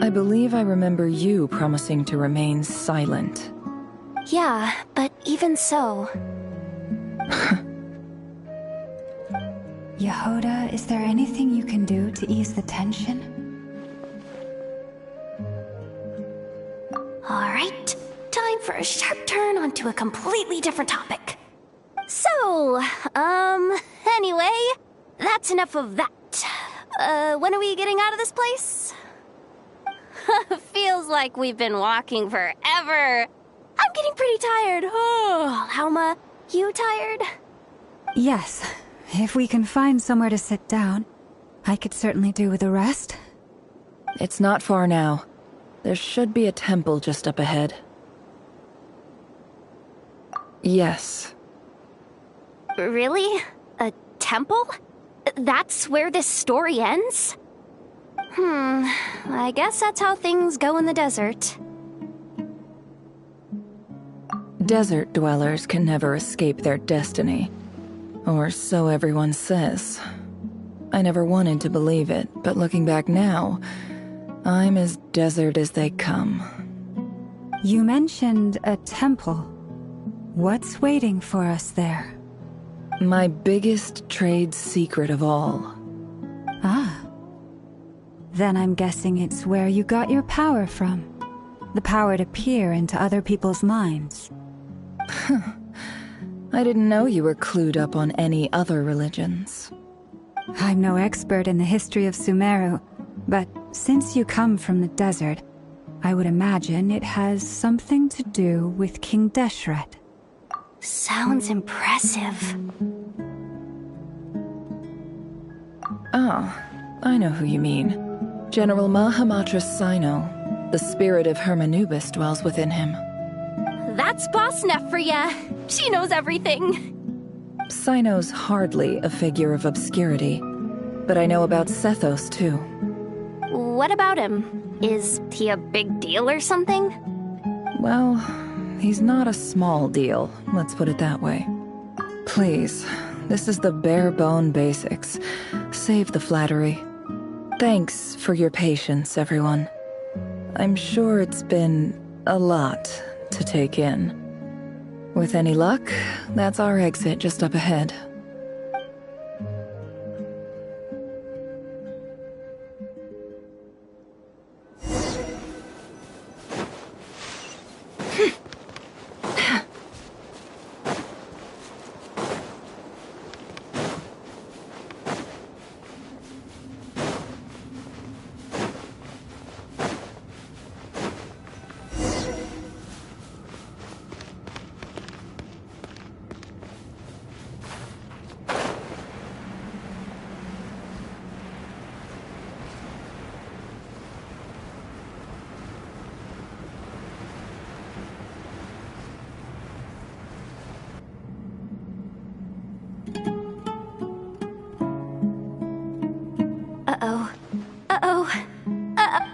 I believe I remember you promising to remain silent. Yeah, but even so... Yehoda, is there anything you can do to ease the tension? Alright, time for a sharp turn onto a completely different topic. So, anyway, that's enough of that. When are we getting out of this place? Feels like we've been walking forever. I'm getting pretty tired. Oh, Lauma, you tired? Yes. If we can find somewhere to sit down, I could certainly do with a rest. It's not far now. There should be a temple just up ahead. Yes. Really? A temple? That's where this story ends? I guess that's how things go in the desert. Desert dwellers can never escape their destiny. Or so everyone says. I never wanted to believe it, but looking back now, I'm as desert as they come. You mentioned a temple. What's waiting for us there? My biggest trade secret of all. Ah. Then I'm guessing it's where you got your power from. The power to peer into other people's minds. I didn't know you were clued up on any other religions. I'm no expert in the history of Sumeru, but since you come from the desert, I would imagine it has something to do with King Deshret. Sounds impressive. Oh, I know who you mean. General Mahamatra Sino. The spirit of Hermanubis dwells within him. That's Boss Neff for ya. She knows everything. Sino's hardly a figure of obscurity, but I know about Sethos too. What about him? Is he a big deal or something? Well, he's not a small deal, let's put it that way. Please, this is the bare-bone basics. Save the flattery. Thanks for your patience, everyone. I'm sure it's been a lot to take in. With any luck, that's our exit just up ahead.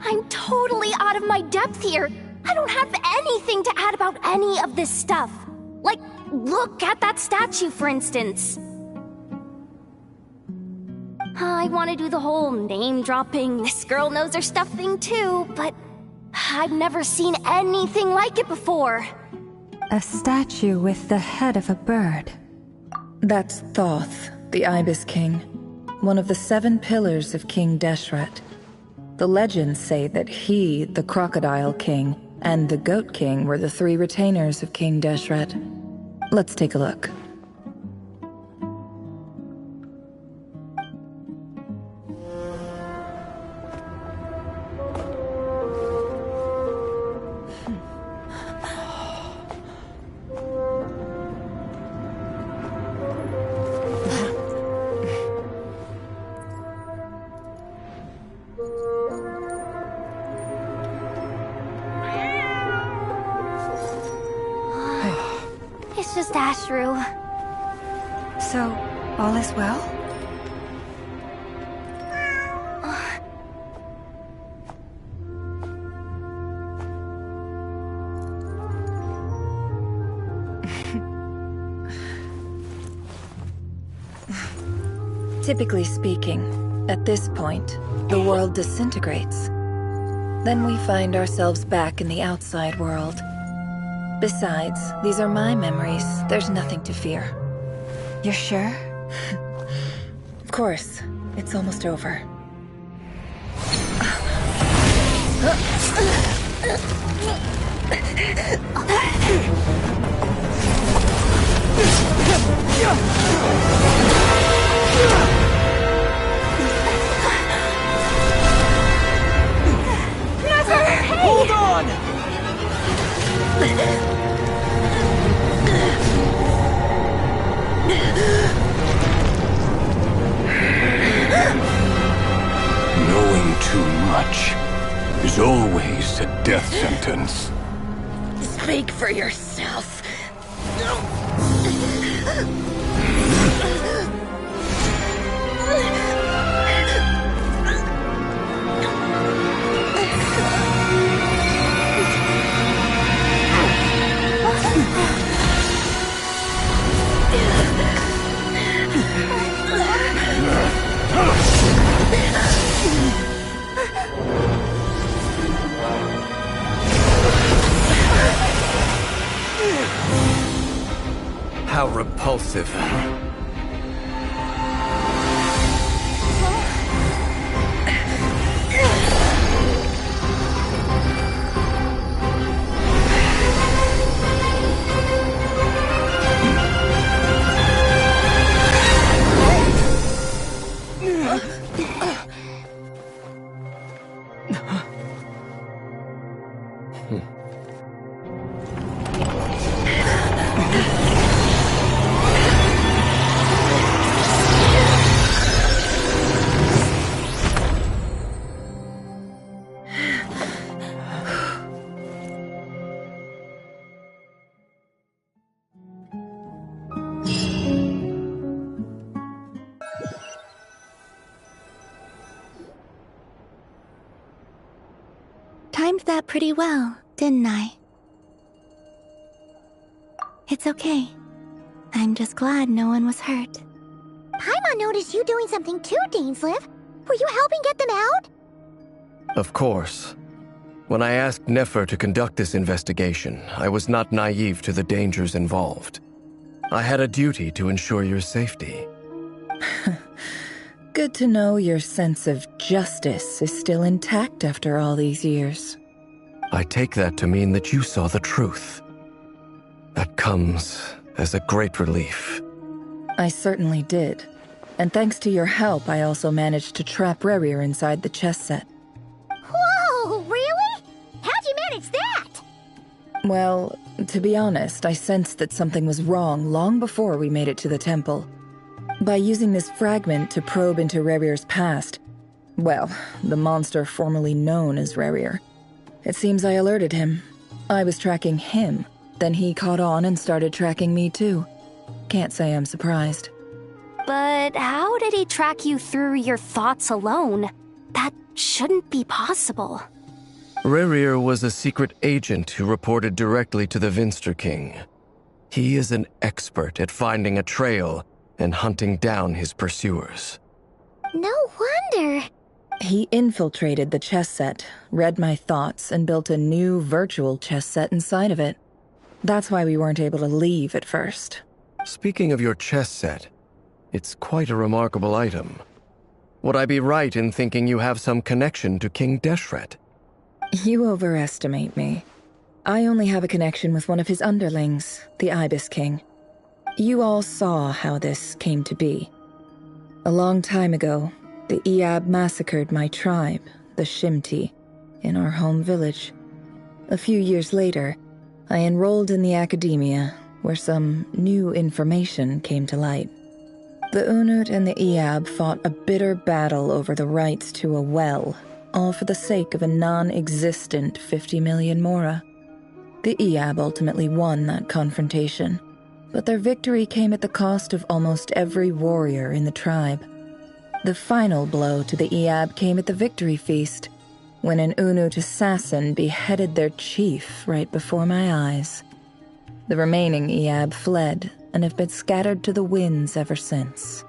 I'm totally out of my depth here. I don't have anything to add about any of this stuff. Like, look at that statue, for instance. I want to do the whole name-dropping, this girl knows her stuff thing too, but I've never seen anything like it before. A statue with the head of a bird. That's Thoth, the Ibis King, one of the 7 pillars of King Deshret. The legends say that he, the Crocodile King, and the Goat King were the 3 retainers of King Deshret. Let's take a look. It's just Ashru. So, all is well? Typically speaking, at this point, the world disintegrates. Then we find ourselves back in the outside world. Besides, these are my memories. There's nothing to fear. You're sure? Of course. It's almost over. Never! Hey! Hold on! Knowing too much is always a death sentence. Speak for yourself. How repulsive. Timed that pretty well, didn't I? It's okay. I'm just glad no one was hurt. Paimon noticed you doing something too, Dainsleif. Were you helping get them out? Of course. When I asked Nefer to conduct this investigation, I was not naive to the dangers involved. I had a duty to ensure your safety. Good to know your sense of justice is still intact after all these years. I take that to mean that you saw the truth. That comes as a great relief. I certainly did. And thanks to your help, I also managed to trap Rerir inside the chess set. Whoa, really? How'd you manage that? Well, to be honest, I sensed that something was wrong long before we made it to the temple. By using this fragment to probe into Rerir's past, well, the monster formerly known as Rerir, it seems I alerted him. I was tracking him, then he caught on and started tracking me too. Can't say I'm surprised. But how did he track you through your thoughts alone? That shouldn't be possible. Rerir was a secret agent who reported directly to the Vinster King. He is an expert at finding a trail and hunting down his pursuers. No wonder. He infiltrated the chess set, read my thoughts, and built a new virtual chess set inside of it. That's why we weren't able to leave at first. Speaking of your chess set, it's quite a remarkable item. Would I be right in thinking you have some connection to King Deshret? You overestimate me. I only have a connection with one of his underlings, the Ibis King. You all saw how this came to be. A long time ago, the Iab massacred my tribe, the Shimti, in our home village. A few years later, I enrolled in the academia, where some new information came to light. The Unut and the Iab fought a bitter battle over the rights to a well, all for the sake of a non-existent 50 million mora. The Iab ultimately won that confrontation, but their victory came at the cost of almost every warrior in the tribe. The final blow to the Iab came at the victory feast, when an Unut assassin beheaded their chief right before my eyes. The remaining Iab fled and have been scattered to the winds ever since.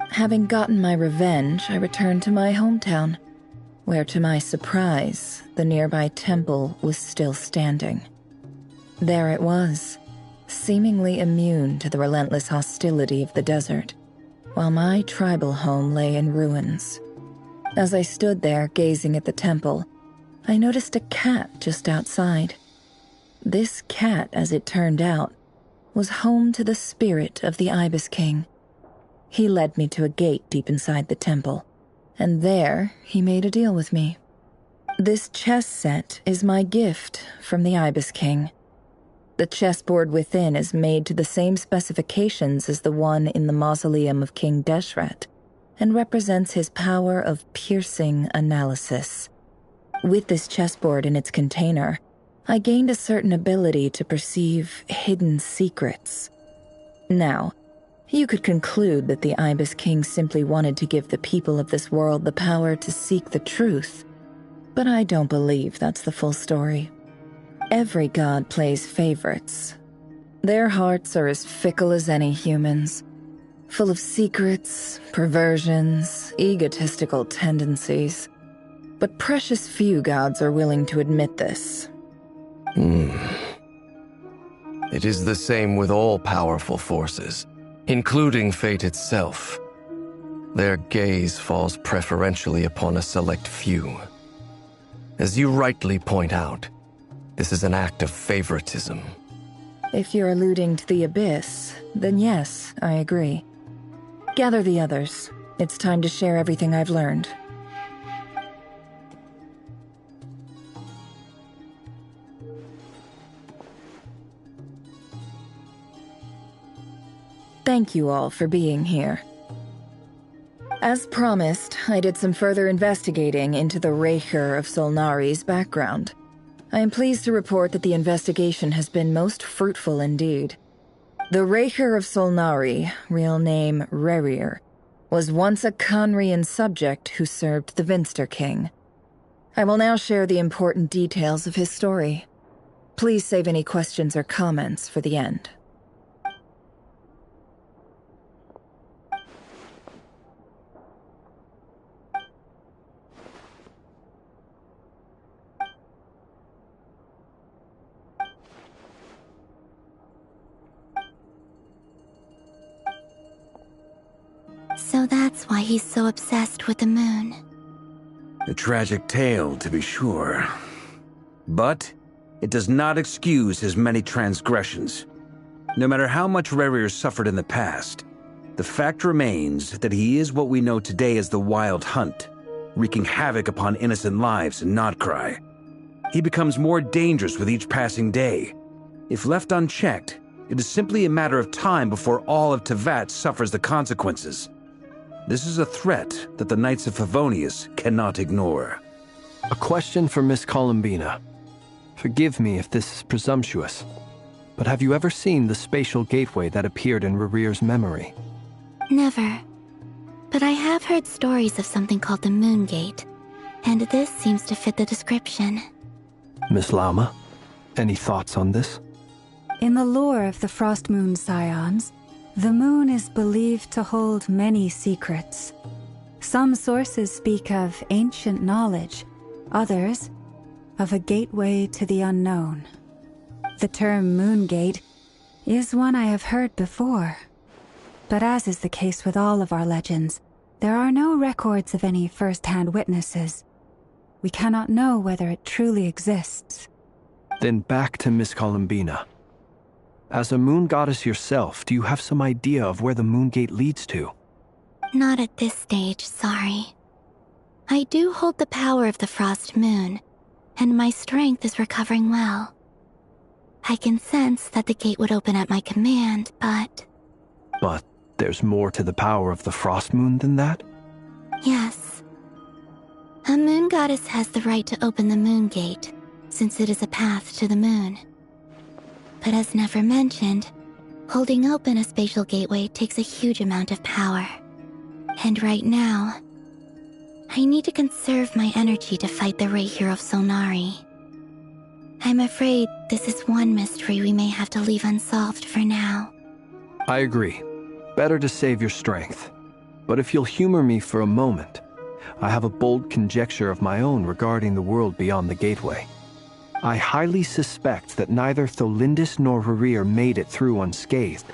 Having gotten my revenge, I returned to my hometown, where to my surprise, the nearby temple was still standing. There it was, seemingly immune to the relentless hostility of the desert, while my tribal home lay in ruins. As I stood there gazing at the temple, I noticed a cat just outside. This cat, as it turned out, was home to the spirit of the Ibis King. He led me to a gate deep inside the temple, and there he made a deal with me. This chess set is my gift from the Ibis King. The chessboard within is made to the same specifications as the one in the mausoleum of King Deshret, and represents his power of piercing analysis. With this chessboard in its container, I gained a certain ability to perceive hidden secrets. Now, you could conclude that the Ibis King simply wanted to give the people of this world the power to seek the truth, but I don't believe that's the full story. Every god plays favorites. Their hearts are as fickle as any human's, full of secrets, perversions, egotistical tendencies. But precious few gods are willing to admit this. It is the same with all powerful forces, including fate itself. Their gaze falls preferentially upon a select few. As you rightly point out, this is an act of favoritism. If you're alluding to the Abyss, then yes, I agree. Gather the others. It's time to share everything I've learned. Thank you all for being here. As promised, I did some further investigating into the Reicher of Solnari's background. I am pleased to report that the investigation has been most fruitful indeed. The Reicher of Solnari, real name Rerir, was once a Conrian subject who served the Vinster King. I will now share the important details of his story. Please save any questions or comments for the end. that's why he's so obsessed with the moon. A tragic tale, to be sure. But it does not excuse his many transgressions. No matter how much Rerir suffered in the past, the fact remains that he is what we know today as the Wild Hunt, wreaking havoc upon innocent lives in Nodcry. He becomes more dangerous with each passing day. If left unchecked, it is simply a matter of time before all of Tevat suffers the consequences. This is a threat that the Knights of Favonius cannot ignore. A question for Miss Columbina. Forgive me if this is presumptuous, but have you ever seen the spatial gateway that appeared in Rerir's memory? Never. But I have heard stories of something called the Moon Gate, and this seems to fit the description. Miss Lauma, any thoughts on this? In the lore of the Frost Moon Scions, the moon is believed to hold many secrets. Some sources speak of ancient knowledge, others of a gateway to the unknown. The term Moon Gate is one I have heard before. But as is the case with all of our legends, there are no records of any first-hand witnesses. We cannot know whether it truly exists. Then back to Miss Columbina. As a moon goddess yourself, do you have some idea of where the Moon Gate leads to? Not at this stage, sorry. I do hold the power of the Frost Moon, and my strength is recovering well. I can sense that the gate would open at my command, but... But there's more to the power of the Frost Moon than that? Yes. A moon goddess has the right to open the Moon Gate, since it is a path to the moon. But as Nefer mentioned, holding open a spatial gateway takes a huge amount of power. And right now, I need to conserve my energy to fight the Reir of Solnari. I'm afraid this is one mystery we may have to leave unsolved for now. I agree. Better to save your strength. But if you'll humor me for a moment, I have a bold conjecture of my own regarding the world beyond the gateway. I highly suspect that neither Tholindis nor Rerir made it through unscathed.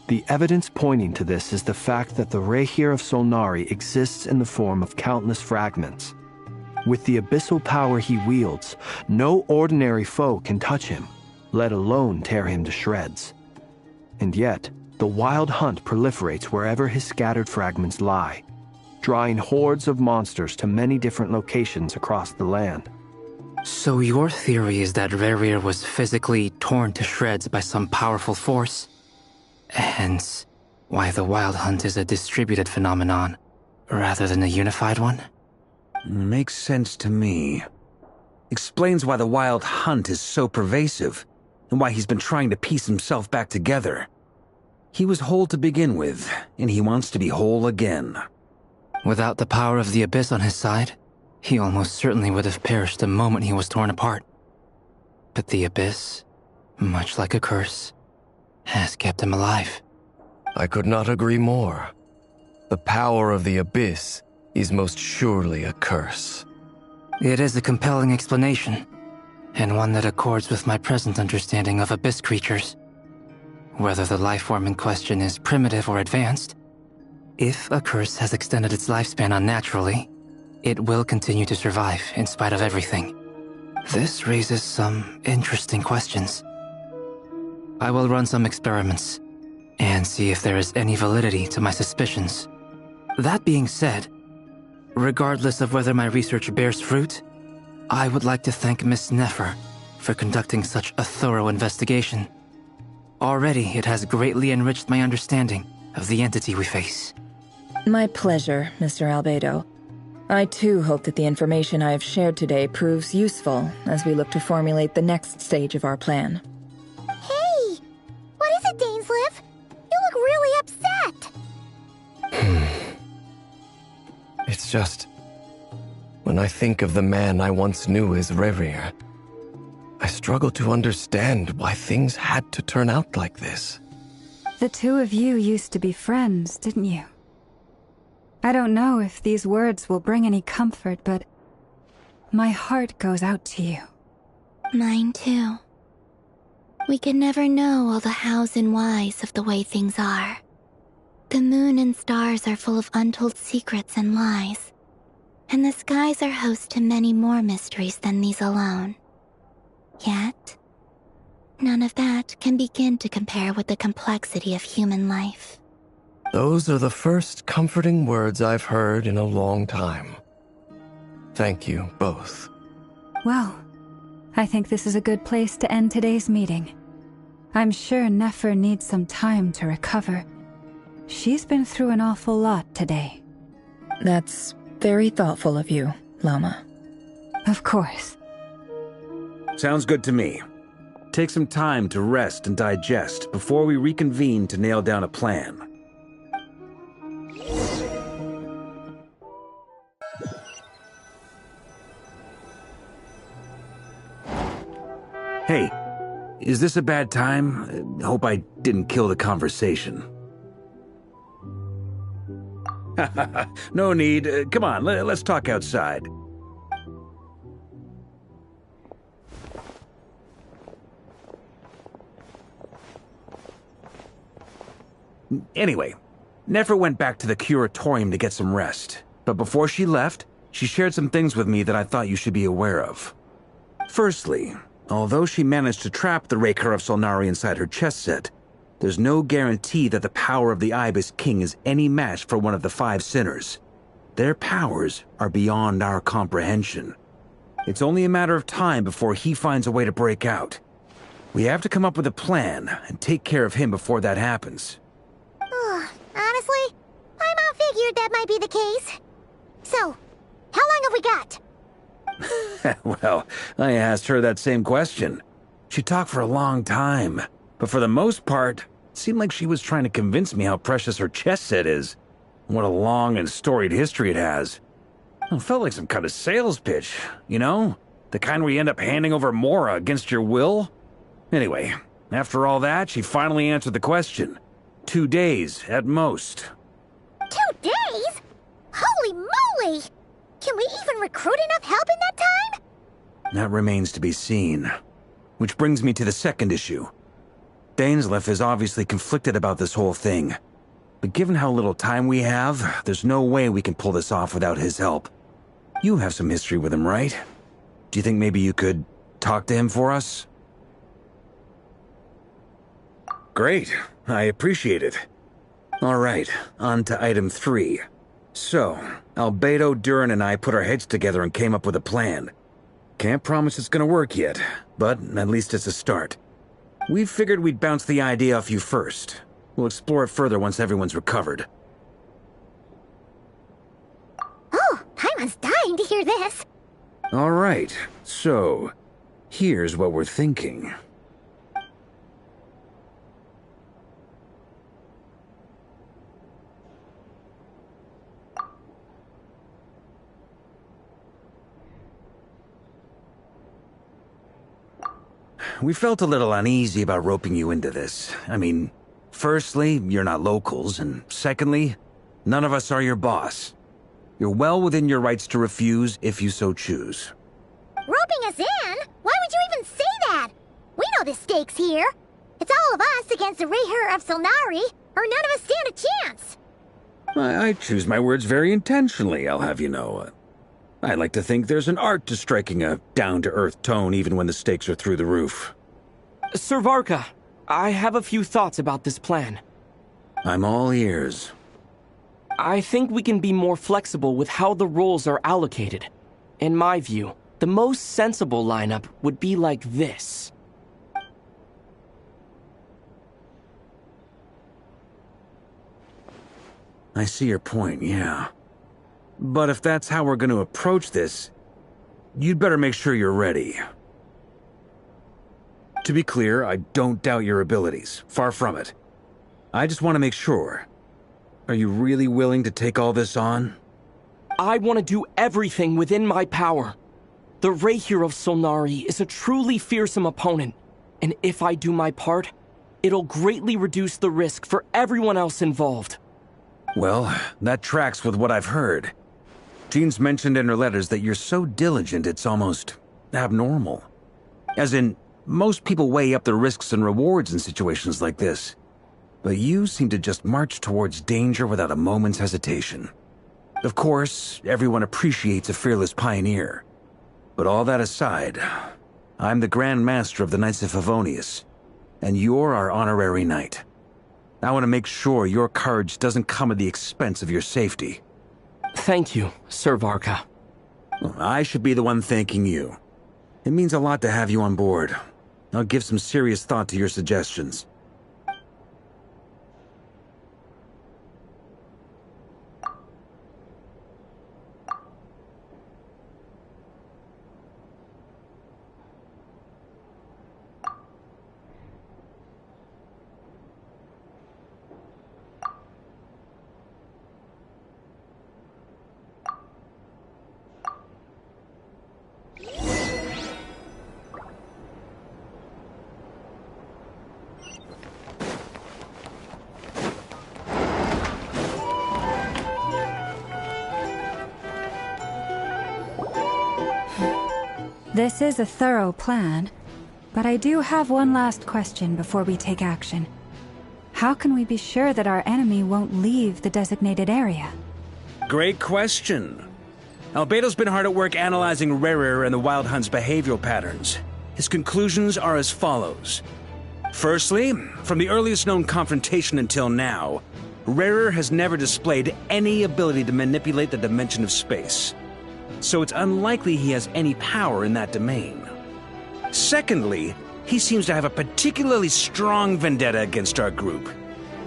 The evidence pointing to this is the fact that the Reir of Solnari exists in the form of countless fragments. With the abyssal power he wields, no ordinary foe can touch him, let alone tear him to shreds. And yet, the Wild Hunt proliferates wherever his scattered fragments lie, drawing hordes of monsters to many different locations across the land. So your theory is that Rerir was physically torn to shreds by some powerful force? Hence, why the Wild Hunt is a distributed phenomenon, rather than a unified one? Makes sense to me. Explains why the Wild Hunt is so pervasive, and why he's been trying to piece himself back together. He was whole to begin with, and he wants to be whole again. Without the power of the Abyss on his side, he almost certainly would have perished the moment he was torn apart. But the Abyss, much like a curse, has kept him alive. I could not agree more. The power of the Abyss is most surely a curse. It is a compelling explanation, and one that accords with my present understanding of Abyss creatures. Whether the life form in question is primitive or advanced, if a curse has extended its lifespan unnaturally, it will continue to survive in spite of everything. This raises some interesting questions. I will run some experiments and see if there is any validity to my suspicions. That being said, regardless of whether my research bears fruit, I would like to thank Miss Nefer for conducting such a thorough investigation. Already, it has greatly enriched my understanding of the entity we face. My pleasure, Mr. Albedo. I too hope that the information I have shared today proves useful as we look to formulate the next stage of our plan. Hey! What is it, Dainsleif? You look really upset! It's just... when I think of the man I once knew as Rerir, I struggle to understand why things had to turn out like this. The two of you used to be friends, didn't you? I don't know if these words will bring any comfort, but my heart goes out to you. Mine too. We can never know all the hows and whys of the way things are. The moon and stars are full of untold secrets and lies, and the skies are host to many more mysteries than these alone. Yet, none of that can begin to compare with the complexity of human life. Those are the first comforting words I've heard in a long time. Thank you, both. Well, I think this is a good place to end today's meeting. I'm sure Nefer needs some time to recover. She's been through an awful lot today. That's very thoughtful of you, Lama. Of course. Sounds good to me. Take some time to rest and digest before we reconvene to nail down a plan. Hey, is this a bad time? Hope I didn't kill the conversation. No need. Come on, let's talk outside. Anyway, Nefer went back to the curatorium to get some rest. But before she left, she shared some things with me that I thought you should be aware of. Firstly, although she managed to trap the Raker of Solnari inside her chess set, there's no guarantee that the power of the Ibis King is any match for one of the 5 sinners. Their powers are beyond our comprehension. It's only a matter of time before he finds a way to break out. We have to come up with a plan and take care of him before that happens. Honestly, my mom figured that might be the case. So, how long have we got? Well, I asked her that same question. She talked for a long time, but for the most part, it seemed like she was trying to convince me how precious her chess set is, and what a long and storied history it has. It felt like some kind of sales pitch, you know? The kind where you end up handing over Mora against your will? Anyway, after all that, she finally answered the question. 2 days, at most. 2 days? Holy moly! Can we even recruit enough help in that time? That remains to be seen. Which brings me to the second issue. Dainsleif is obviously conflicted about this whole thing. But given how little time we have, there's no way we can pull this off without his help. You have some history with him, right? Do you think maybe you could talk to him for us? Great. I appreciate it. All right, on to item 3. So, Albedo, Durin, and I put our heads together and came up with a plan. Can't promise it's gonna work yet, but at least it's a start. We figured we'd bounce the idea off you first. We'll explore it further once everyone's recovered. Oh, Paimon's dying to hear this. All right, so here's what we're thinking. We felt a little uneasy about roping you into this. I mean, firstly, you're not locals, and secondly, none of us are your boss. You're well within your rights to refuse if you so choose. Roping us in? Why would you even say that? We know the stakes here. It's all of us against the Rayher of Solnari, or none of us stand a chance. I choose my words very intentionally, I'll have you know. I like to think there's an art to striking a down-to-earth tone even when the stakes are through the roof. Sir Varka, I have a few thoughts about this plan. I'm all ears. I think we can be more flexible with how the roles are allocated. In my view, the most sensible lineup would be like this. I see your point, yeah. But if that's how we're going to approach this, you'd better make sure you're ready. To be clear, I don't doubt your abilities. Far from it. I just want to make sure. Are you really willing to take all this on? I want to do everything within my power. The Rayher of Solnari is a truly fearsome opponent, and if I do my part, it'll greatly reduce the risk for everyone else involved. Well, that tracks with what I've heard. Jean's mentioned in her letters that you're so diligent it's almost abnormal. As in, most people weigh up the risks and rewards in situations like this. But you seem to just march towards danger without a moment's hesitation. Of course, everyone appreciates a fearless pioneer. But all that aside, I'm the Grand Master of the Knights of Favonius, and you're our honorary knight. I want to make sure your courage doesn't come at the expense of your safety. Thank you, Sir Varka. I should be the one thanking you. It means a lot to have you on board. I'll give some serious thought to your suggestions. This is a thorough plan, but I do have one last question before we take action. How can we be sure that our enemy won't leave the designated area? Great question. Albedo's been hard at work analyzing Rerir and the Wild Hunt's behavioral patterns. His conclusions are as follows. Firstly, from the earliest known confrontation until now, Rerir has never displayed any ability to manipulate the dimension of space. So it's unlikely he has any power in that domain. Secondly, he seems to have a particularly strong vendetta against our group.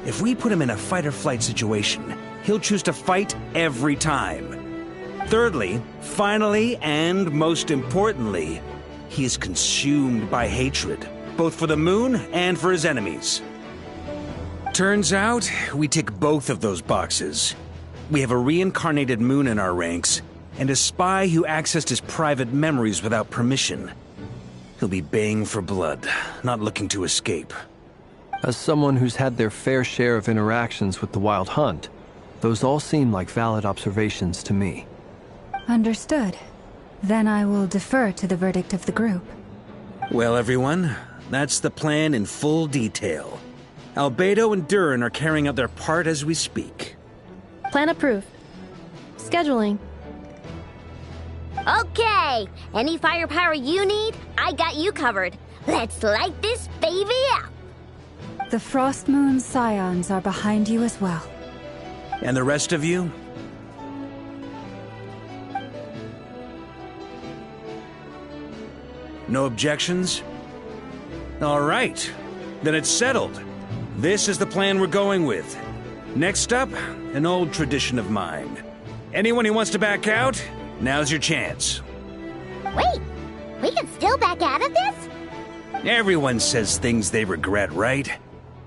If we put him in a fight-or-flight situation, he'll choose to fight every time. Thirdly, finally, and most importantly, he is consumed by hatred, both for the moon and for his enemies. Turns out, we tick both of those boxes. We have a reincarnated moon in our ranks, and a spy who accessed his private memories without permission. He'll be baying for blood, not looking to escape. As someone who's had their fair share of interactions with the Wild Hunt, those all seem like valid observations to me. Understood. Then I will defer to the verdict of the group. Well, everyone, that's the plan in full detail. Albedo and Durin are carrying out their part as we speak. Plan approved. Scheduling. Okay, any firepower you need, I got you covered. Let's light this baby up. The Frost Moon Scions are behind you as well. And the rest of you? No objections? All right, then it's settled. This is the plan we're going with. Next up, an old tradition of mine. Anyone who wants to back out, now's your chance. Wait, we can still back out of this? Everyone says things they regret, right?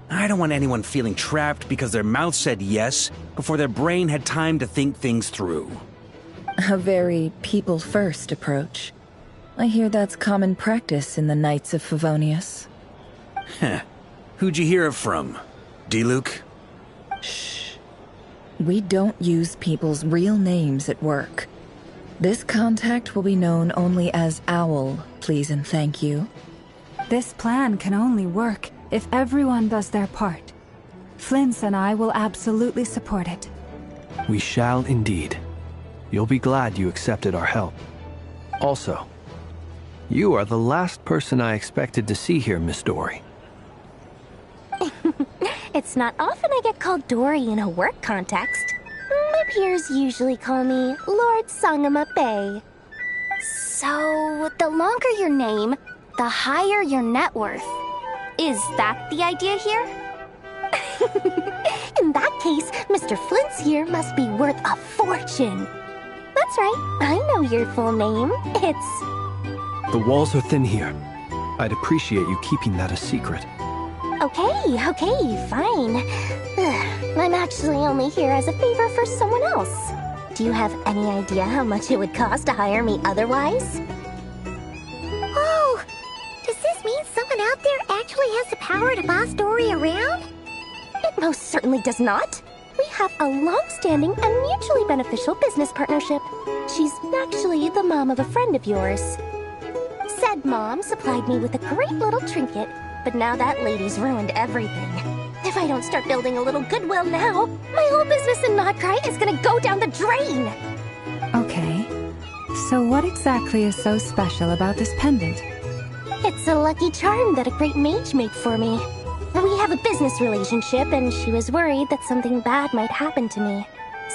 I don't want anyone feeling trapped because their mouth said yes before their brain had time to think things through. A very people-first approach. I hear that's common practice in the Knights of Favonius. Heh. Who'd you hear it from? D-Luke? Shh. We don't use people's real names at work. This contact will be known only as Owl, please and thank you. This plan can only work if everyone does their part. Flint's and I will absolutely support it. We shall indeed. You'll be glad you accepted our help. Also, you are the last person I expected to see here, Miss Dory. It's not often I get called Dory in a work context. My peers usually call me Lord Sangamabe. So, the longer your name, the higher your net worth. Is that the idea here? In that case, Mr. Flint's here must be worth a fortune. That's right, I know your full name. It's... The walls are thin here. I'd appreciate you keeping that a secret. Okay, fine. I'm actually only here as a favor for someone else. Do you have any idea how much it would cost to hire me otherwise? Oh, does this mean someone out there actually has the power to boss Dory around? It most certainly does not. We have a long-standing and mutually beneficial business partnership. She's actually the mom of a friend of yours. Said mom supplied me with a great little trinket, but now that lady's ruined everything. If I don't start building a little goodwill now, my whole business in Notcry is gonna go down the drain! Okay. So what exactly is so special about this pendant? It's a lucky charm that a great mage made for me. We have a business relationship, and she was worried that something bad might happen to me.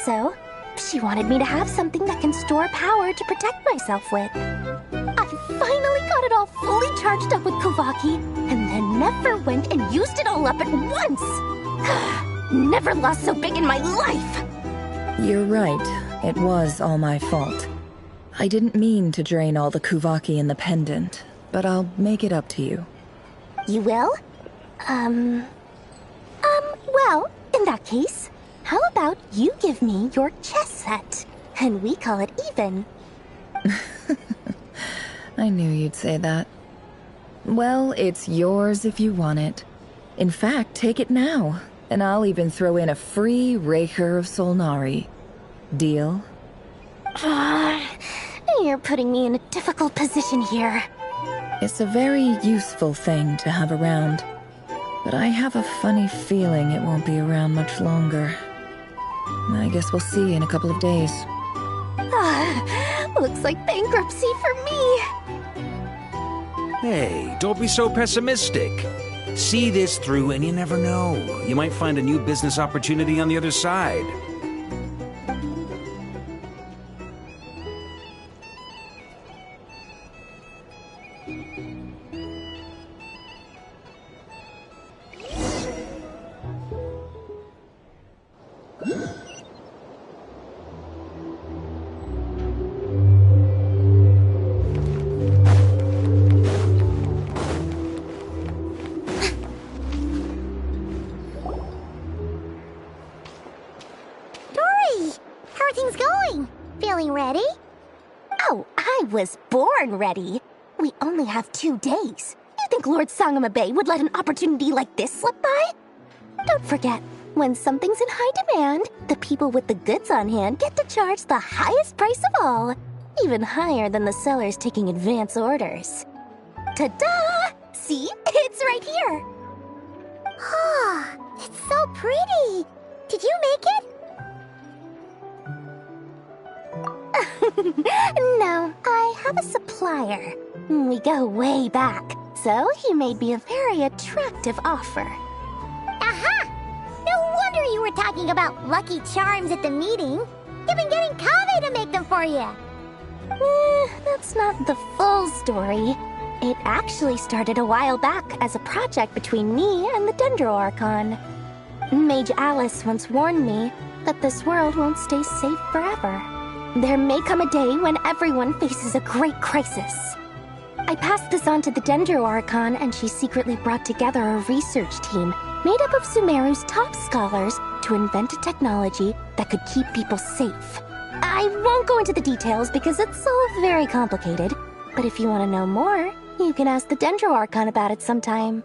So, she wanted me to have something that can store power to protect myself with. I finally got it all fully charged up with Kovaki, and then never went and used it all up at once! Never lost so big in my life! You're right. It was all my fault. I didn't mean to drain all the Kuvaki in the pendant, but I'll make it up to you. You will? Well, in that case, how about you give me your chess set, and we call it even? I knew you'd say that. Well, it's yours if you want it. In fact, take it now, and I'll even throw in a free Raker of Solnari. Deal? You're putting me in a difficult position here. It's a very useful thing to have around, but I have a funny feeling it won't be around much longer. I guess we'll see in a couple of days. Looks like bankruptcy for me. Hey, don't be so pessimistic. See this through and you never know. You might find a new business opportunity on the other side. Ready? Oh, I was born ready. We only have 2 days. You think Lord Sangamabe would let an opportunity like this slip by? Don't forget, when something's in high demand, the people with the goods on hand get to charge the highest price of all, even higher than the sellers taking advance orders. Ta-da! See? It's right here! Ah, it's so pretty! Did you make it? No, I have a supplier. We go way back, so he made me a very attractive offer. Aha! No wonder you were talking about lucky charms at the meeting. You've been getting Kave to make them for you. That's not the full story. It actually started a while back as a project between me and the Dendro Archon. Mage Alice once warned me that this world won't stay safe forever. There may come a day when everyone faces a great crisis. I passed this on to the Dendro Archon, and she secretly brought together a research team made up of Sumeru's top scholars to invent a technology that could keep people safe. I won't go into the details because it's all very complicated, but if you want to know more, you can ask the Dendro Archon about it sometime.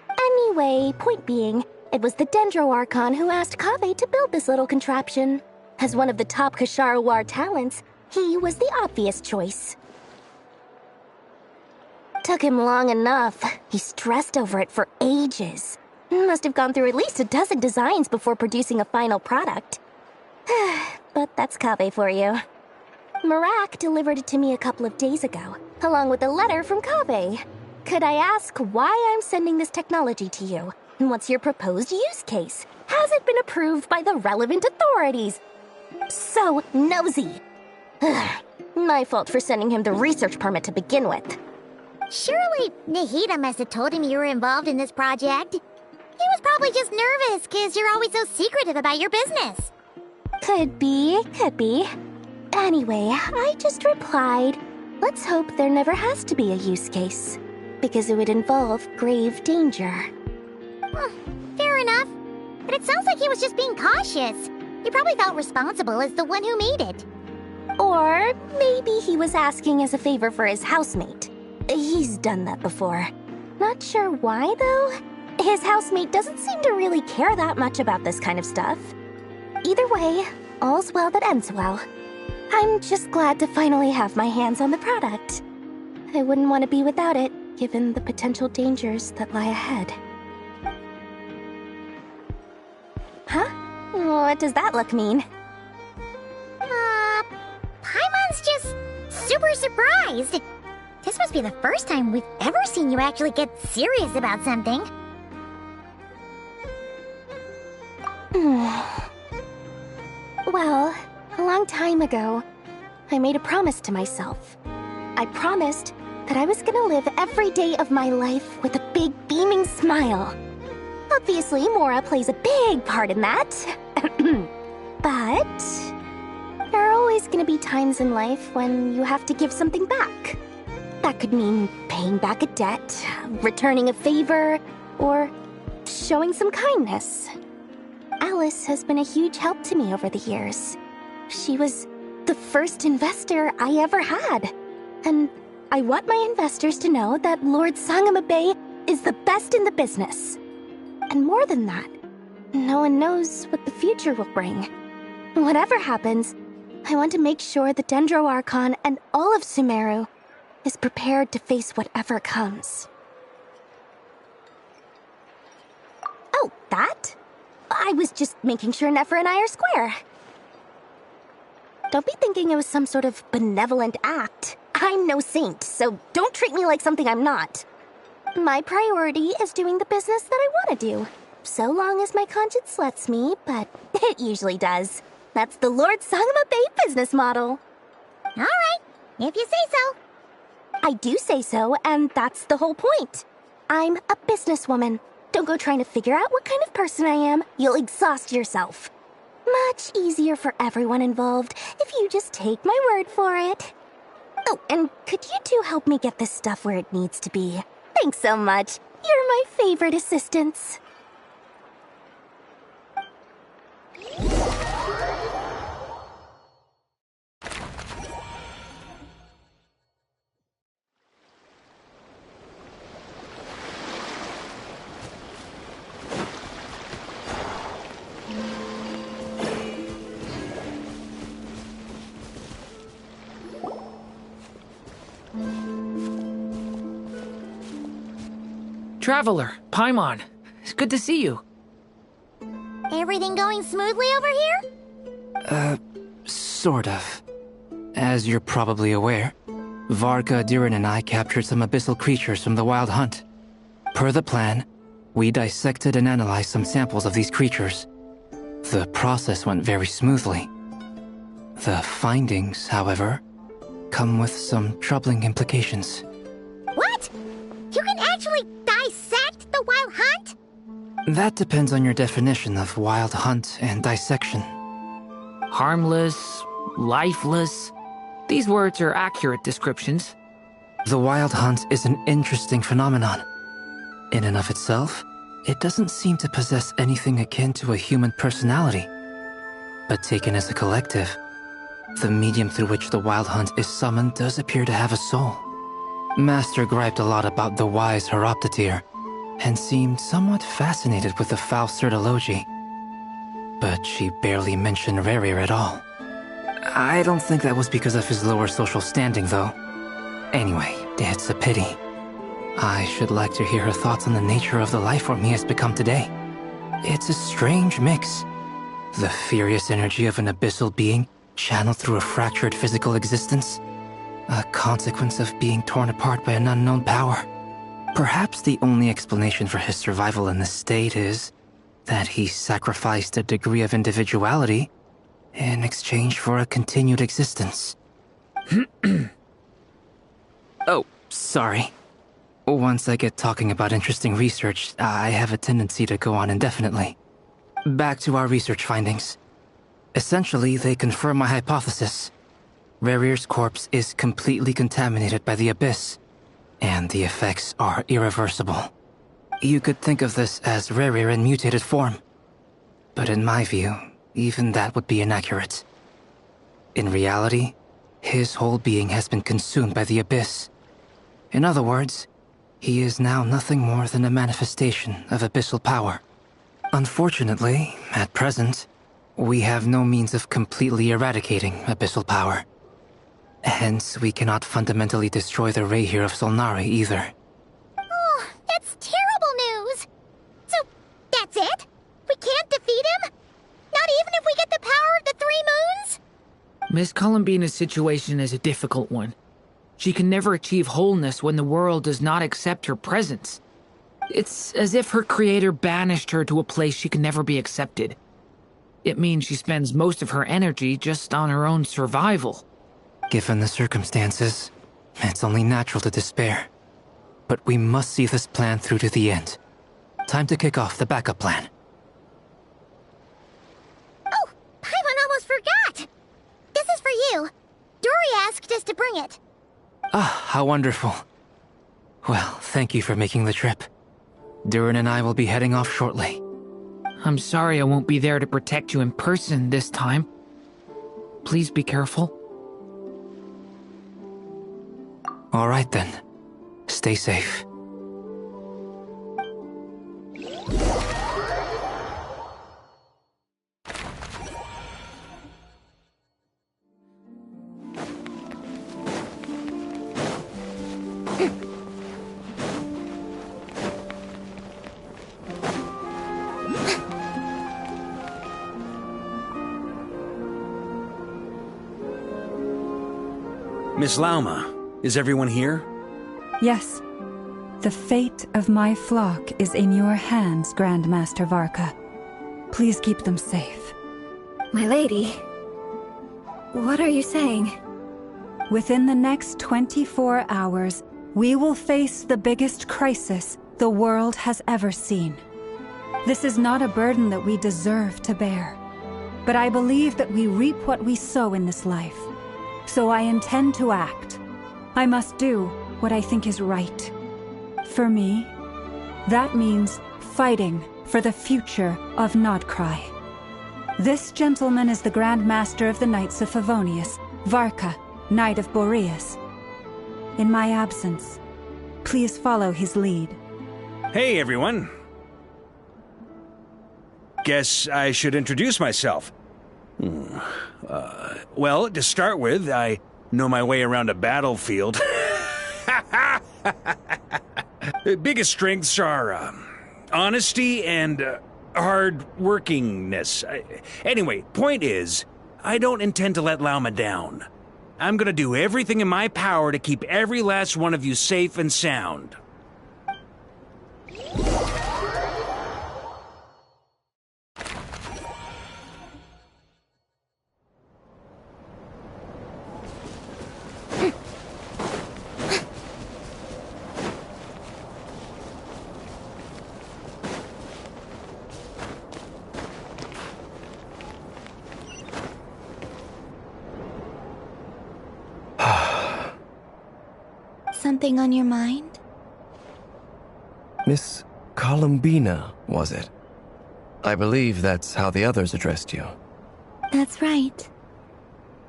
Anyway, point being, it was the Dendro Archon who asked Kave to build this little contraption. As one of the top Kasharawar talents, he was the obvious choice. Took him long enough. He stressed over it for ages. Must have gone through at least a dozen designs before producing a final product. But that's Kave for you. Marak delivered it to me a couple of days ago, along with a letter from Kave. Could I ask why I'm sending this technology to you? And what's your proposed use case? Has it been approved by the relevant authorities? So nosy. My fault for sending him the research permit to begin with. Surely Nahida must have told him you were involved in this project. He was probably just nervous because you're always so secretive about your business. Could be, could be. Anyway, I just replied, let's hope there never has to be a use case, because it would involve grave danger. Fair enough. But it sounds like he was just being cautious. He probably felt responsible as the one who made it. Or maybe he was asking as a favor for his housemate. He's done that before. Not sure why, though. His housemate doesn't seem to really care that much about this kind of stuff. Either way, all's well that ends well. I'm just glad to finally have my hands on the product. I wouldn't want to be without it, given the potential dangers that lie ahead. What does that look mean? Paimon's just super surprised. This must be the first time we've ever seen you actually get serious about something. Well, a long time ago, I made a promise to myself. I promised that I was gonna live every day of my life with a big beaming smile. Obviously, Mora plays a big part in that. But there are always gonna be times in life when you have to give something back. That could mean paying back a debt, returning a favor, or showing some kindness. Alice has been a huge help to me over the years. She was the first investor I ever had. And I want my investors to know that Lord Sangama Bay is the best in the business. And more than that, no one knows what the future will bring. Whatever happens, I want to make sure the Dendro Archon and all of Sumeru is prepared to face whatever comes. Oh, that? I was just making sure Nefer and I are square. Don't be thinking it was some sort of benevolent act. I'm no saint, so don't treat me like something I'm not. My priority is doing the business that I want to do. So long as my conscience lets me, but it usually does. That's the Lord Sangama Bay business model. Alright, if you say so. I do say so, and that's the whole point. I'm a businesswoman. Don't go trying to figure out what kind of person I am. You'll exhaust yourself. Much easier for everyone involved if you just take my word for it. Oh, and could you two help me get this stuff where it needs to be? Thanks so much. You're my favorite assistants. Traveler, Paimon, it's good to see you. Everything going smoothly over here? Sort of. As you're probably aware, Varka, Diren, and I captured some abyssal creatures from the Wild Hunt. Per the plan, we dissected and analyzed some samples of these creatures. The process went very smoothly. The findings, however, come with some troubling implications. What? You can actually dissect the Wild Hunt? That depends on your definition of Wild Hunt and dissection. Harmless, lifeless. These words are accurate descriptions. The Wild Hunt is an interesting phenomenon. In and of itself, it doesn't seem to possess anything akin to a human personality. But taken as a collective, the medium through which the Wild Hunt is summoned does appear to have a soul. Master griped a lot about the wise Horoptatyr, and seemed somewhat fascinated with the foul Certology. But she barely mentioned Rerir at all. I don't think that was because of his lower social standing, though. Anyway, it's a pity. I should like to hear her thoughts on the nature of the lifeform he has become today. It's a strange mix. The furious energy of an abyssal being channeled through a fractured physical existence. A consequence of being torn apart by an unknown power. Perhaps the only explanation for his survival in this state is that he sacrificed a degree of individuality in exchange for a continued existence. Oh, sorry. Once I get talking about interesting research, I have a tendency to go on indefinitely. Back to our research findings. Essentially, they confirm my hypothesis. Rerir's corpse is completely contaminated by the Abyss, and the effects are irreversible. You could think of this as Rerir in mutated form. But in my view, even that would be inaccurate. In reality, his whole being has been consumed by the Abyss. In other words, he is now nothing more than a manifestation of abyssal power. Unfortunately, at present, we have no means of completely eradicating abyssal power. Hence, we cannot fundamentally destroy the Rayhir of Solnari either. Oh, that's terrible news! So, that's it? We can't defeat him? Not even if we Miss Columbina's situation is a difficult one. She can never achieve wholeness when the world does not accept her presence. It's as if her creator banished her to a place she can never be accepted. It means she spends most of her energy just on her own survival. Given the circumstances, it's only natural to despair. But we must see this plan through to the end. Time to kick off the backup plan. Oh, Paimon almost forgot! This is for you. Dory asked us to bring it. Ah, how wonderful. Well, thank you for making the trip. Durin and I will be heading off shortly. I'm sorry I won't be there to protect you in person this time. Please be careful. All right then. Stay safe. Miss Lauma, is everyone here? Yes. The fate of my flock is in your hands, Grandmaster Varka. Please keep them safe. My lady, what are you saying? Within the next 24 hours, we will face the biggest crisis the world has ever seen. This is not a burden that we deserve to bear, but I believe that we reap what we sow in this life. So I intend to act. I must do what I think is right. For me, that means fighting for the future of Nodcry. This gentleman is the Grand Master of the Knights of Favonius, Varka, Knight of Boreas. In my absence, please follow his lead. Hey, everyone. Guess I should introduce myself. Well, to start with, I know my way around a battlefield. Biggest strengths are honesty and hard-workingness. Anyway, point is, I don't intend to let Lauma down. I'm gonna do everything in my power to keep every last one of you safe and sound. Something on your mind? Miss Columbina, was it? I believe that's how the others addressed you. That's right.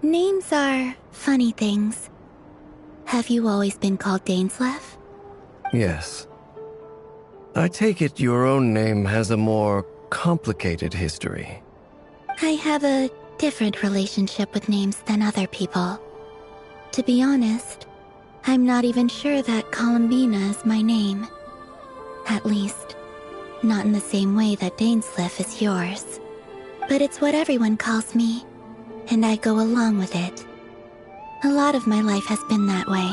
Names are funny things. Have you always been called Dainslev? Yes. I take it your own name has a more complicated history. I have a different relationship with names than other people. To be honest, I'm not even sure that Columbina is my name. At least, not in the same way that Dainslev is yours. But it's what everyone calls me, and I go along with it. A lot of my life has been that way.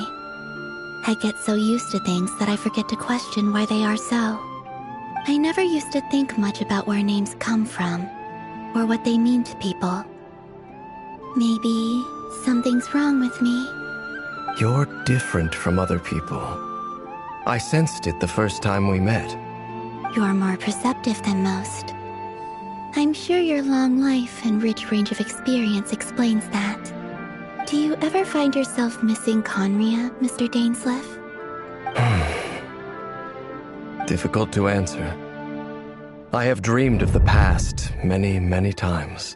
I get so used to things that I forget to question why they are so. I never used to think much about where names come from, or what they mean to people. Maybe something's wrong with me. You're different from other people. I sensed it the first time we met. You're more perceptive than most. I'm sure your long life and rich range of experience explains that. Do you ever find yourself missing Conria, Mr. Dainslev? Difficult to answer. I have dreamed of the past many, many times.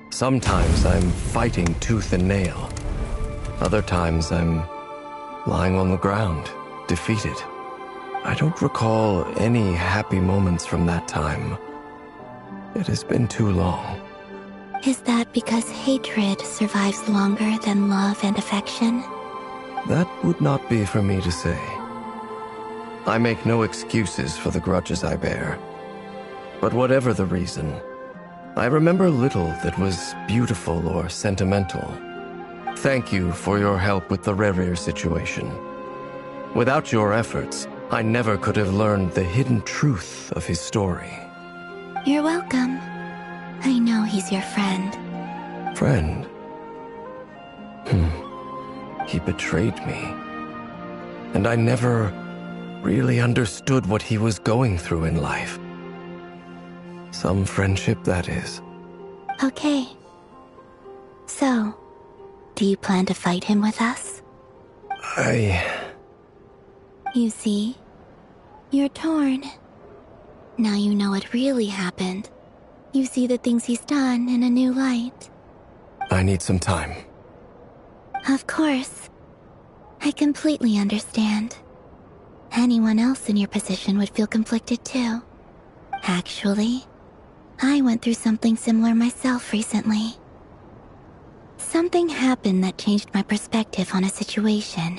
Sometimes I'm fighting tooth and nail. Other times I'm lying on the ground, defeated. I don't recall any happy moments from that time. It has been too long. Is that because hatred survives longer than love and affection? That would not be for me to say. I make no excuses for the grudges I bear. But whatever the reason, I remember little that was beautiful or sentimental. Thank you for your help with the Rerir situation. Without your efforts, I never could have learned the hidden truth of his story. You're welcome. I know he's your friend. Friend? He betrayed me. And I never really understood what he was going through in life. Some friendship, that is. Okay. So, do you plan to fight him with us? You see, you're torn. Now you know what really happened. You see the things he's done in a new light. I need some time. Of course. I completely understand. Anyone else in your position would feel conflicted too. Actually, I went through something similar myself recently. Something happened that changed my perspective on a situation.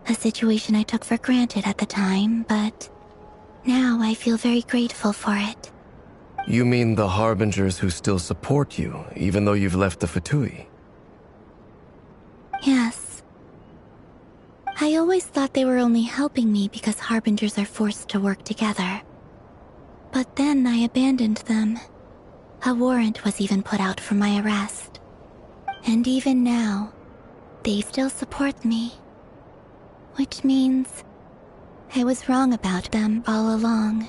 A situation I took for granted at the time, but now I feel very grateful for it. You mean the Harbingers who still support you, even though you've left the Fatui? Yes. I always thought they were only helping me because Harbingers are forced to work together. But then I abandoned them. A warrant was even put out for my arrest. And even now, they still support me. Which means I was wrong about them all along.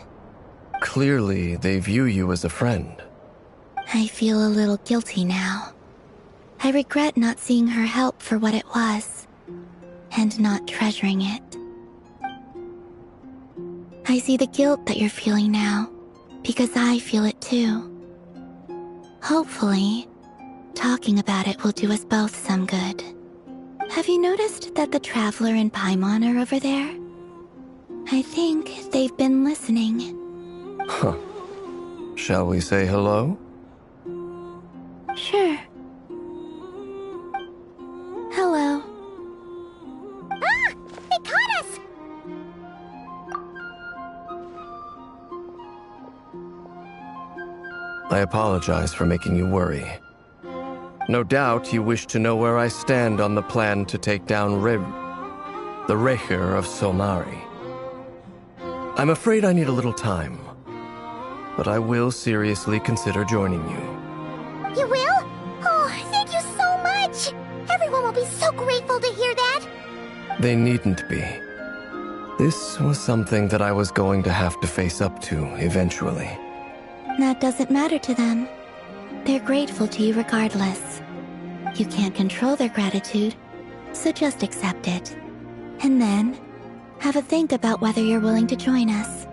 Clearly, they view you as a friend. I feel a little guilty now. I regret not seeing her help for what it was, and not treasuring it. I see the guilt that you're feeling now, because I feel it too. Hopefully, talking about it will do us both some good. Have you noticed that the Traveler and Paimon are over there? I think they've been listening. Huh. Shall we say hello? Sure. Hello. Ah! They caught us! I apologize for making you worry. No doubt you wish to know where I stand on the plan to take down the Reir of Solnari. I'm afraid I need a little time, but I will seriously consider joining you. You will? Oh, thank you so much! Everyone will be so grateful to hear that! They needn't be. This was something that I was going to have to face up to eventually. That doesn't matter to them. They're grateful to you regardless. You can't control their gratitude, so just accept it. And then, have a think about whether you're willing to join us.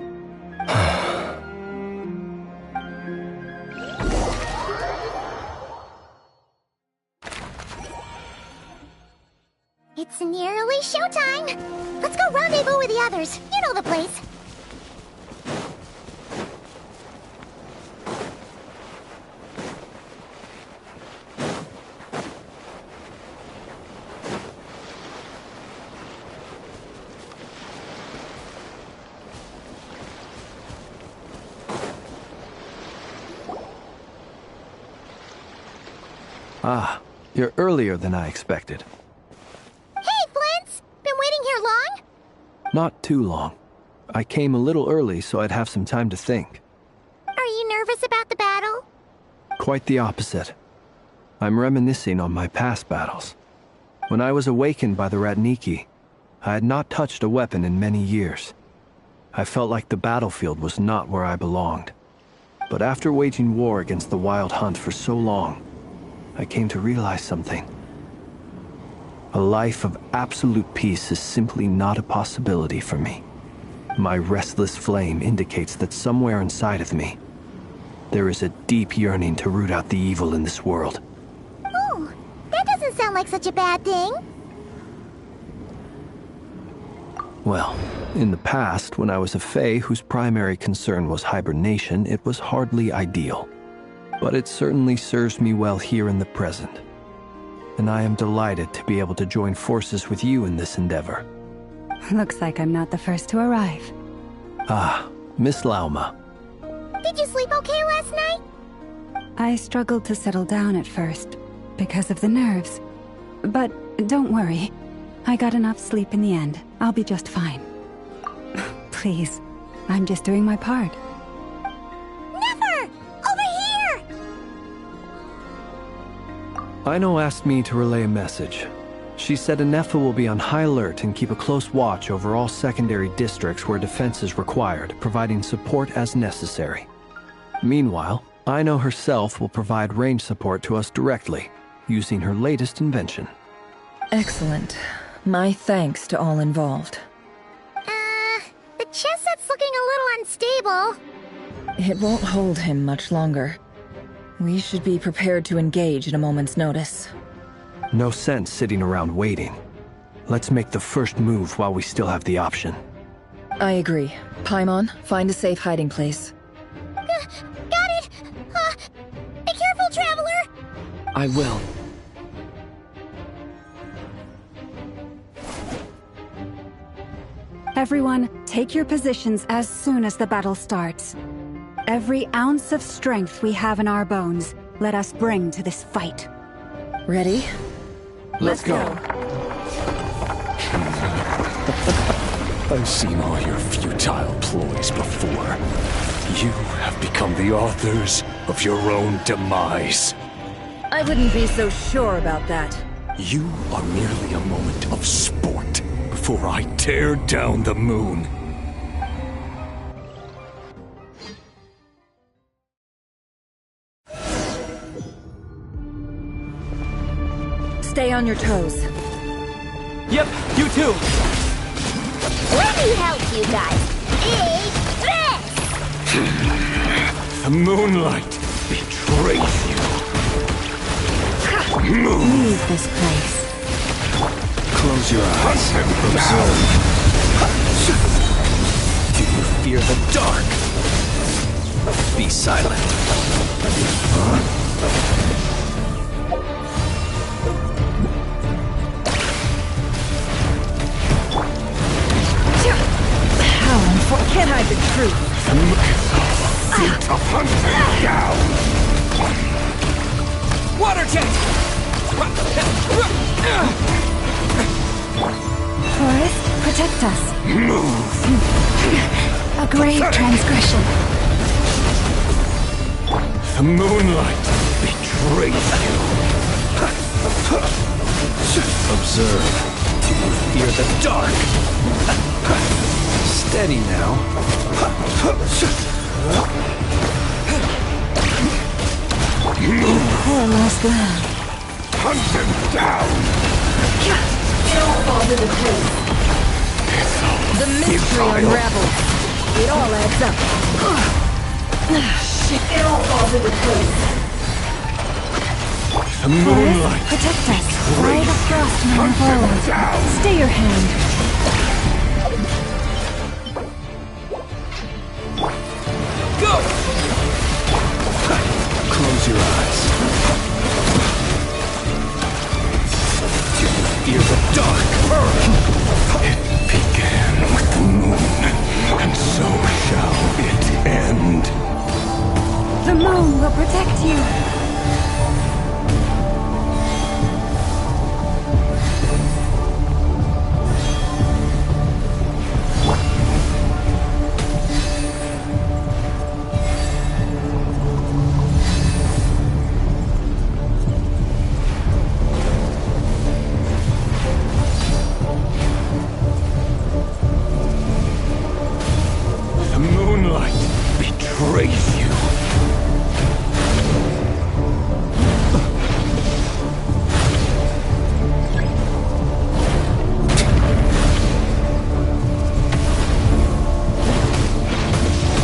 It's nearly showtime! Let's go rendezvous with the others. You know the place. Ah, you're earlier than I expected. Hey, Flint's! Been waiting here long? Not too long. I came a little early so I'd have some time to think. Are you nervous about the battle? Quite the opposite. I'm reminiscing on my past battles. When I was awakened by the Ratniki, I had not touched a weapon in many years. I felt like the battlefield was not where I belonged. But after waging war against the Wild Hunt for so long, I came to realize something. A life of absolute peace is simply not a possibility for me. My restless flame indicates that somewhere inside of me, there is a deep yearning to root out the evil in this world. Oh, that doesn't sound like such a bad thing. Well, in the past, when I was a Fae whose primary concern was hibernation, it was hardly ideal. But it certainly serves me well here in the present. And I am delighted to be able to join forces with you in this endeavor. Looks like I'm not the first to arrive. Ah, Miss Lauma. Did you sleep okay last night? I struggled to settle down at first, because of the nerves. But don't worry. I got enough sleep in the end. I'll be just fine. Please, I'm just doing my part. Never! Over here! Aino asked me to relay a message. She said Nefa will be on high alert and keep a close watch over all secondary districts where defense is required, providing support as necessary. Meanwhile, Aino herself will provide range support to us directly, using her latest invention. Excellent. My thanks to all involved. The chess set's looking a little unstable. It won't hold him much longer. We should be prepared to engage at a moment's notice. No sense sitting around waiting. Let's make the first move while we still have the option. I agree. Paimon, find a safe hiding place. Got it! Be careful, Traveler! I will. Everyone, take your positions as soon as the battle starts. Every ounce of strength we have in our bones, let us bring to this fight. Ready? Let's go. I've seen all your futile ploys before. You have become the authors of your own demise. I wouldn't be so sure about that. You are merely a moment of sport before I tear down the moon. Stay on your toes. Yep, you too. Let me help you guys. Eat this! The moonlight betrays you. Move. Leave this place. Close your eyes. Observe. Do you fear the dark? Be silent. Can't hide the truth. Feet of hunting down. Water jet! Forest, protect us. Move. A grave transgression. The moonlight betrays you. Observe. Do you fear the dark? Steady now. Poor lost lamb. Hunt him down. It all falls into place. The mystery unravels. It all adds up. Shit. It all falls into place. The moonlight. Protect us. Fly the frost man forward. Stay your hand. Go! Close your eyes. Do you fear the dark? It began with the moon, and so shall it end. The moon will protect you. The moonlight betrays you.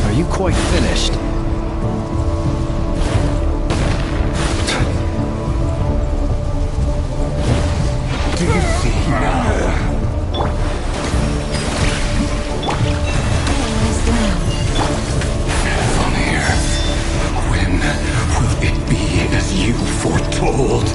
Are you quite finished? Do you see now? Vanir, when will it be as you foretold?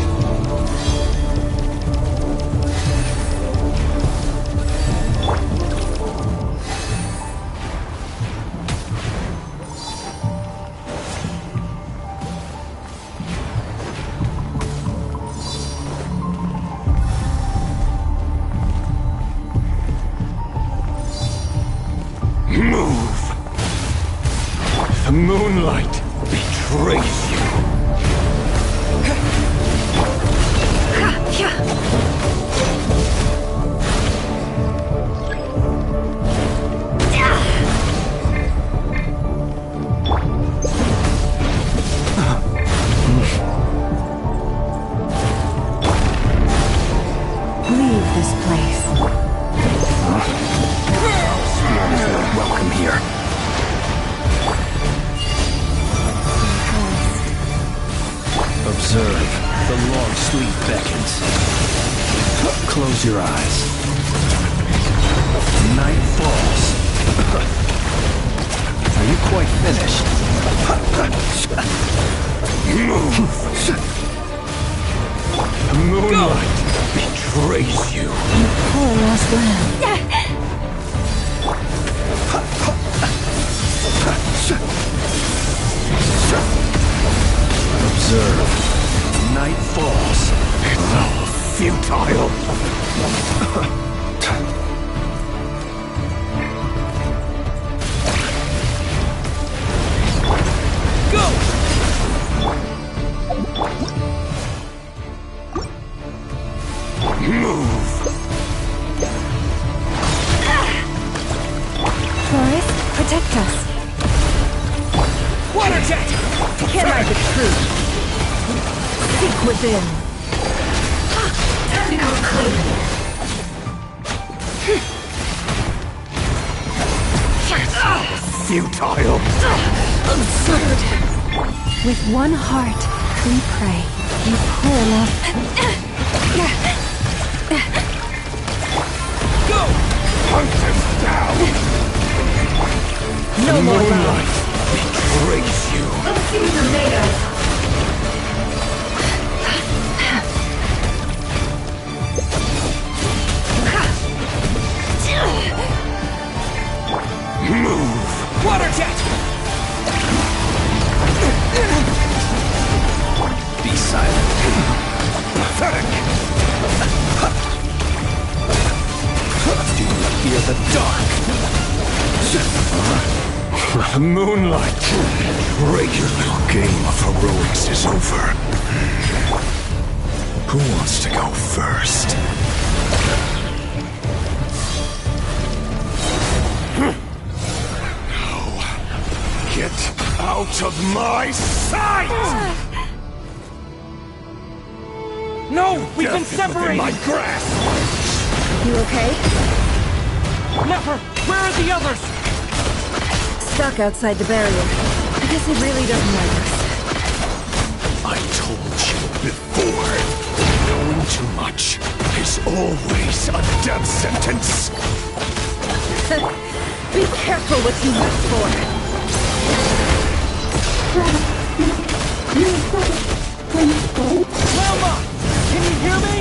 moonlight betrays you. Leave this place. Welcome here. Observe. The long sleep beckons. Close your eyes. Night falls. Are you quite finished? Move! Moonlight betrays you. Poor lost lamb. Observe. Night falls. It's all futile. Go! Move! Forest, protect us. Water jet! Can't hide the truth. Seek within. Technical clearance. Futile. Absurd. With one heart, we pray. You poor love. Go! Hunt him down. No more Moonlight betrays you. Let's see the native. Move! Water jet! Be silent. Pathetic! Do you fear the dark? Moonlight! Your little game of heroics is over. Who wants to go first? Get out of my sight! No! We've been Death is within separated! my grasp! You okay? Never! Where are the others? Stuck outside the barrier. I guess it really doesn't like us. I told you before, knowing too much is always a death sentence. Be careful what you wish for. Velma! Can you hear me?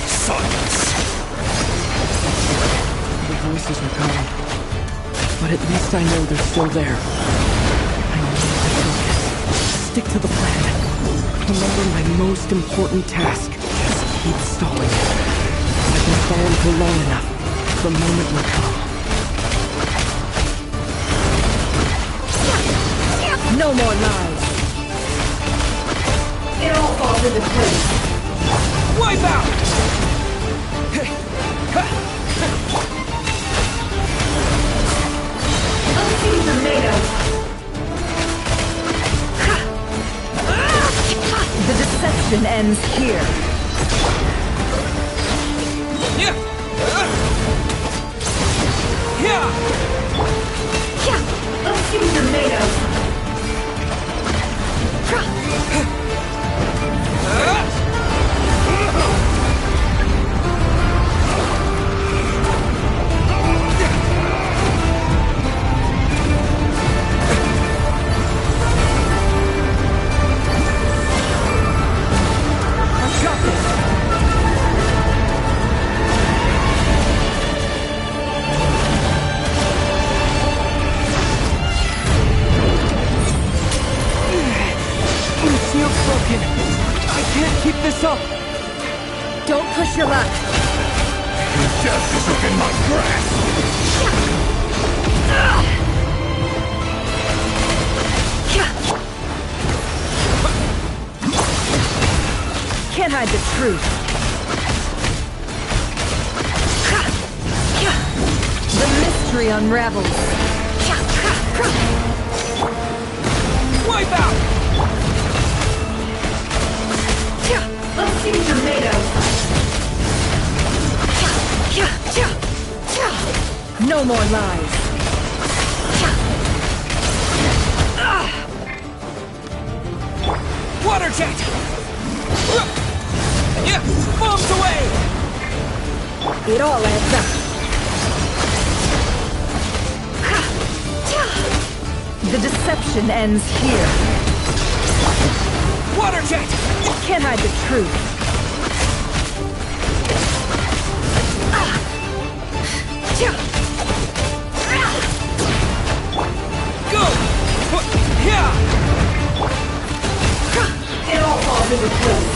Silence. The voices are gone. But at least I know they're still there. I need to focus. Stick to the plan. Remember my most important task. Just keep stalling. If I can stall him for long enough, the moment will come. No more lies. It all falls into place. Wipe out! Let's see the native. The deception ends here. Yeah! Let's see the native. Keep this up! Don't push your luck. Death is within my grasp. Can't hide the truth. The mystery unravels. Wipe out! Let's see tomatoes. No more lies. Water jet! Yeah, bombs away! It all adds up. The deception ends here. Water jet! Can't hide the truth. Go! Yeah! It all falls into place.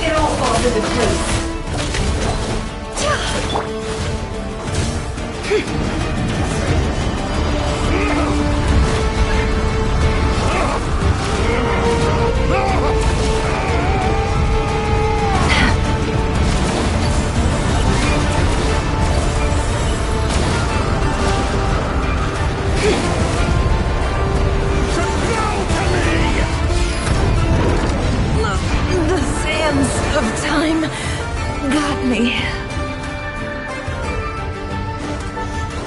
It all falls into place. The sands of time got me.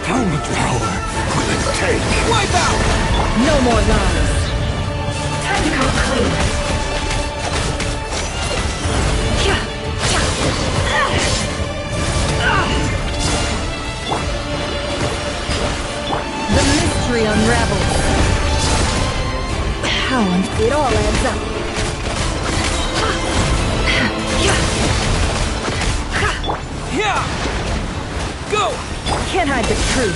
How much power will it take? Wipe out! No more lies. Time to come clean. The mystery unravels. How it all adds up. Yeah! Go! Can't hide the truth.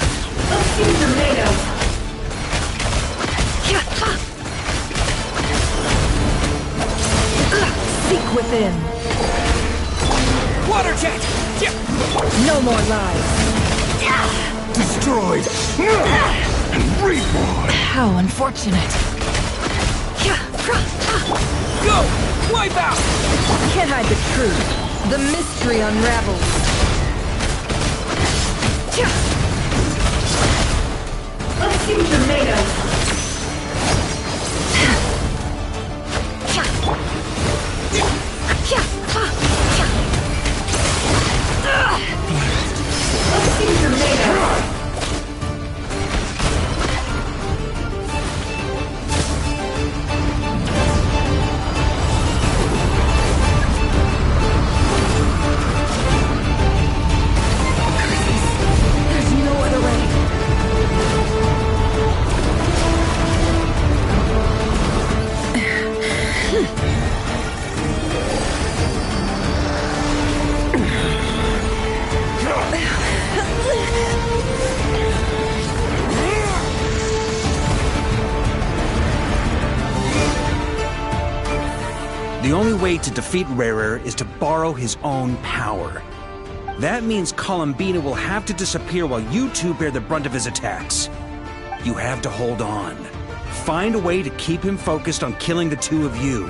Let's see tomatoes. Seek within. Water jet! No more lies. Destroyed and reborn. How unfortunate. Go! Wipe out! Can't hide the truth. The mystery unravels. Let's see tomatoes. Let's see tomatoes. There's no other way. The only way to defeat Rarer is to borrow his own power. That means Columbina will have to disappear while you two bear the brunt of his attacks. You have to hold on. Find a way to keep him focused on killing the two of you.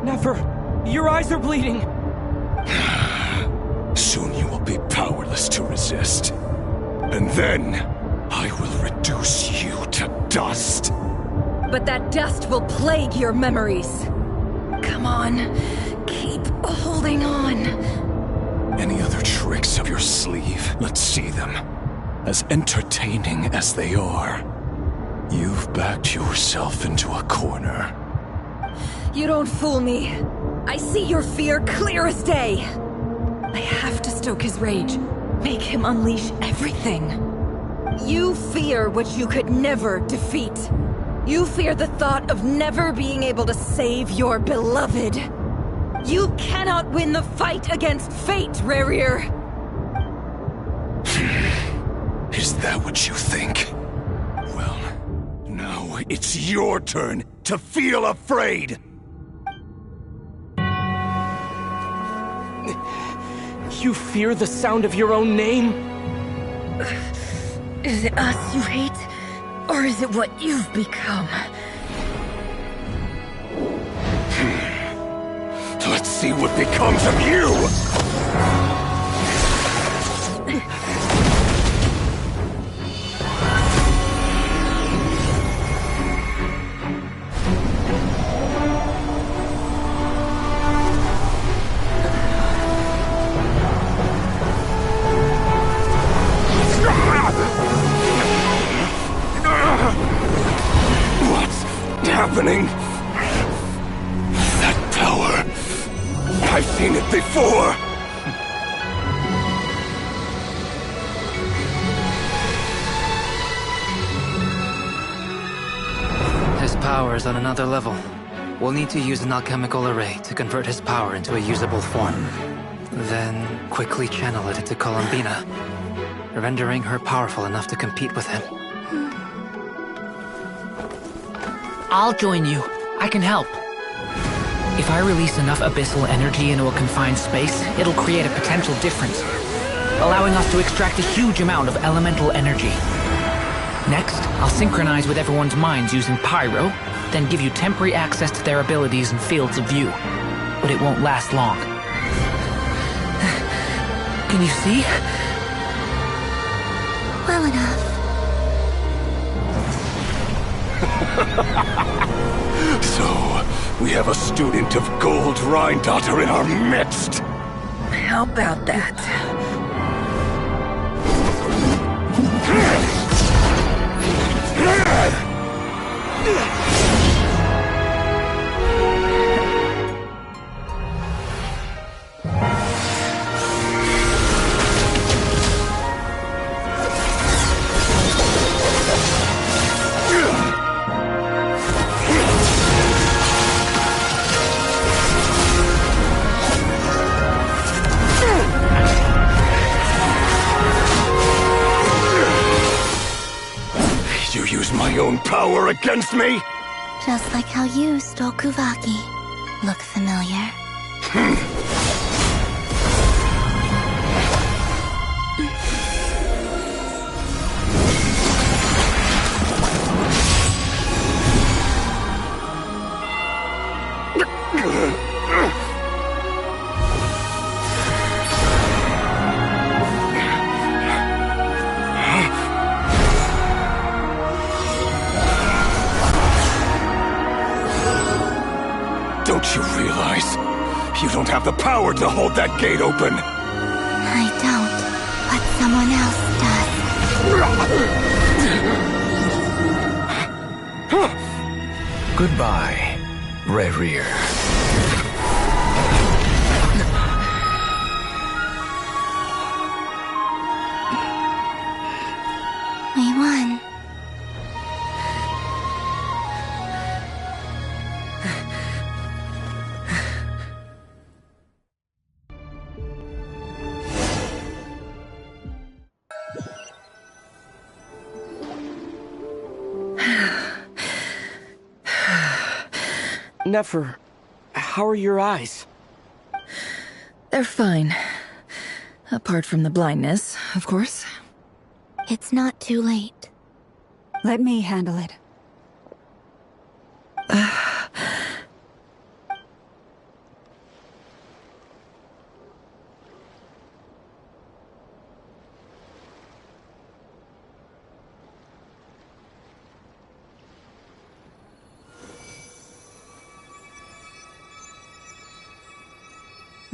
Never. Your eyes are bleeding. Soon you will be powerless to resist. And then, I will reduce you to dust. But that dust will plague your memories. Come on, keep holding on. Any other tricks up your sleeve? Let's see them. As entertaining as they are. You've backed yourself into a corner. You don't fool me. I see your fear clear as day. I have to stoke his rage. Make him unleash everything. You fear what you could never defeat. You fear the thought of never being able to save your beloved. You cannot win the fight against fate, Rarir. Is that what you think? Well, now it's your turn to feel afraid! You fear the sound of your own name? Is it us you hate? Or is it what you've become? Let's see what becomes of you! What's happening? That power. I've seen it before! His power is on another level. We'll need to use an alchemical array to convert his power into a usable form. Then quickly channel it into Columbina, rendering her powerful enough to compete with him. I'll join you. I can help. If I release enough abyssal energy into a confined space, it'll create a potential difference, allowing us to extract a huge amount of elemental energy. Next, I'll synchronize with everyone's minds using Pyro, then give you temporary access to their abilities and fields of view. But it won't last long. Can you see? Well enough. So, we have a student of Gold Rhine-Daughter in our midst! How about that? You use my own power against me? Just like how you stole Kuvaki. Look familiar? Don't you realize? You don't have the power to hold that gate open! I don't, but someone else does. Goodbye, Rerir. We won. Nefer, how are your eyes? They're fine. Apart from the blindness, of course. It's not too late. Let me handle it.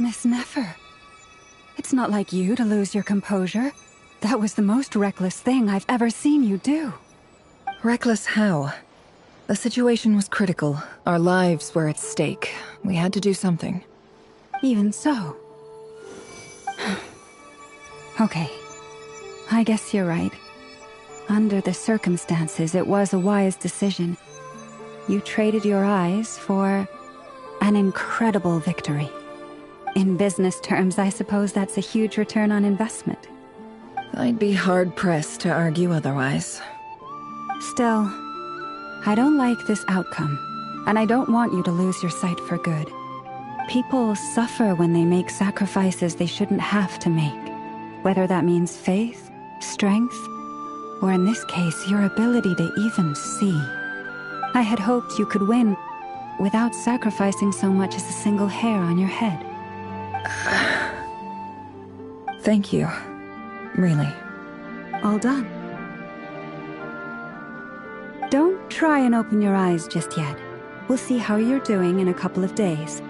Miss Nefer, it's not like you to lose your composure. That was the most reckless thing I've ever seen you do. Reckless how? The situation was critical. Our lives were at stake. We had to do something. Even so. Okay. I guess you're right. Under the circumstances, it was a wise decision. You traded your eyes for an incredible victory. In business terms, I suppose that's a huge return on investment. I'd be hard-pressed to argue otherwise. Still, I don't like this outcome, and I don't want you to lose your sight for good. People suffer when they make sacrifices they shouldn't have to make, whether that means faith, strength, Or in this case, your ability to even see. I had hoped you could win without sacrificing so much as a single hair on your head. Thank you. Really. All done. Don't try and open your eyes just yet. We'll see how you're doing in a couple of days.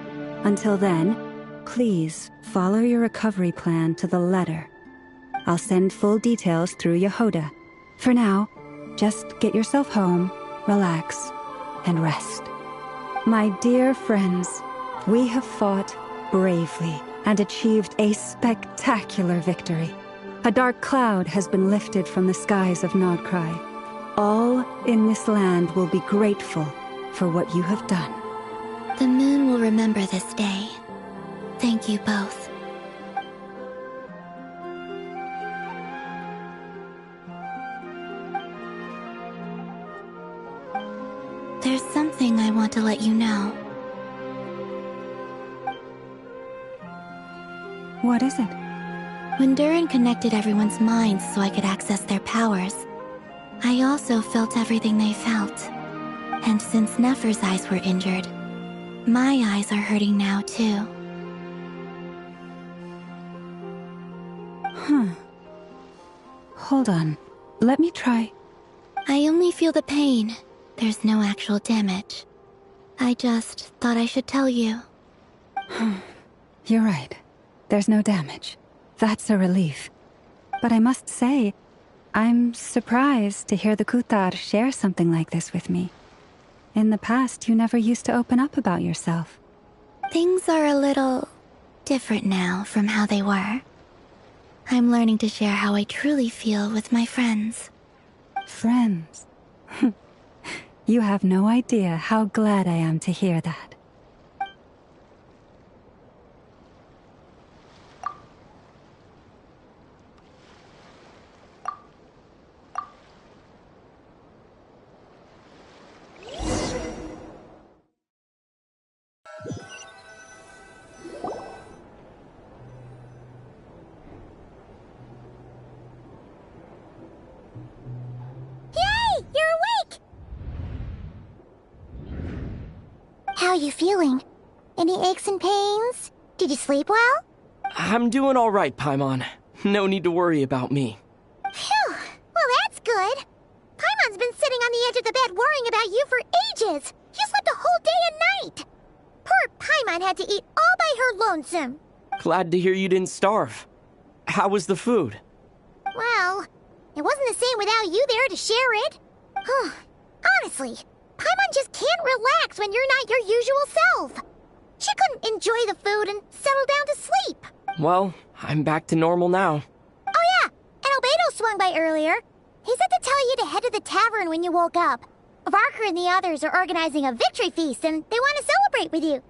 Until then, please follow your recovery plan to the letter. I'll send full details through Yehoda. For now, just get yourself home, relax, and rest. My dear friends, we have fought bravely and achieved a spectacular victory. A dark cloud has been lifted from the skies of Nodcry. All in this land will be grateful for what you have done. The moon will remember this day. Thank you both. There's something I want to let you know. What is it? When Durin connected everyone's minds so I could access their powers, I also felt everything they felt. And since Nefer's eyes were injured, my eyes are hurting now too. Hold on. Let me try. I only feel the pain. There's no actual damage. I just thought I should tell you. You're right. There's no damage. That's a relief. But I must say, I'm surprised to hear the Kutar share something like this with me. In the past, you never used to open up about yourself. Things are a little different now from how they were. I'm learning to share how I truly feel with my friends. Friends? You have no idea how glad I am to hear that. How are you feeling? Any aches and pains? Did you sleep well? I'm doing all right, Paimon. No need to worry about me. Phew! Well, that's good. Paimon's been sitting on the edge of the bed worrying about you for ages. You slept a whole day and night. Poor Paimon had to eat all by her lonesome. Glad to hear you didn't starve. How was the food? Well, it wasn't the same without you there to share it. Honestly, Paimon just can't relax when you're not your usual self. She couldn't enjoy the food and settle down to sleep. Well, I'm back to normal now. Oh yeah, and Albedo swung by earlier. He said to tell you to head to the tavern when you woke up. Varker and the others are organizing a victory feast and they want to celebrate with you.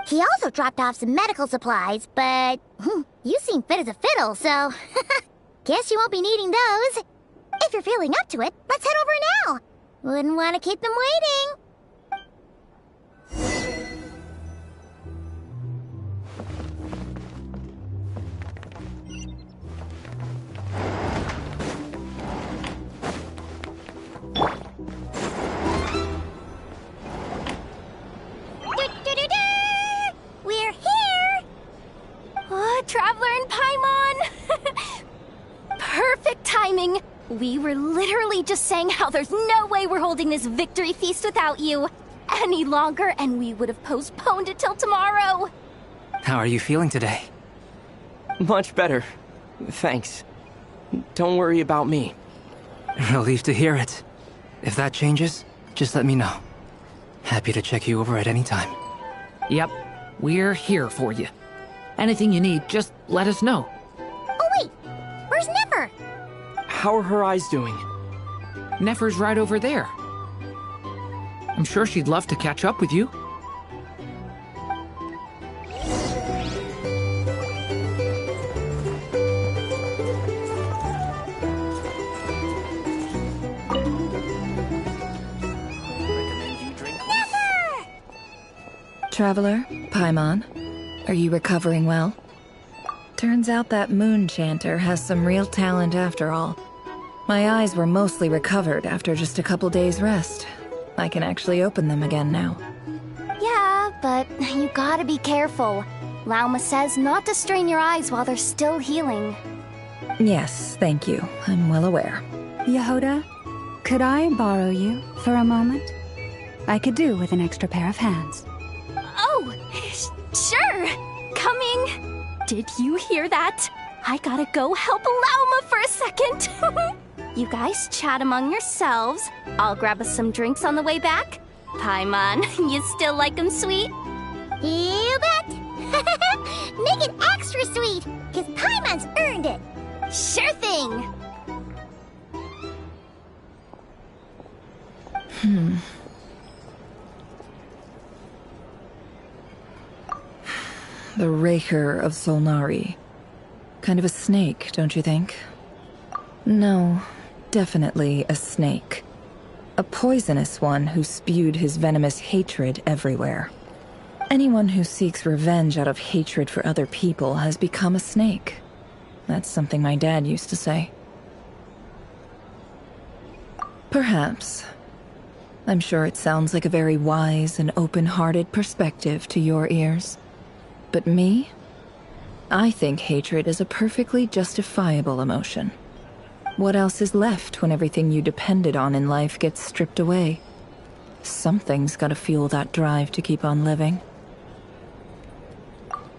He also dropped off some medical supplies, but you seem fit as a fiddle, so guess you won't be needing those. If you're feeling up to it, let's head over now. Wouldn't want to keep them waiting. We're here! Oh, Traveler and Paimon! Perfect timing! We were literally just saying how there's no way we're holding this victory feast without you any longer, and we would have postponed it till tomorrow. How are you feeling today? Much better. Thanks. Don't worry about me. Relieved to hear it. If that changes, just let me know. Happy to check you over at any time. Yep, we're here for you. Anything you need, just let us know. Oh wait, where's Nefer? How are her eyes doing? Nefer's right over there. I'm sure she'd love to catch up with you. Traveler, Paimon, are you recovering well? Turns out that moon chanter has some real talent after all. My eyes were mostly recovered after just a couple days' rest. I can actually open them again now. Yeah, but you gotta be careful. Lauma says not to strain your eyes while they're still healing. Yes, thank you. I'm well aware. Yehoda, could I borrow you for a moment? I could do with an extra pair of hands. Oh, sure. Coming. Did you hear that? I gotta go help Lauma for a second. You guys chat among yourselves. I'll grab us some drinks on the way back. Paimon, you still like 'em sweet? You bet! Make it extra sweet, because Paimon's earned it! Sure thing! The Raker of Solnari. Kind of a snake, don't you think? No, definitely a snake. A poisonous one who spewed his venomous hatred everywhere. Anyone who seeks revenge out of hatred for other people has become a snake. That's something my dad used to say. Perhaps. I'm sure it sounds like a very wise and open-hearted perspective to your ears. But me? I think hatred is a perfectly justifiable emotion. What else is left when everything you depended on in life gets stripped away? Something's gotta fuel that drive to keep on living.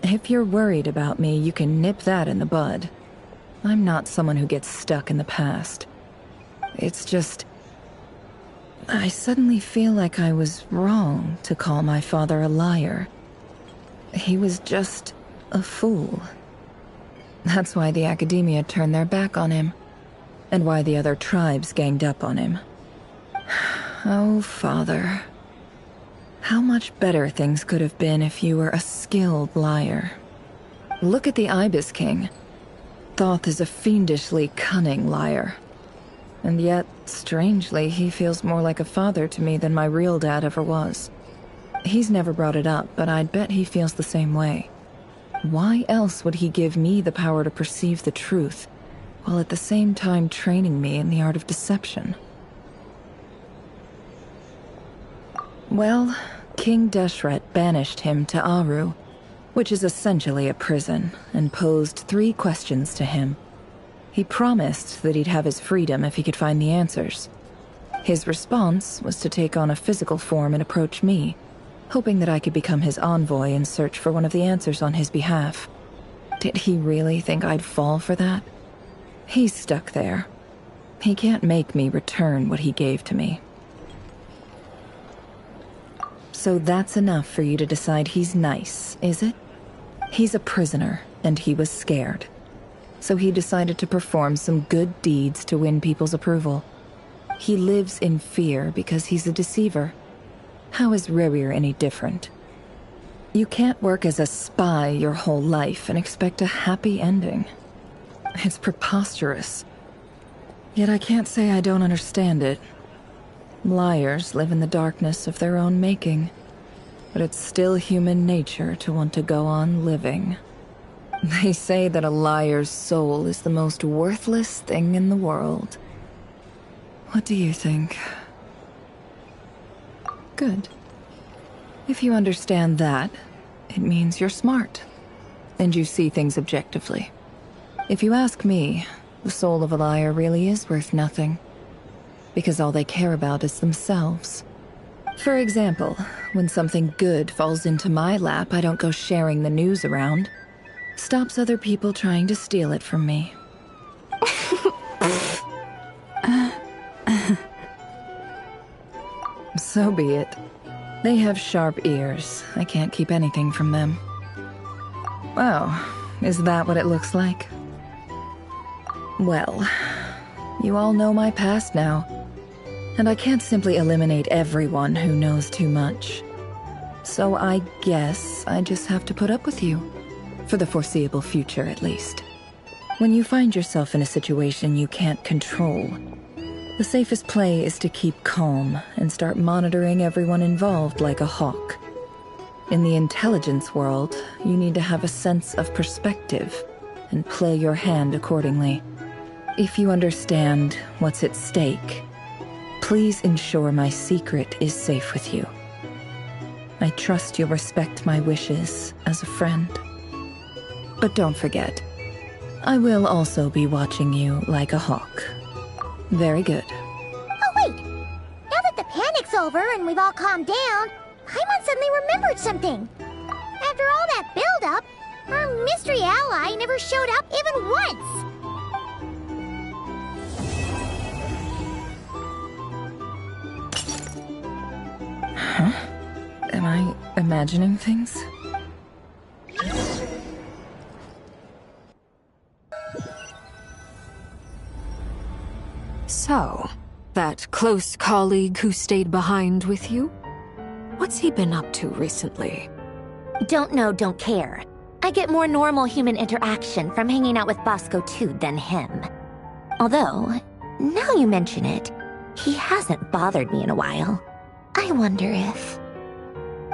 If you're worried about me, you can nip that in the bud. I'm not someone who gets stuck in the past. It's just... I suddenly feel like I was wrong to call my father a liar. He was just a fool. That's why the Academia turned their back on him, and why the other tribes ganged up on him. Oh, Father. How much better things could have been if you were a skilled liar. Look at the Ibis King. Thoth is a fiendishly cunning liar. And yet, strangely, he feels more like a father to me than my real dad ever was. He's never brought it up, but I'd bet he feels the same way. Why else would he give me the power to perceive the truth, while at the same time training me in the art of deception? Well, King Deshret banished him to Aru, which is essentially a prison, and posed 3 questions to him. He promised that he'd have his freedom if he could find the answers. His response was to take on a physical form and approach me, hoping that I could become his envoy and search for one of the answers on his behalf. Did he really think I'd fall for that? He's stuck there. He can't make me return what he gave to me. So that's enough for you to decide he's nice, is it? He's a prisoner, and he was scared. So he decided to perform some good deeds to win people's approval. He lives in fear because he's a deceiver. How is Rerir any different? You can't work as a spy your whole life and expect a happy ending. It's preposterous. Yet I can't say I don't understand it. Liars live in the darkness of their own making, but it's still human nature to want to go on living. They say that a liar's soul is the most worthless thing in the world. What do you think? Good. If you understand that, it means you're smart, and you see things objectively. If you ask me, the soul of a liar really is worth nothing, because all they care about is themselves. For example, when something good falls into my lap, I don't go sharing the news around. Stops other people trying to steal it from me. So be it. They have sharp ears. I can't keep anything from them. Oh, is that what it looks like? Well, you all know my past now, and I can't simply eliminate everyone who knows too much. So I guess I just have to put up with you. For the foreseeable future, at least. When you find yourself in a situation you can't control, the safest play is to keep calm and start monitoring everyone involved like a hawk. In the intelligence world, you need to have a sense of perspective and play your hand accordingly. If you understand what's at stake, please ensure my secret is safe with you. I trust you'll respect my wishes as a friend. But don't forget, I will also be watching you like a hawk. Very good. Oh, wait! Now that the panic's over and we've all calmed down, Paimon suddenly remembered something. After all that build-up, our mystery ally never showed up even once! Huh? Am I imagining things? So, that close colleague who stayed behind with you? What's he been up to recently? Don't know, don't care. I get more normal human interaction from hanging out with Bosco 2 than him. Although, now you mention it, he hasn't bothered me in a while. I wonder if...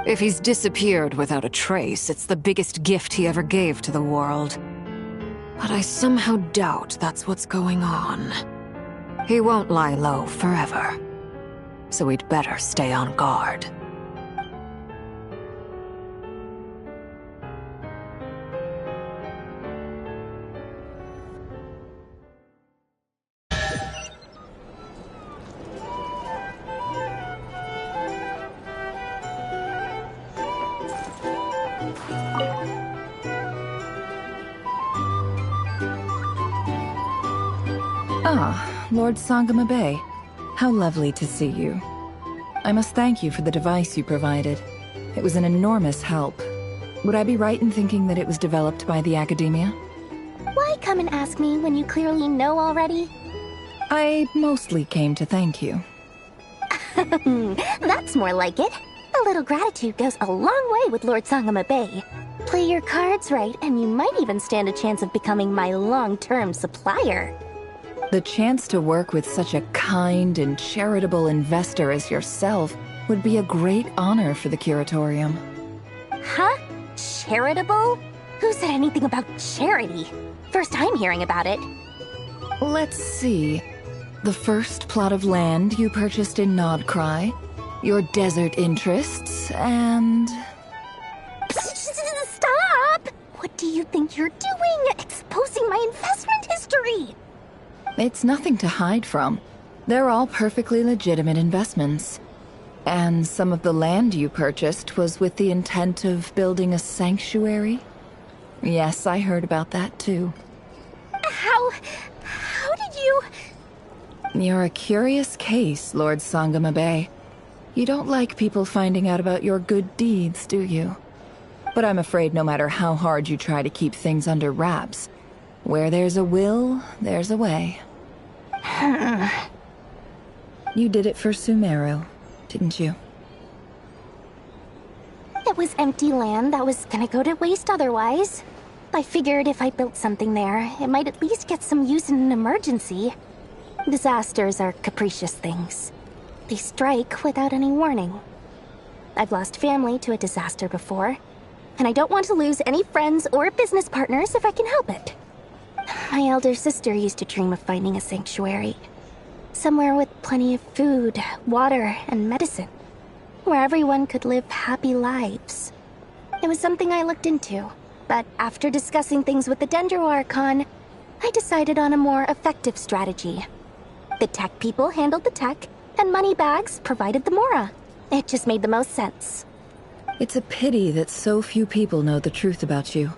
If he's disappeared without a trace, it's the biggest gift he ever gave to the world. But I somehow doubt that's what's going on. He won't lie low forever. So we'd better stay on guard. Ah, Lord Sangama Bay. How lovely to see you. I must thank you for the device you provided. It was an enormous help. Would I be right in thinking that it was developed by the Academia? Why come and ask me when you clearly know already? I mostly came to thank you. That's more like it. A little gratitude goes a long way with Lord Sangama Bay. Play your cards right, and you might even stand a chance of becoming my long-term supplier. The chance to work with such a kind and charitable investor as yourself would be a great honor for the Curatorium. Huh? Charitable? Who said anything about charity? First time hearing about it. Let's see. The first plot of land you purchased in Nodcry, your desert interests, and... Stop! What do you think you're doing? Exposing my investment history! It's nothing to hide from. They're all perfectly legitimate investments. And some of the land you purchased was with the intent of building a sanctuary? Yes, I heard about that too. How did you... You're a curious case, Lord Sangama Bay. You don't like people finding out about your good deeds, do you? But I'm afraid no matter how hard you try to keep things under wraps, where there's a will, there's a way. You did it for Sumeru, didn't you? It was empty land that was gonna go to waste otherwise. I figured if I built something there, it might at least get some use in an emergency. Disasters are capricious things. They strike without any warning. I've lost family to a disaster before, and I don't want to lose any friends or business partners if I can help it. My elder sister used to dream of finding a sanctuary. Somewhere with plenty of food, water, and medicine. Where everyone could live happy lives. It was something I looked into, but after discussing things with the Dendro Archon, I decided on a more effective strategy. The tech people handled the tech, and Moneybags provided the Mora. It just made the most sense. It's a pity that so few people know the truth about you.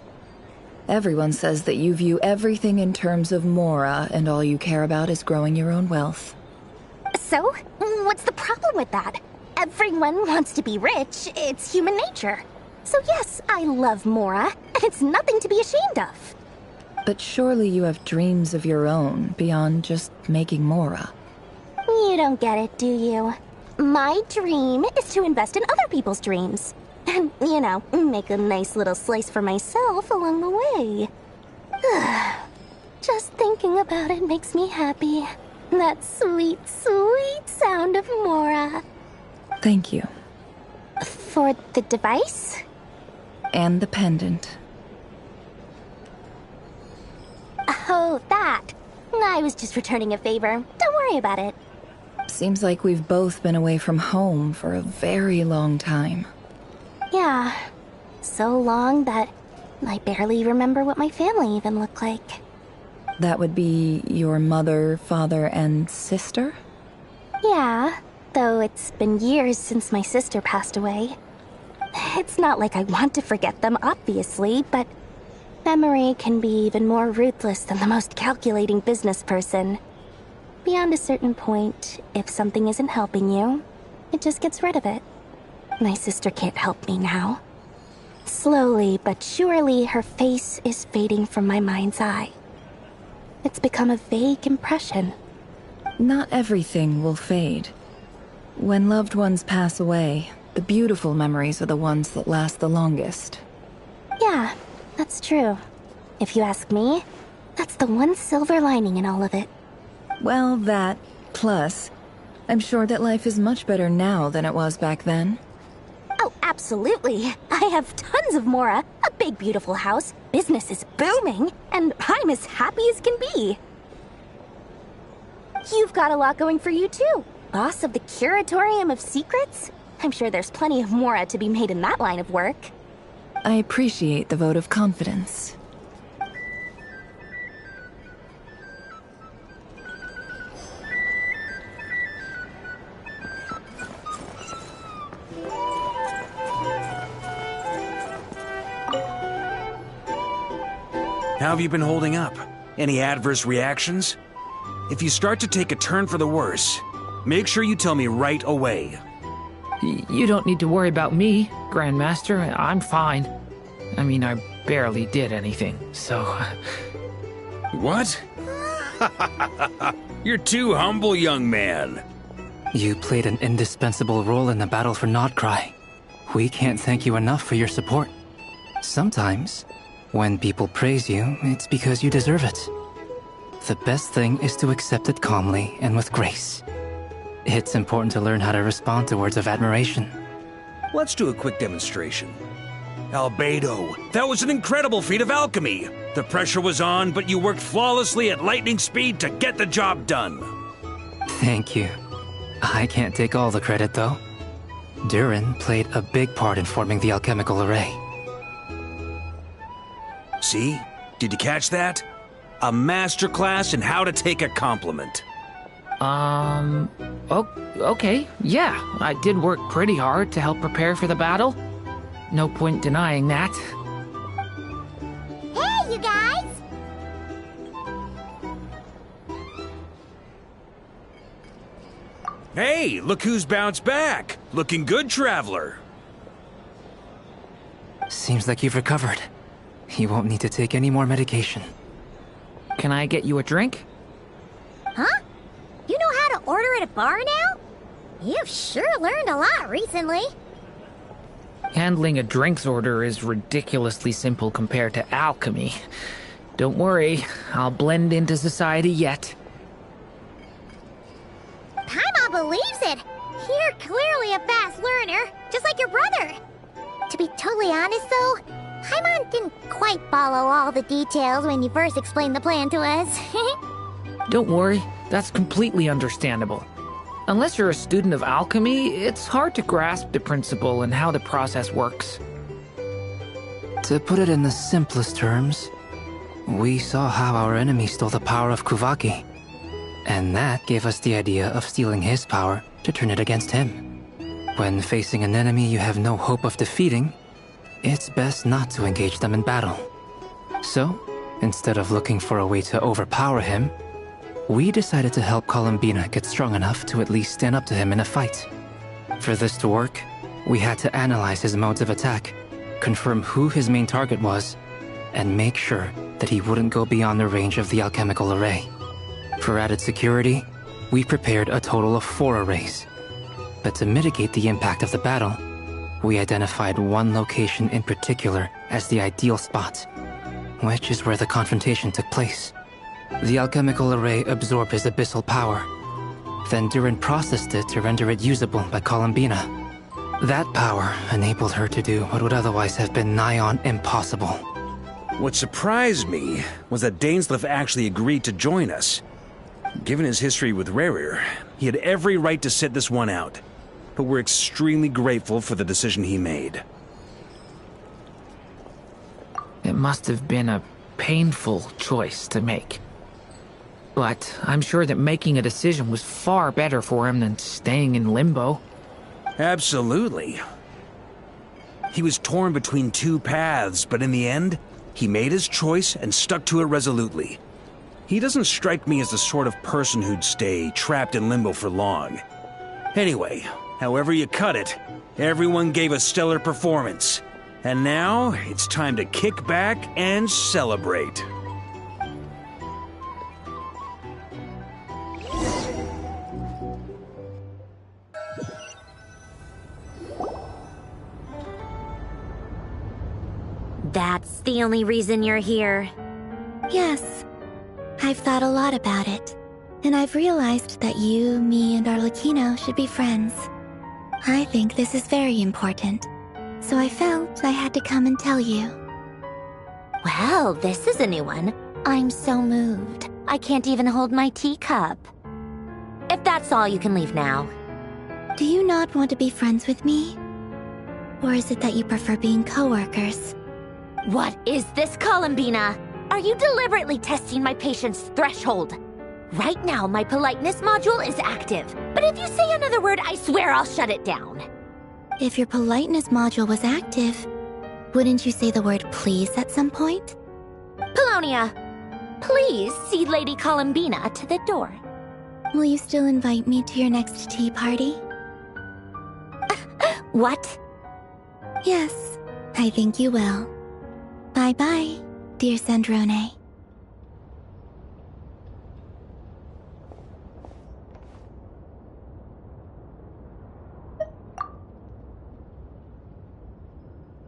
Everyone says that you view everything in terms of Mora, and all you care about is growing your own wealth. So, what's the problem with that? Everyone wants to be rich. It's human nature. So yes, I love Mora, and it's nothing to be ashamed of. But surely you have dreams of your own, beyond just making Mora. You don't get it, do you? My dream is to invest in other people's dreams. And, you know, make a nice little slice for myself along the way. Just thinking about it makes me happy. That sweet, sweet sound of Mora. Thank you. For the device? And the pendant. Oh, that. I was just returning a favor. Don't worry about it. Seems like we've both been away from home for a very long time. Yeah, so long that I barely remember what my family even looked like. That would be your mother, father, and sister? Yeah, though it's been years since my sister passed away. It's not like I want to forget them, obviously, but memory can be even more ruthless than the most calculating business person. Beyond a certain point, if something isn't helping you, it just gets rid of it. My sister can't help me now. Slowly but surely, her face is fading from my mind's eye. It's become a vague impression. Not everything will fade. When loved ones pass away, the beautiful memories are the ones that last the longest. Yeah, that's true. If you ask me, that's the one silver lining in all of it. Well, that, plus, I'm sure that life is much better now than it was back then. Oh, absolutely. I have tons of Mora, a big beautiful house, business is booming, and I'm as happy as can be. You've got a lot going for you too. Boss of the Curatorium of Secrets? I'm sure there's plenty of Mora to be made in that line of work. I appreciate the vote of confidence. How have you been holding up? Any adverse reactions? If you start to take a turn for the worse, make sure you tell me right away. You don't need to worry about me, Grandmaster. I'm fine. I mean, I barely did anything, so... What? You're too humble, young man. You played an indispensable role in the battle for Nodcry. We can't thank you enough for your support. Sometimes, when people praise you, it's because you deserve it. The best thing is to accept it calmly and with grace. It's important to learn how to respond to words of admiration. Let's do a quick demonstration. Albedo, that was an incredible feat of alchemy. The pressure was on, but you worked flawlessly at lightning speed to get the job done. Thank you. I can't take all the credit, though. Durin played a big part in forming the alchemical array. See? Did you catch that? A masterclass in how to take a compliment. Okay, yeah. I did work pretty hard to help prepare for the battle. No point denying that. Hey, you guys! Hey, look who's bounced back. Looking good, Traveler. Seems like you've recovered. You won't need to take any more medication. Can I get you a drink? Huh? You know how to order at a bar now? You've sure learned a lot recently. Handling a drinks order is ridiculously simple compared to alchemy. Don't worry, I'll blend into society yet. Paimon believes it! You're clearly a fast learner, just like your brother. To be totally honest though, Paimon didn't quite follow all the details when you first explained the plan to us. Don't worry, that's completely understandable. Unless you're a student of alchemy, it's hard to grasp the principle and how the process works. To put it in the simplest terms, we saw how our enemy stole the power of Kuvaki. And that gave us the idea of stealing his power to turn it against him. When facing an enemy you have no hope of defeating, it's best not to engage them in battle. So, instead of looking for a way to overpower him, we decided to help Columbina get strong enough to at least stand up to him in a fight. For this to work, we had to analyze his modes of attack, confirm who his main target was, and make sure that he wouldn't go beyond the range of the alchemical array. For added security, we prepared a total of 4 arrays. But to mitigate the impact of the battle, we identified one location in particular as the ideal spot, which is where the confrontation took place. The alchemical array absorbed his abyssal power. Then Durin processed it to render it usable by Columbina. That power enabled her to do what would otherwise have been nigh on impossible. What surprised me was that Dainsleif actually agreed to join us. Given his history with Rerir, he had every right to sit this one out. But we're extremely grateful for the decision he made. It must have been a painful choice to make. But I'm sure that making a decision was far better for him than staying in limbo. Absolutely. He was torn between two paths, but in the end, he made his choice and stuck to it resolutely. He doesn't strike me as the sort of person who'd stay trapped in limbo for long. Anyway, however you cut it, everyone gave a stellar performance. And now, it's time to kick back and celebrate. That's the only reason you're here. Yes. I've thought a lot about it. And I've realized that you, me, and Arlecchino should be friends. I think this is very important. So I felt I had to come and tell you. Well, this is a new one. I'm so moved. I can't even hold my teacup. If that's all, you can leave now. Do you not want to be friends with me? Or is it that you prefer being co-workers? What is this, Columbina? Are you deliberately testing my patience threshold? Right now, my politeness module is active. But if you say another word, I swear I'll shut it down. If your politeness module was active, wouldn't you say the word please at some point? Polonia, please see Lady Columbina to the door. Will you still invite me to your next tea party? What? Yes, I think you will. Bye-bye, dear Sandrone.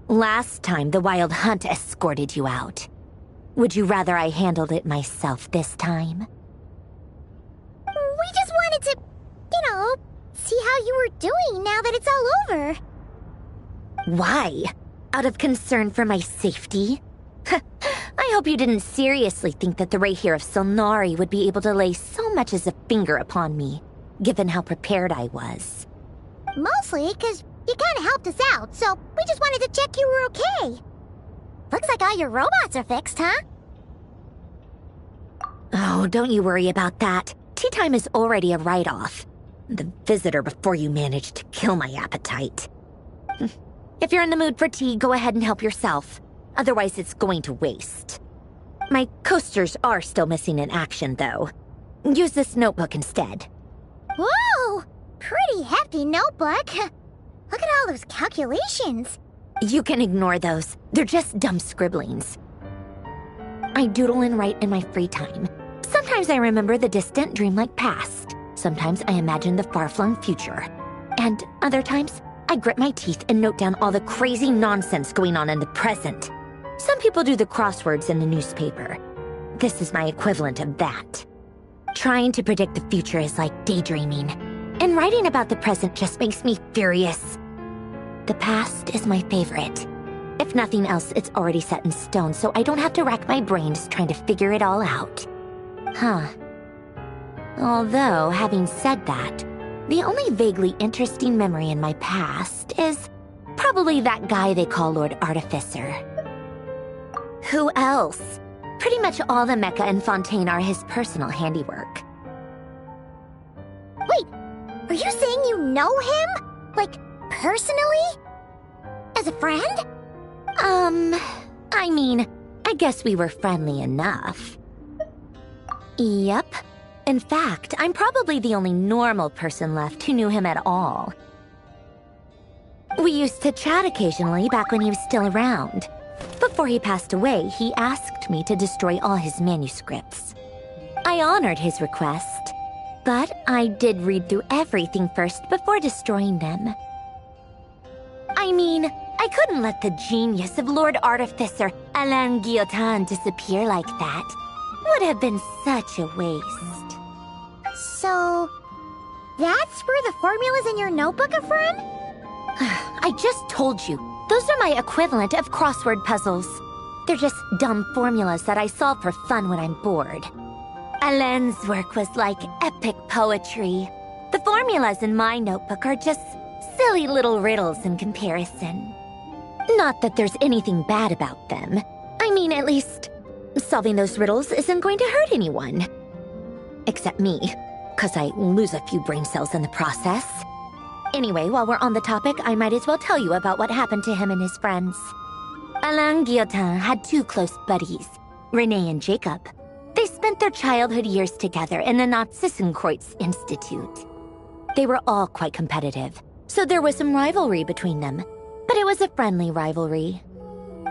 Last time, the Wild Hunt escorted you out. Would you rather I handled it myself this time? We just wanted to, see how you were doing now that it's all over. Why? Out of concern for my safety? I hope you didn't seriously think that the Rahier of Solnari would be able to lay so much as a finger upon me, given how prepared I was. Mostly because you kind of helped us out, so we just wanted to check you were okay. Looks like all your robots are fixed, huh? Oh, don't you worry about that. Tea time is already a write-off. The visitor before you managed to kill my appetite. If you're in the mood for tea, go ahead and help yourself. Otherwise, it's going to waste. My coasters are still missing in action, though. Use this notebook instead. Whoa! Pretty hefty notebook. Look at all those calculations. You can ignore those. They're just dumb scribblings. I doodle and write in my free time. Sometimes I remember the distant, dreamlike past. Sometimes I imagine the far-flung future. And other times, I grit my teeth and note down all the crazy nonsense going on in the present. Some people do the crosswords in the newspaper. This is my equivalent of that. Trying to predict the future is like daydreaming. And writing about the present just makes me furious. The past is my favorite. If nothing else, it's already set in stone, so I don't have to rack my brains trying to figure it all out. Huh. Although, having said that, the only vaguely interesting memory in my past is probably that guy they call Lord Artificer. Who else? Pretty much all the mecha and Fontaine are his personal handiwork. Wait, are you saying you know him? Like, personally? As a friend? I mean, I guess we were friendly enough. Yep. In fact, I'm probably the only normal person left who knew him at all. We used to chat occasionally back when he was still around. Before he passed away, he asked me to destroy all his manuscripts. I honored his request, but I did read through everything first before destroying them. I mean, I couldn't let the genius of Lord Artificer Alain Guillotin disappear like that. Would have been such a waste. So, that's where the formulas in your notebook are from? I just told you. Those are my equivalent of crossword puzzles. They're just dumb formulas that I solve for fun when I'm bored. Alain's work was like epic poetry. The formulas in my notebook are just silly little riddles in comparison. Not that there's anything bad about them. I mean, at least, solving those riddles isn't going to hurt anyone. Except me, because I lose a few brain cells in the process. Anyway, while we're on the topic, I might as well tell you about what happened to him and his friends. Alain Guillotin had two close buddies, René and Jacob. They spent their childhood years together in the Narzissenkreuz Institute. They were all quite competitive, so there was some rivalry between them, but it was a friendly rivalry.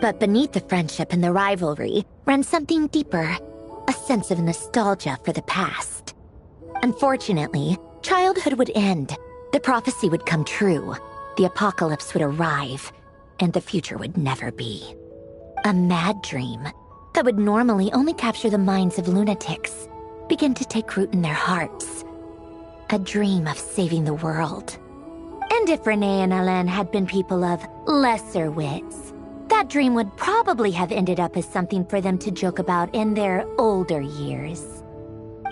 But beneath the friendship and the rivalry ran something deeper, a sense of nostalgia for the past. Unfortunately, childhood would end, the prophecy would come true, the apocalypse would arrive, and the future would never be. A mad dream that would normally only capture the minds of lunatics begin to take root in their hearts. A dream of saving the world. And if René and Alain had been people of lesser wits, that dream would probably have ended up as something for them to joke about in their older years.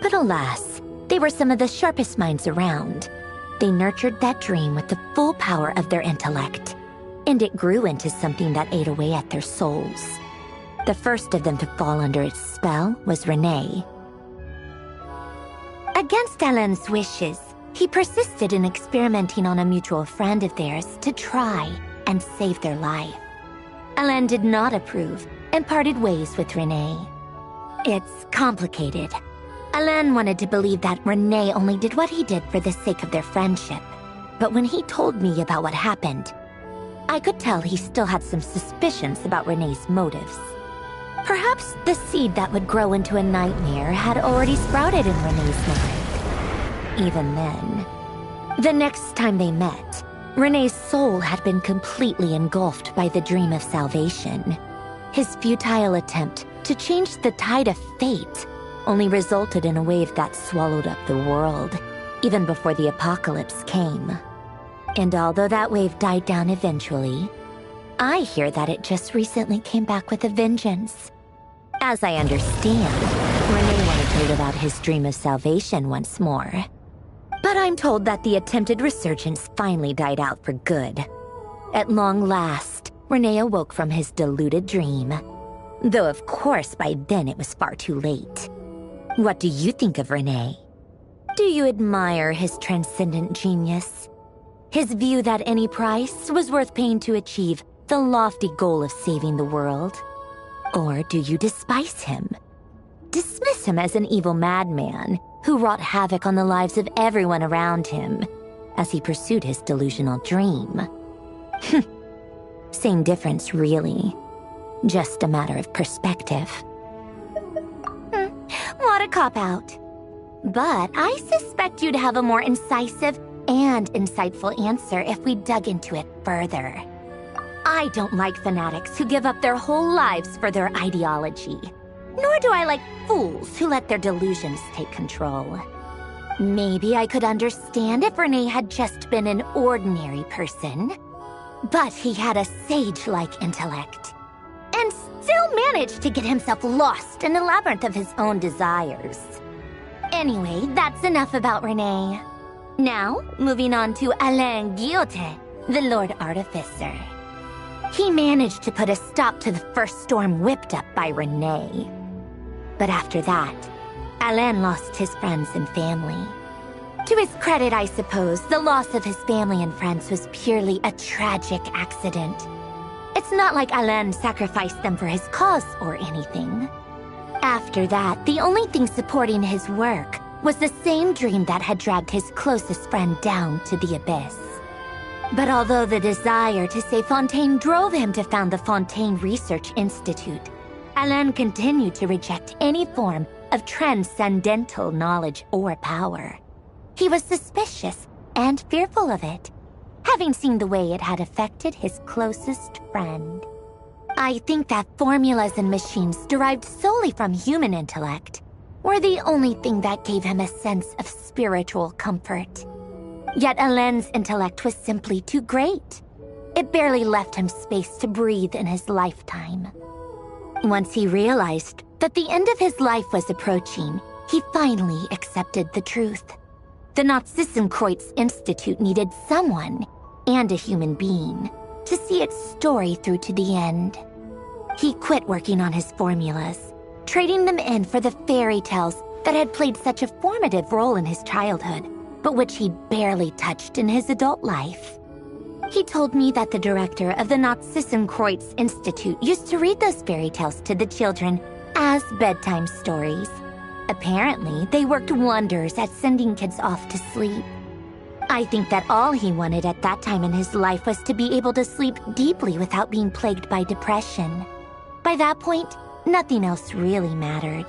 But alas, they were some of the sharpest minds around. They nurtured that dream with the full power of their intellect, and it grew into something that ate away at their souls. The first of them to fall under its spell was René. Against Alain's wishes, he persisted in experimenting on a mutual friend of theirs to try and save their life. Alain did not approve and parted ways with René. It's complicated. Alain wanted to believe that René only did what he did for the sake of their friendship. But when he told me about what happened, I could tell he still had some suspicions about René's motives. Perhaps the seed that would grow into a nightmare had already sprouted in René's mind. Even then, the next time they met, René's soul had been completely engulfed by the dream of salvation. His futile attempt to change the tide of fate only resulted in a wave that swallowed up the world, even before the apocalypse came. And although that wave died down eventually, I hear that it just recently came back with a vengeance. As I understand, René wanted to live out his dream of salvation once more. But I'm told that the attempted resurgence finally died out for good. At long last, René awoke from his deluded dream. Though of course by then it was far too late. What do you think of René? Do you admire his transcendent genius? His view that any price was worth paying to achieve the lofty goal of saving the world? Or do you despise him? Dismiss him as an evil madman who wrought havoc on the lives of everyone around him as he pursued his delusional dream? Same difference, really. Just a matter of perspective. What a cop-out. But I suspect you'd have a more incisive and insightful answer if we dug into it further. I don't like fanatics who give up their whole lives for their ideology. Nor do I like fools who let their delusions take control. Maybe I could understand if René had just been an ordinary person. But he had a sage-like intellect. And still managed to get himself lost in the labyrinth of his own desires. Anyway, that's enough about René. Now, moving on to Alain Guillotin, the Lord Artificer. He managed to put a stop to the first storm whipped up by René. But after that, Alain lost his friends and family. To his credit, I suppose, the loss of his family and friends was purely a tragic accident. It's not like Alain sacrificed them for his cause or anything. After that, the only thing supporting his work was the same dream that had dragged his closest friend down to the abyss. But although the desire to save Fontaine drove him to found the Fontaine Research Institute, Alain continued to reject any form of transcendental knowledge or power. He was suspicious and fearful of it, having seen the way it had affected his closest friend. I think that formulas and machines derived solely from human intellect were the only thing that gave him a sense of spiritual comfort. Yet Alain's intellect was simply too great. It barely left him space to breathe in his lifetime. Once he realized that the end of his life was approaching, he finally accepted the truth. The Nazissenkreuz Institute needed someone, and a human being, to see its story through to the end. He quit working on his formulas, trading them in for the fairy tales that had played such a formative role in his childhood, but which he barely touched in his adult life. He told me that the director of the Nazissenkreuz Institute used to read those fairy tales to the children as bedtime stories. Apparently, they worked wonders at sending kids off to sleep. I think that all he wanted at that time in his life was to be able to sleep deeply without being plagued by depression. By that point, nothing else really mattered.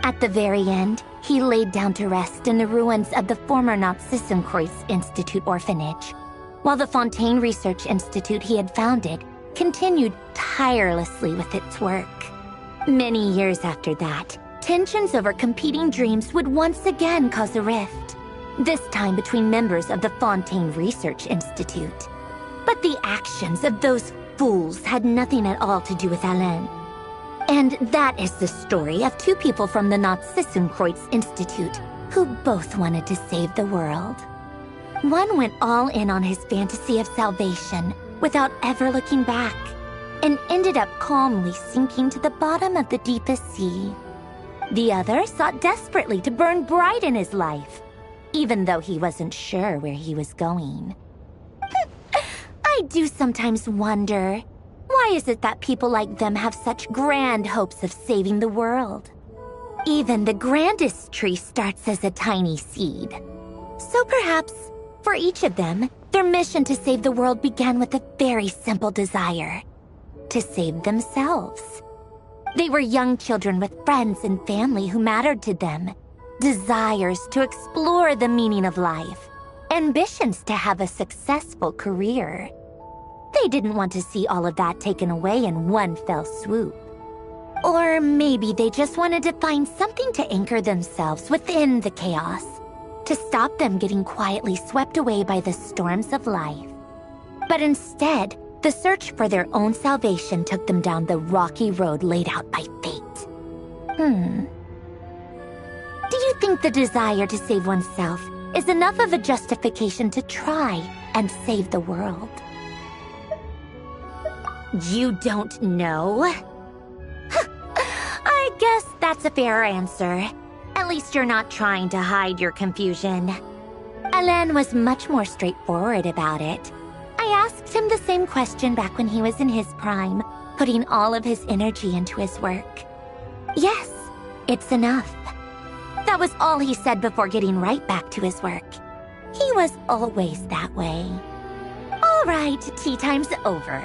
At the very end, he laid down to rest in the ruins of the former Nazissenkreuz Institute orphanage, while the Fontaine Research Institute he had founded continued tirelessly with its work. Many years after that, tensions over competing dreams would once again cause a rift, this time between members of the Fontaine Research Institute. But the actions of those fools had nothing at all to do with Alain. And that is the story of two people from the Nazissenkreuz Institute who both wanted to save the world. One went all in on his fantasy of salvation without ever looking back, and ended up calmly sinking to the bottom of the deepest sea. The other sought desperately to burn bright in his life, even though he wasn't sure where he was going. I do sometimes wonder, why is it that people like them have such grand hopes of saving the world? Even the grandest tree starts as a tiny seed. So perhaps, for each of them, their mission to save the world began with a very simple desire: to save themselves. They were young children with friends and family who mattered to them, desires to explore the meaning of life, ambitions to have a successful career. They didn't want to see all of that taken away in one fell swoop. Or maybe they just wanted to find something to anchor themselves within the chaos, to stop them getting quietly swept away by the storms of life. But instead, the search for their own salvation took them down the rocky road laid out by fate. Do you think the desire to save oneself is enough of a justification to try and save the world? You don't know? I guess that's a fair answer. At least you're not trying to hide your confusion. Alain was much more straightforward about it. I asked him the same question back when he was in his prime, putting all of his energy into his work. Yes, it's enough. That was all he said before getting right back to his work. He was always that way. All right, tea time's over.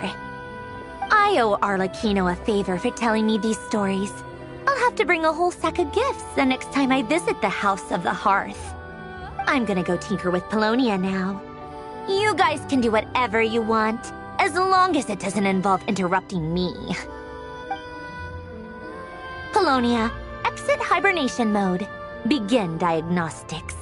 I owe Arlecchino a favor for telling me these stories. I'll have to bring a whole sack of gifts the next time I visit the House of the Hearth. I'm gonna go tinker with Polonia now. You guys can do whatever you want, as long as it doesn't involve interrupting me. Polonia, exit hibernation mode. Begin diagnostics.